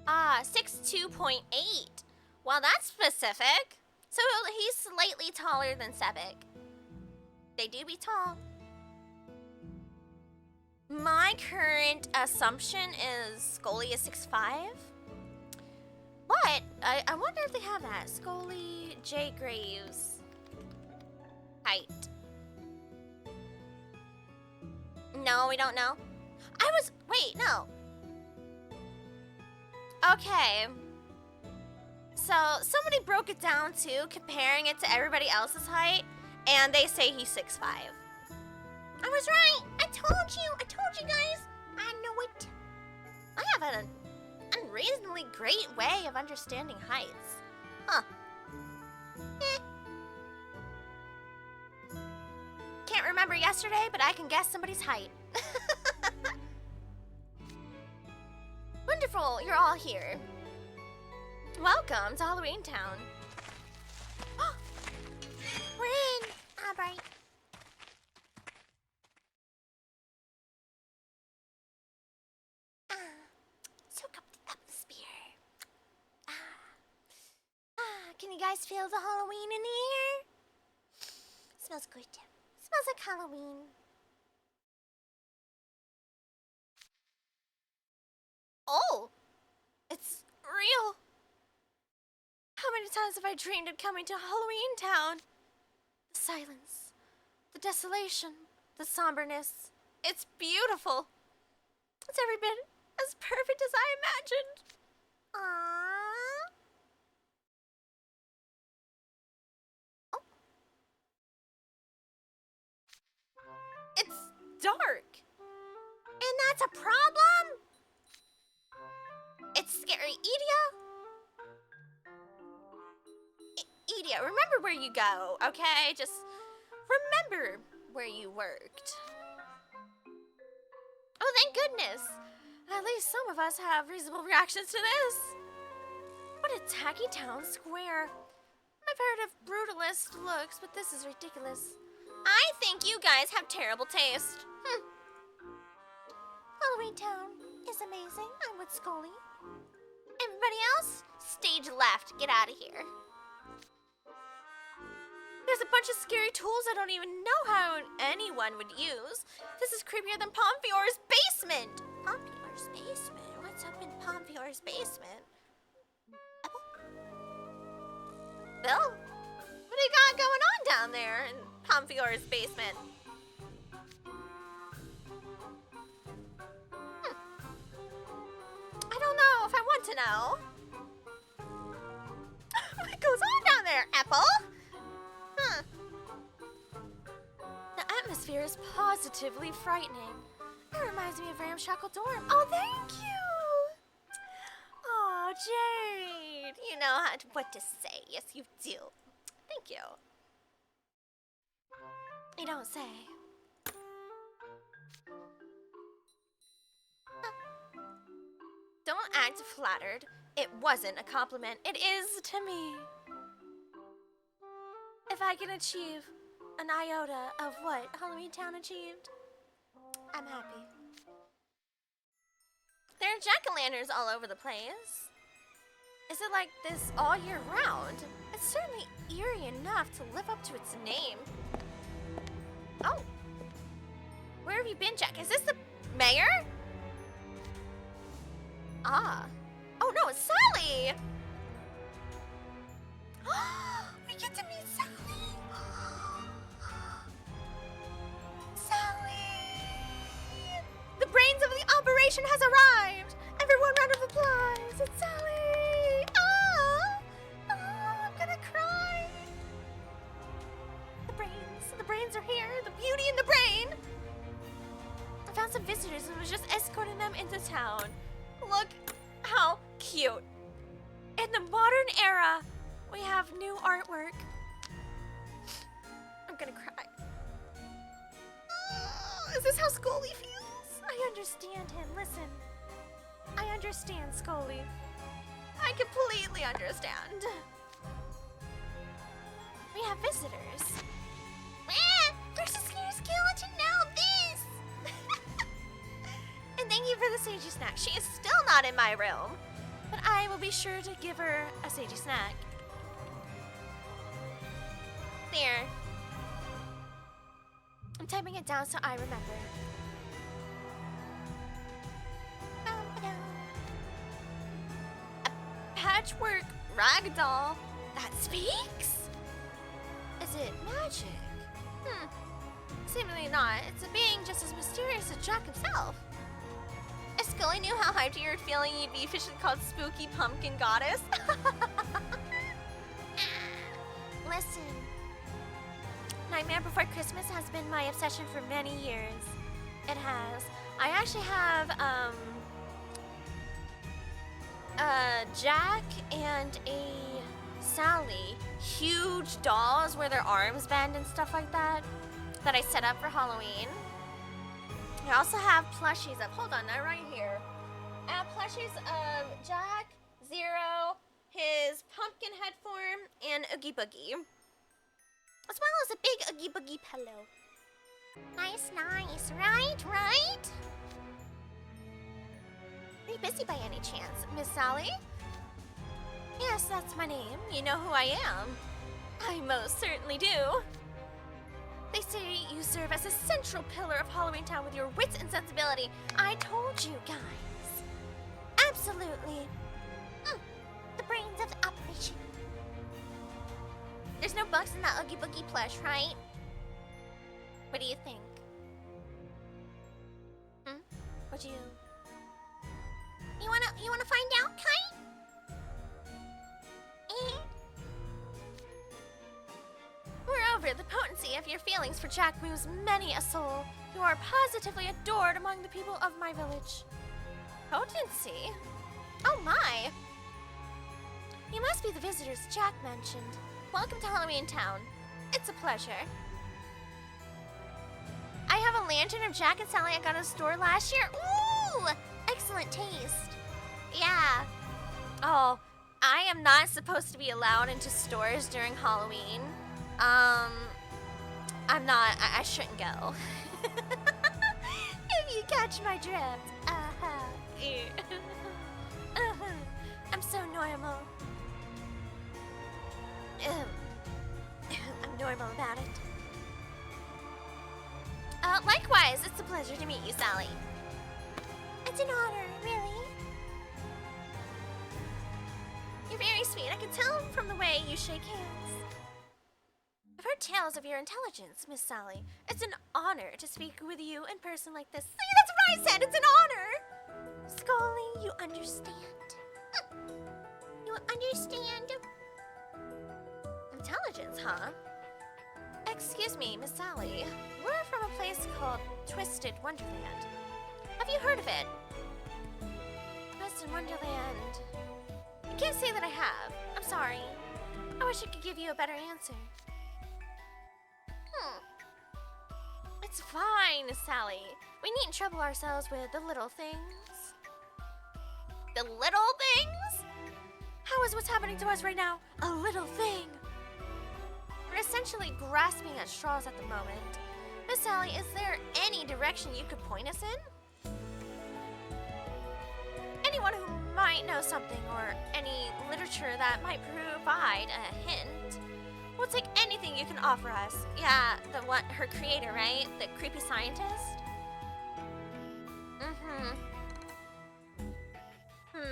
[SPEAKER 1] 6'2.8. Well, that's specific. So he's slightly taller than Sevik. They do be tall. My current assumption is Scully is 6'5". But I wonder if they have that. Scully, Jay Graves, height. No, we don't know. Wait, no. Okay. So somebody broke it down too, comparing it to everybody else's height, and they say he's 6'5".
[SPEAKER 4] I was right. I told you guys. I know it.
[SPEAKER 1] I have an unreasonably great way of understanding heights. Huh. Can't remember yesterday, but I can guess somebody's height. Wonderful, you're all here. Welcome to Halloween Town.
[SPEAKER 4] We're in. All right. Soak up the atmosphere. Can you guys feel the Halloween in the air? Smells good. Smells like Halloween.
[SPEAKER 1] Oh, it's real. How many times have I dreamed of coming to Halloween Town? The silence, the desolation, the somberness. It's beautiful. It's every bit as perfect as I imagined.
[SPEAKER 4] Aww.
[SPEAKER 1] Oh. It's dark.
[SPEAKER 4] And that's a problem?
[SPEAKER 1] It's scary. Edia, remember where you go, okay? Just remember where you worked. Oh, thank goodness. At least some of us have reasonable reactions to this. What a tacky town square. I've heard of brutalist looks, but this is ridiculous. I think you guys have terrible taste.
[SPEAKER 4] Halloween Town is amazing. I'm with Scully.
[SPEAKER 1] Everybody else, stage left. Get out of here. There's a bunch of scary tools I don't even know how anyone would use. This is creepier than Pomfior's basement.
[SPEAKER 4] Pompior's basement? What's up in Pompior's basement?
[SPEAKER 1] Bill, what do you got going on down there in Pomfior's basement? I don't know if I want to know. What goes on down there, Apple? The atmosphere is positively frightening. It reminds me of Ramshackle Dorm. Oh, thank you! Oh, Jade. You know what to say. Yes, you do. Thank you. You don't say. Don't act flattered. It wasn't a compliment. It is to me. If I can achieve an iota of what Halloween Town achieved, I'm happy. There are jack-o'-lanterns all over the place. Is it like this all year round? It's certainly eerie enough to live up to its name. Oh. Where have you been, Jack? Is this the mayor? Ah. Oh no, it's Sally! We get to meet Sally! Sally! The brains of the operation has arrived! Everyone round of applause! It's Sally! Ah! Ah, I'm gonna cry! The brains are here. The beauty in the brain. I found some visitors and was just escorting them into town. Look how cute. In the modern era, we have new artwork. I'm gonna cry. Is this how Scully feels? I understand him. Listen. I understand, Scully. I completely understand. We have visitors.
[SPEAKER 4] There's a scary skeleton now. This.
[SPEAKER 1] And thank you for the Seiji snack. She is still not in my room, but I will be sure to give her a Seiji snack. There. I'm typing it down so I remember. A patchwork ragdoll that speaks? Is it magic? Seemingly not. It's a being just as mysterious as Jack himself. If Scully knew how hyped you were feeling, you'd be officially called Spooky Pumpkin Goddess. Listen. Nightmare Before Christmas has been my obsession for many years. It has. I actually have, Jack and a Sally, huge dolls where their arms bend and stuff like that I set up for Halloween. I also have plushies of, hold on, they're right here. I have plushies of Jack, Zero, his pumpkin head form, and Oogie Boogie. As well as a big Oogie Boogie pillow.
[SPEAKER 4] Nice, right?
[SPEAKER 1] Are you busy by any chance, Miss Sally? Yes, that's my name. You know who I am. I most certainly do. They say you serve as a central pillar of Halloween Town with your wits and sensibility. I told you guys. Absolutely.
[SPEAKER 4] The brains of the operation.
[SPEAKER 1] There's no bugs in that Oogie Boogie plush, right? What do you think? Would you...
[SPEAKER 4] You wanna find out, Kite?
[SPEAKER 1] Moreover, the potency of your feelings for Jack moves many a soul. You are positively adored among the people of my village. Potency? Oh my! You must be the visitors Jack mentioned. Welcome to Halloween Town. It's a pleasure. I have a lantern of Jack and Sally I got at a store last year. Ooh! Excellent taste. Yeah. Oh, I am not supposed to be allowed into stores during Halloween. I'm not. I shouldn't go. If you catch my drift. I'm so normal. I'm normal about it. Likewise, it's a pleasure to meet you, Sally.
[SPEAKER 4] It's an honor, really.
[SPEAKER 1] You're very sweet. I can tell from the way you shake hands. I've heard tales of your intelligence, Miss Sally. It's an honor to speak with you in person like this. See, that's what I said! It's an honor!
[SPEAKER 4] Scully, you understand. You understand.
[SPEAKER 1] Intelligence, huh? Excuse me, Miss Sally. We're from a place called Twisted Wonderland. Have you heard of it? Twisted Wonderland. I can't say that I have. I'm sorry. I wish I could give you a better answer. It's fine, Sally. We needn't trouble ourselves with the little things. The little things? How is what's happening to us right now a little thing? We're essentially grasping at straws at the moment. Miss Sally, is there any direction you could point us in? Anyone who might know something or any literature that might provide a hint? We'll take anything you can offer us. Yeah, the one, her creator, right? The creepy scientist?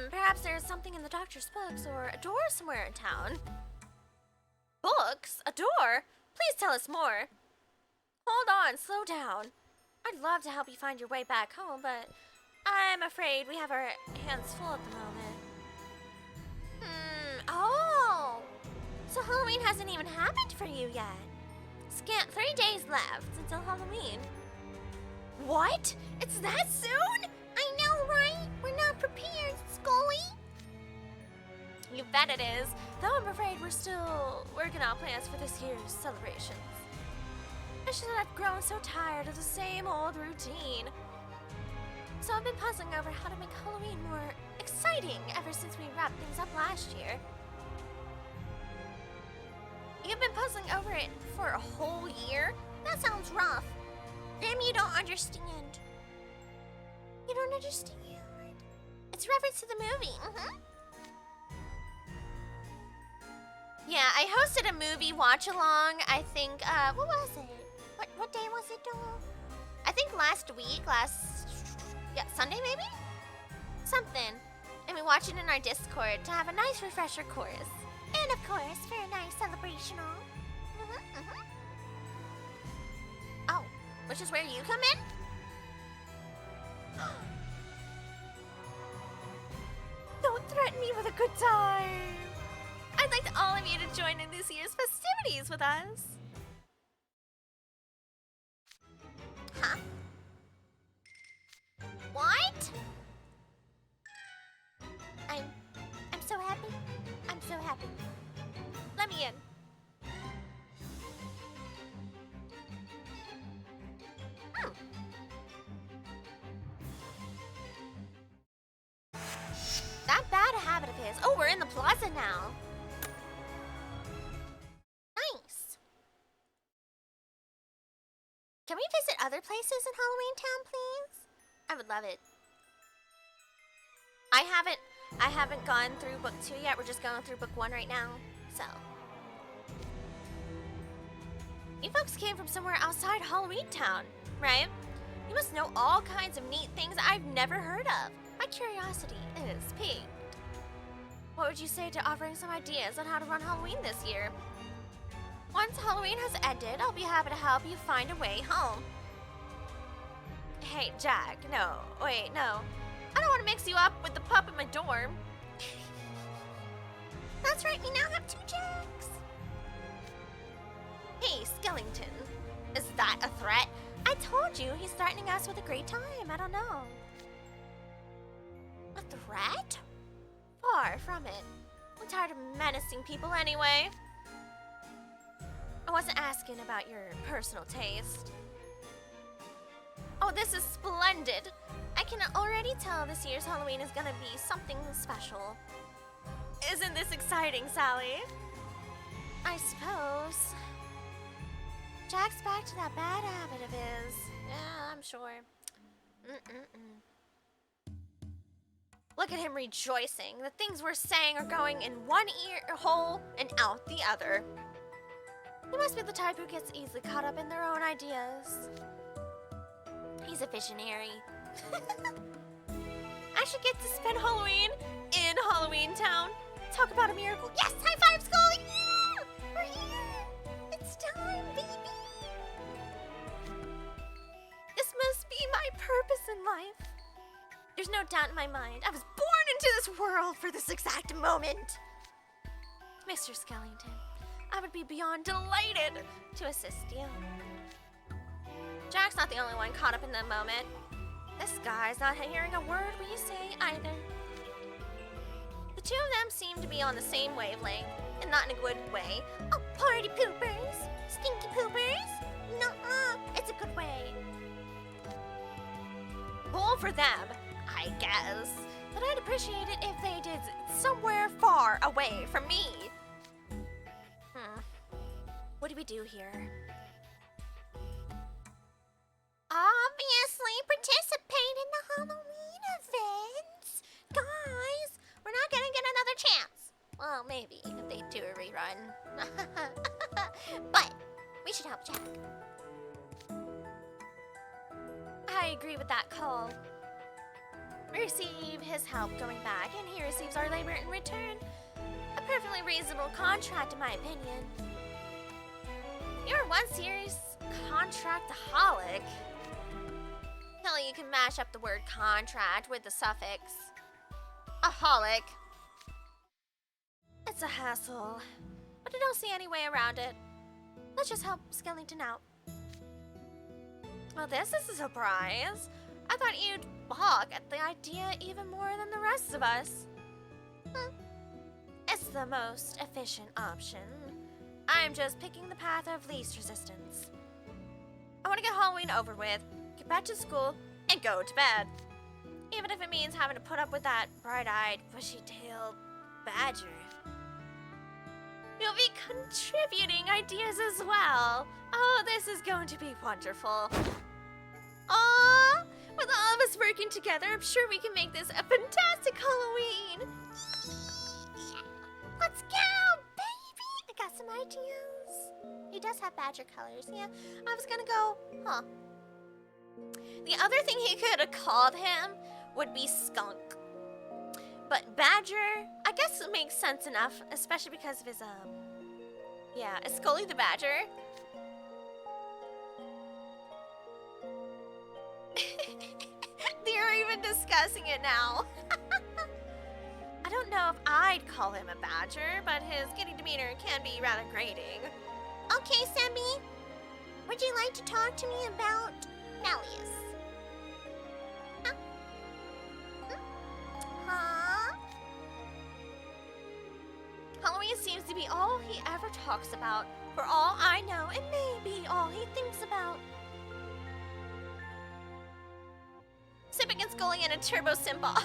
[SPEAKER 1] Perhaps there's something in the doctor's books or a door somewhere in town. Books? A door? Please tell us more. Hold on, slow down. I'd love to help you find your way back home, but I'm afraid we have our hands full at the moment. Oh! So Halloween hasn't even happened for you yet. Scant 3 days left until Halloween. What? It's that soon?
[SPEAKER 4] I know, right? We're not prepared, Scully.
[SPEAKER 1] You bet it is. Though I'm afraid we're still working on plans for this year's celebrations. It's just that I've grown so tired of the same old routine. So I've been puzzling over how to make Halloween more exciting ever since we wrapped things up last year. You've been puzzling over it for a whole year?
[SPEAKER 4] That sounds rough. Damn, you don't understand. You don't understand? It's reference to the movie.
[SPEAKER 1] Yeah, I hosted a movie watch-along, I think,
[SPEAKER 4] What was it? What day was it, doll?
[SPEAKER 1] I think last Sunday maybe? Something. And we watched it in our Discord to have a nice refresher course.
[SPEAKER 4] And of course, for a nice celebrational.
[SPEAKER 1] Oh, which is where you come in? Don't threaten me with a good time. I'd like all of you to join in this year's festivities with us.
[SPEAKER 4] Huh? What? I'm so happy. I'm so happy.
[SPEAKER 1] Let me in. That bad a habit of his. Oh, we're in the plaza now.
[SPEAKER 4] Nice. Can we visit other places in Halloween Town, please?
[SPEAKER 1] I would love it. I haven't gone through book 2 yet. We're just going through book 1 right now. So, you folks came from somewhere outside Halloween Town, right? You must know all kinds of neat things I've never heard of. My curiosity is piqued. What would you say to offering some ideas on how to run Halloween this year? Once Halloween has ended, I'll be happy to help you find a way home. Hey, Jack, no. Wait, no. I don't want to mix you up with the pup in my dorm.
[SPEAKER 4] That's right, we now have 2 Jacks.
[SPEAKER 1] Hey, Skellington. Is that a threat? I told you he's threatening us with a great time. I don't know. A threat? Far from it. I'm tired of menacing people anyway. I wasn't asking about your personal taste. Oh, this is splendid. I can already tell this year's Halloween is gonna be something special. Isn't this exciting, Sally? I suppose. Jack's back to that bad habit of his. Yeah, I'm sure. Look at him rejoicing. The things we're saying are going in one ear hole and out the other. He must be the type who gets easily caught up in their own ideas. He's a visionary. I should get to spend Halloween in Halloween Town. Talk about a miracle. Yes, high five, Scully!
[SPEAKER 4] Yeah! We're here! It's time, baby!
[SPEAKER 1] This must be my purpose in life. There's no doubt in my mind. I was born into this world for this exact moment. Mr. Skellington, I would be beyond delighted to assist you. Jack's not the only one caught up in the moment. This guy's not hearing a word we say either. The two of them seem to be on the same wavelength, and not in a good way.
[SPEAKER 4] Oh, party poopers! Stinky poopers! Nuh-uh, it's a good way.
[SPEAKER 1] Cool for them, I guess. But I'd appreciate it if they did somewhere far away from me. What do we do here?
[SPEAKER 4] Obviously, participate in the Halloween events. Guys, we're not gonna get another chance.
[SPEAKER 1] Well, maybe, if they do a rerun.
[SPEAKER 4] But we should help Jack.
[SPEAKER 1] I agree with that call. We receive his help going back, and he receives our labor in return. A perfectly reasonable contract, in my opinion. You're one serious contractaholic. Hell, you can mash up the word contract with the suffix aholic. It's a hassle, but I don't see any way around it. Let's just help Skellington out. Well, this is a surprise. I thought you'd balk at the idea even more than the rest of us. It's the most efficient option. I'm just picking the path of least resistance. I want to get Halloween over with, get back to school, and go to bed. Even if it means having to put up with that bright-eyed, bushy-tailed badger. You'll be contributing ideas as well. Oh, this is going to be wonderful. Aww! With all of us working together, I'm sure we can make this a fantastic Halloween.
[SPEAKER 4] Let's go, baby! I got some ideas. He does have badger colors. Yeah, I was gonna go, huh?
[SPEAKER 1] The other thing he could have called him would be Skunk. But Badger, I guess it makes sense enough, especially because of his, yeah, is Scully the Badger? They're even discussing it now. I don't know if I'd call him a badger, but his giddy demeanor can be rather grating.
[SPEAKER 4] Okay, Sammy. Would you like to talk to me about Malleus? Huh? Huh?
[SPEAKER 1] Halloween seems to be all he ever talks about. For all I know, it may be all he thinks about. Sipping and Scully in a turbo cymbal.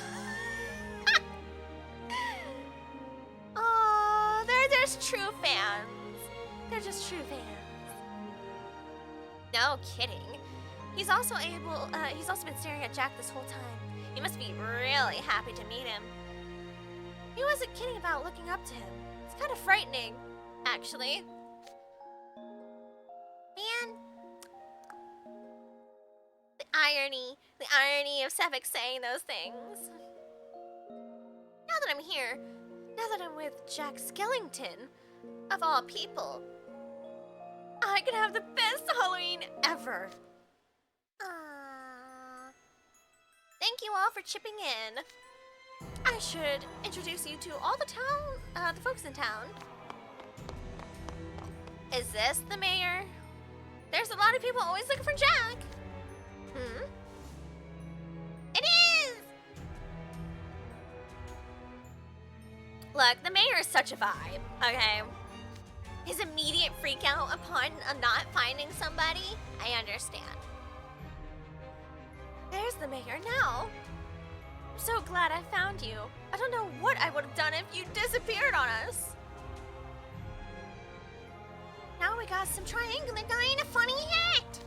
[SPEAKER 1] Oh, they're just true fans. They're just true fans. No kidding. He's also been staring at Jack this whole time. He must be really happy to meet him. He wasn't kidding about looking up to him. It's kind of frightening, actually.
[SPEAKER 4] Man,
[SPEAKER 1] The irony of Sevik saying those things. Now that I'm here, now that I'm with Jack Skellington, of all people, I could have the best Halloween ever. Thank you all for chipping in. I should introduce you to all the folks in town. Is this the mayor? There's a lot of people always looking for Jack. It is! Look, the mayor is such a vibe, okay? His immediate freak out upon not finding somebody, I understand. There's the mayor now. I'm so glad I found you. I don't know what I would have done if you disappeared on us.
[SPEAKER 4] now we got some triangular guy in a funny hat.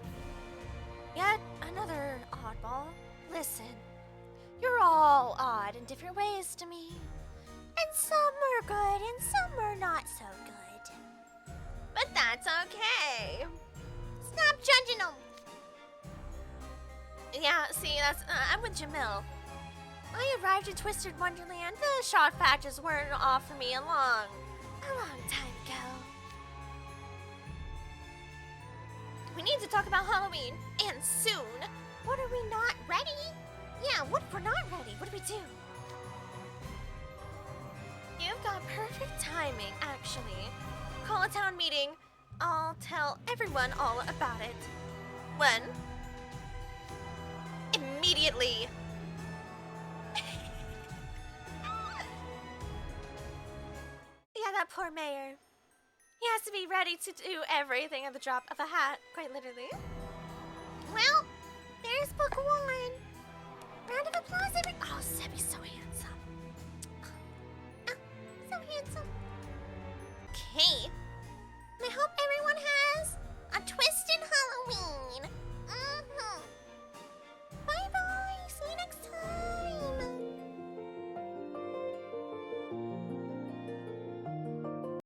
[SPEAKER 1] Yet another oddball. Listen, you're all odd in different ways to me.
[SPEAKER 4] And some are good and some are not so good.
[SPEAKER 1] But that's okay.
[SPEAKER 4] Stop judging them.
[SPEAKER 1] Yeah, see, I'm with Jamil. I arrived in Twisted Wonderland. The shot patches weren't off for me a long time ago. We need to talk about Halloween, and soon.
[SPEAKER 4] What, are we not ready? Yeah, what if we're not ready? What do we do?
[SPEAKER 1] You've got perfect timing, actually. Call a town meeting. I'll tell everyone all about it. When? Immediately. Yeah, that poor mayor. He has to be ready to do everything at the drop of a hat, quite literally.
[SPEAKER 4] Well, there's book one. Round of applause, everyone.
[SPEAKER 1] Oh, Sebby's so handsome.
[SPEAKER 4] So handsome.
[SPEAKER 1] Okay.
[SPEAKER 4] And I hope everyone has a twisted